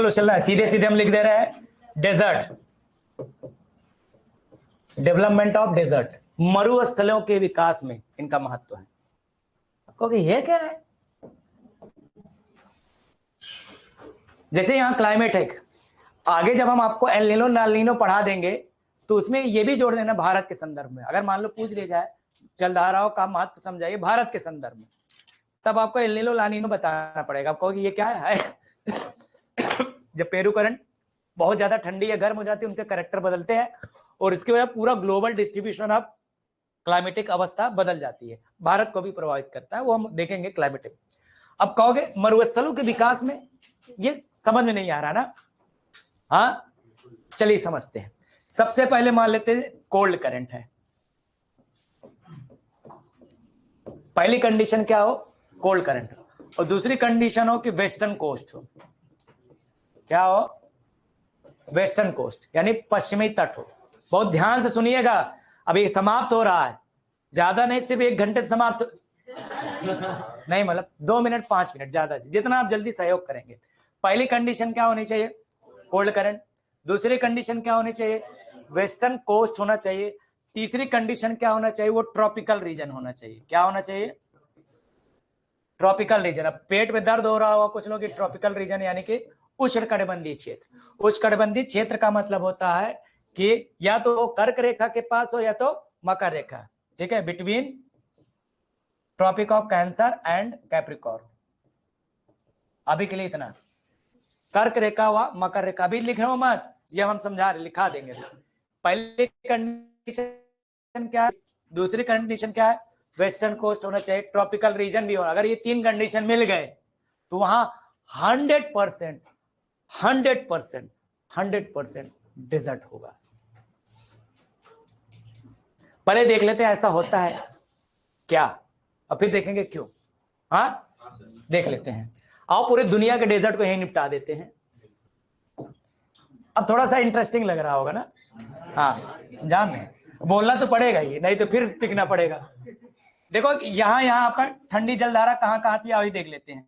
उछलना, सीधे सीधे हम लिख दे रहे हैं डेजर्ट, डेवलपमेंट ऑफ डेजर्ट, मरुस्थलों के विकास में इनका महत्व है। क्योंकि ये क्या है, जैसे यहां क्लाइमेट है, आगे जब हम आपको एल नीनो नाल नीनो पढ़ा देंगे तो उसमें ये भी जोड़ देना भारत के संदर्भ में। अगर मान लो पूछ लिया जाए जलधाराओं का महत्व समझाइए भारत के संदर्भ में, तब आपको एल नीनो ला नीनो बताना पड़ेगा। आप कहोगे ये क्या है? जब पेरू करंट बहुत ज्यादा ठंडी या गर्म हो जाती है, उनके कैरेक्टर बदलते हैं और इसकी वजह पूरा ग्लोबल डिस्ट्रीब्यूशन ऑफ क्लाइमेटिक अवस्था बदल जाती है, भारत को भी प्रभावित करता है, वो हम देखेंगे क्लाइमेटिक। अब कहोगे मरुस्थलों के विकास में, ये समझ में नहीं आ रहा ना? हाँ, चलिए समझते हैं। सबसे पहले मान लेते हैं कोल्ड करंट है, पहली कंडीशन क्या हो, कोल्ड करंट, और दूसरी कंडीशन हो कि वेस्टर्न कोस्ट हो, क्या हो, वेस्टर्न कोस्ट यानी पश्चिमी तट हो। बहुत ध्यान से सुनिएगा, अभी समाप्त हो रहा है, ज्यादा नहीं, सिर्फ 1 घंटे समाप्त नहीं, मतलब 2 मिनट 5 मिनट, ज्यादा जितना आप जल्दी सहयोग करेंगे। पहली कंडीशन क्या होनी चाहिए, कोल्ड करंट। दूसरी कंडीशन क्या होनी चाहिए, वेस्टर्न कोस्ट होना चाहिए। तीसरी कंडीशन क्या होना चाहिए, वो ट्रॉपिकल रीजन होना चाहिए। क्या होना चाहिए, ट्रॉपिकल रीजन। अब पेट में दर्द हो रहा होगा कुछ लोग, ट्रॉपिकल रीजन यानी कि उष्णकटिबंधीय क्षेत्र। उष्णकटिबंधीय क्षेत्र का मतलब होता है कि या तो कर्क रेखा के पास हो या तो मकर रेखा, ठीक है, between tropic of cancer and capricorn. अभी के लिए इतना, कर्क रेखा हुआ, मकर रेखा, अभी लिखे हो मत, ये हम समझा रहे, लिखा देंगे। पहले कंडीशन क्या है, दूसरी कंडीशन क्या है, वेस्टर्न कोस्ट होना चाहिए, ट्रॉपिकल रीजन भी होना। अगर ये 3 कंडीशन मिल गए तो वहां 100% डेजर्ट होगा। पहले देख लेते हैं ऐसा होता है क्या, और फिर देखेंगे क्यों। हाँ देख लेते हैं, आओ पूरी दुनिया के डेजर्ट को यही निपटा देते हैं। अब थोड़ा सा इंटरेस्टिंग लग रहा होगा ना, हाँ जान में बोलना तो पड़ेगा ही, नहीं तो फिर टिकना पड़ेगा। देखो यहाँ आपका ठंडी जलधारा कहाँ कहाँ थी, वही देख लेते हैं।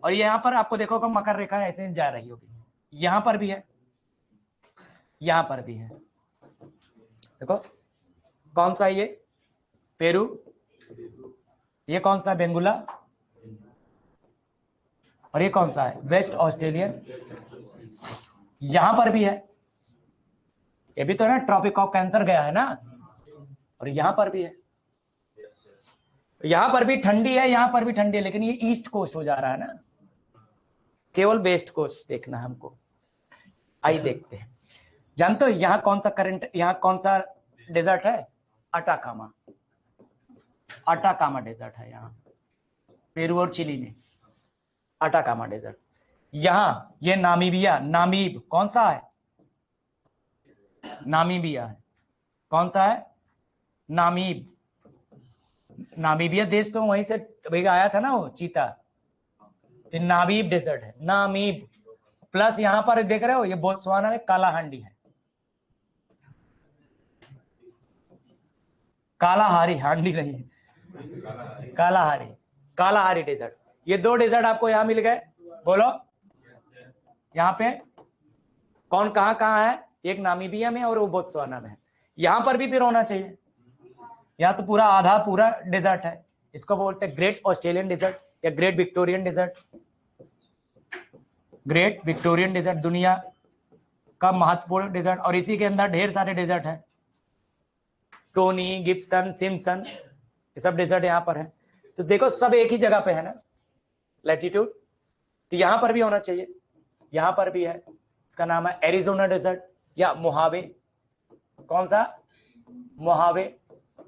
और यहाँ पर आपको देखो मकर रेखा ऐसे जा रही होगी, यहाँ पर भी है, यहाँ पर भी है। देखो कौन सा है ये, पेरू, ये कौन सा, बेंगुला, और ये कौन सा है, वेस्ट ऑस्ट्रेलियन। यहां पर भी है, ये भी तो है ना, ट्रॉपिक ऑफ कैंसर गया है ना, और यहां पर भी है, यहां पर भी ठंडी है, यहां पर भी ठंडी है, लेकिन ये ईस्ट कोस्ट हो जा रहा है ना, केवल वेस्ट कोस्ट देखना हमको। आइए देखते हैं, जानते हो यहां कौन सा करंट, यहां कौन सा डेजर्ट है, अटाकामा, अटाकामा डेजर्ट है यहाँ, पेरू और चिली में अटाकामा डेजर्ट। यहां ये नामीबिया, नामीब कौन सा है, नामीबिया है, कौन सा है, नामीब, नामीबिया देश तो वहीं से भाई आया था ना वो चीता, नामीब डेजर्ट है, नामीब। प्लस यहां पर देख रहे हो ये बोत्सवाना में कालाहांडी है, कालाहारी, हांडी नहीं है, कालाहारी, कालाहारी डेजर्ट। ये 2 डेजर्ट आपको यहां मिल गए, बोलो यहाँ पे कौन कहाँ कहाँ है, एक नामीबिया में और वो बोत्सवाना में है। यहां पर भी फिर होना चाहिए, यहाँ तो पूरा आधा पूरा डेजर्ट है, इसको बोलते हैं ग्रेट ऑस्ट्रेलियन डेजर्ट या Great Victorian Desert. Great Victorian Desert दुनिया का महत्वपूर्ण डेजर्ट, और इसी के अंदर ढेर सारे डेजर्ट है, टोनी, गिब्सन, सिम्सन, ये सब डेजर्ट यहाँ पर है। तो देखो सब एक ही जगह पे है ना, लैटिट्यूड, तो यहाँ पर भी होना चाहिए, यहाँ पर भी है, इसका नाम है एरिजोना डेजर्ट या मोहावे। कौन सा, मोहावे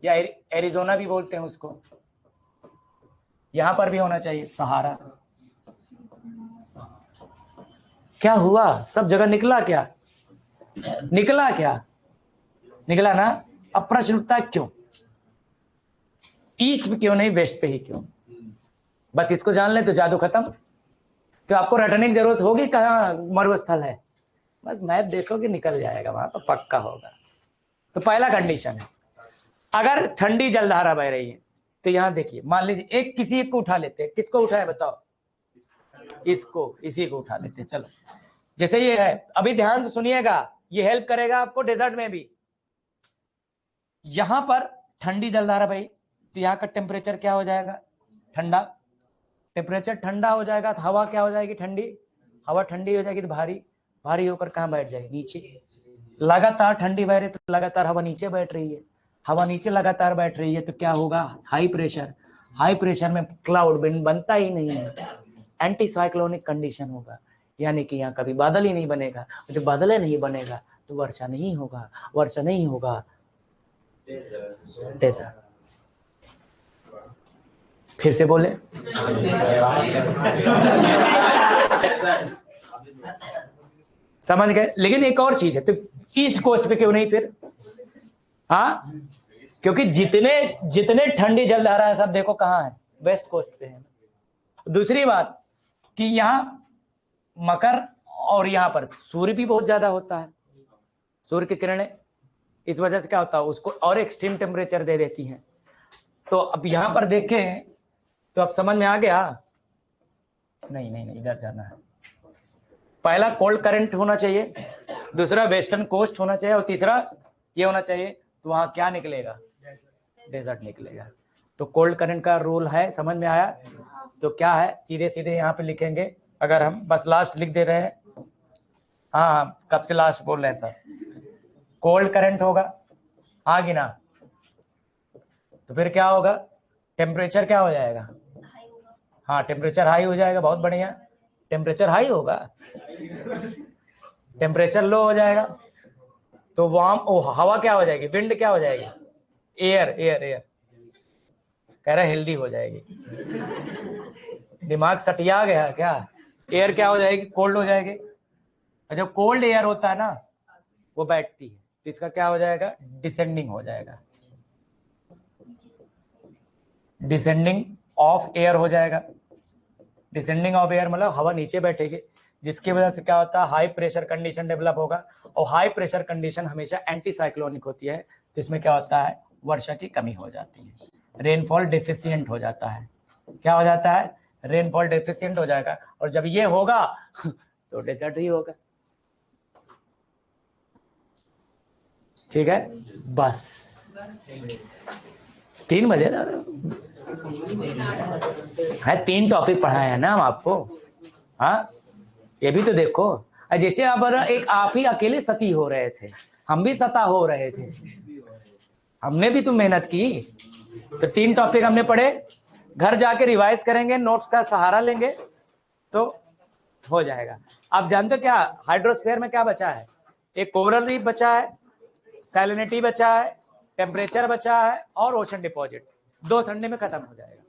या एरिजोना भी बोलते हैं उसको। यहाँ पर भी होना चाहिए सहारा। क्या हुआ, सब जगह निकला क्या, निकला क्या, निकला ना। अब प्रश्न उठता है क्यों, ईस्ट पे क्यों नहीं, वेस्ट पे ही क्यों। बस इसको जान ले तो जादू खत्म। तो आपको रटने की जरूरत होगी कहाँ मरुस्थल है, बस मैप देखोगे निकल जाएगा, वहां पर पक्का होगा। तो पहला कंडीशन है, अगर ठंडी जलधारा बह रही है तो यहां देखिए, मान लीजिए एक किसी एक को उठा लेते हैं, किसको उठाए बताओ, इसको, इसी को उठा लेते हैं। चलो जैसे ये है, अभी ध्यान से सुनिएगा, ये हेल्प करेगा आपको डेजर्ट में भी। यहां पर ठंडी जलधारा भाई, तो यहाँ का टेम्परेचर क्या हो जाएगा, ठंडा, टेम्परेचर ठंडा हो जाएगा तो हवा क्या हो जाएगी, ठंडी, हवा ठंडी हो जाएगी तो भारी, भारी होकर कहाँ बैठ जाएगी, नीचे। लगातार ठंडी बह रही तो लगातार हवा नीचे बैठ रही है, हवा नीचे लगातार बैठ रही है तो क्या होगा, हाई प्रेशर, हाई प्रेशर में क्लाउड बनता ही नहीं है, एंटी साइक्लोनिक कंडीशन होगा, यानी कि यहाँ कभी बादल ही नहीं बनेगा। जब बादल नहीं बनेगा तो वर्षा नहीं होगा, वर्षा नहीं होगा, डेजर्ट। फिर से बोले, समझ गए। लेकिन एक और चीज है, तो ईस्ट कोस्ट पे क्यों नहीं फिर? हाँ, क्योंकि जितने जितने ठंडी जलधारा है सब देखो कहाँ है, वेस्ट कोस्ट पे है। दूसरी बात कि यहाँ मकर और यहाँ पर सूर्य भी बहुत ज्यादा होता है, सूर्य की किरणें, इस वजह से क्या होता है उसको और एक्सट्रीम टेम्परेचर दे देती हैं। तो अब यहाँ पर देखें तो अब समझ में आ गया? नहीं नहीं नहीं, इधर जाना है। पहला कोल्ड करंट होना चाहिए, दूसरा वेस्टर्न कोस्ट होना चाहिए, और तीसरा ये होना चाहिए। तो वहां क्या निकलेगा? डेजर्ट निकलेगा। तो कोल्ड करंट का रूल है, समझ में आया? तो क्या है, सीधे सीधे यहाँ पे लिखेंगे। अगर हम बस लास्ट लिख दे रहे हैं, हाँ कब से लास्ट बोल रहे हैं सर, कोल्ड करंट होगा, हाँ कि ना? तो फिर क्या होगा, टेम्परेचर क्या हो जाएगा? हाँ, टेम्परेचर हाई हो जाएगा, बहुत बढ़िया। टेम्परेचर हाई होगा, टेम्परेचर लो हो जाएगा, तो वार्म हवा क्या हो जाएगी? विंड क्या हो जाएगी? एयर एयर एयर कह रहा हेल्दी हो जाएगी। दिमाग सटिया गया क्या? एयर क्या हो जाएगी? कोल्ड हो जाएगी। और जब कोल्ड एयर होता है ना वो बैठती है, तो इसका क्या हो जाएगा? डिसेंडिंग हो जाएगा, डिसेंडिंग ऑफ एयर हो जाएगा। डिसेंडिंग ऑफ एयर मतलब हवा नीचे बैठेगी, जिसकी वजह से क्या होता है, हाई प्रेशर कंडीशन डेवलप होगा। और हाई प्रेशर कंडीशन हमेशा एंटी साइक्लोनिक होती है, तो इसमें क्या होता है, वर्षा की कमी हो जाती है, रेनफॉल डेफिशिएंट हो जाता है। क्या हो जाता है? रेनफॉल डेफिशिएंट हो जाएगा। और जब ये होगा तो डेजर्ट ही होगा। ठीक है, बस 3 बजे है, 3 टॉपिक पढ़ाए हैं ना हम आपको। हाँ, ये भी तो देखो। जैसे अब एक आप ही अकेले सती हो रहे थे, हम भी सता हो रहे थे, हमने भी तो मेहनत की। तो 3 टॉपिक हमने पढ़े, घर जाके रिवाइज करेंगे, नोट्स का सहारा लेंगे तो हो जाएगा। आप जानते हो क्या हाइड्रोस्फीयर में क्या बचा है? एक कोरल रीफ बचा है, सैलिनिटी बचा है, टेम्परेचर बचा है, और ओशन डिपॉजिट। 2 संडे में खत्म हो जाएगा।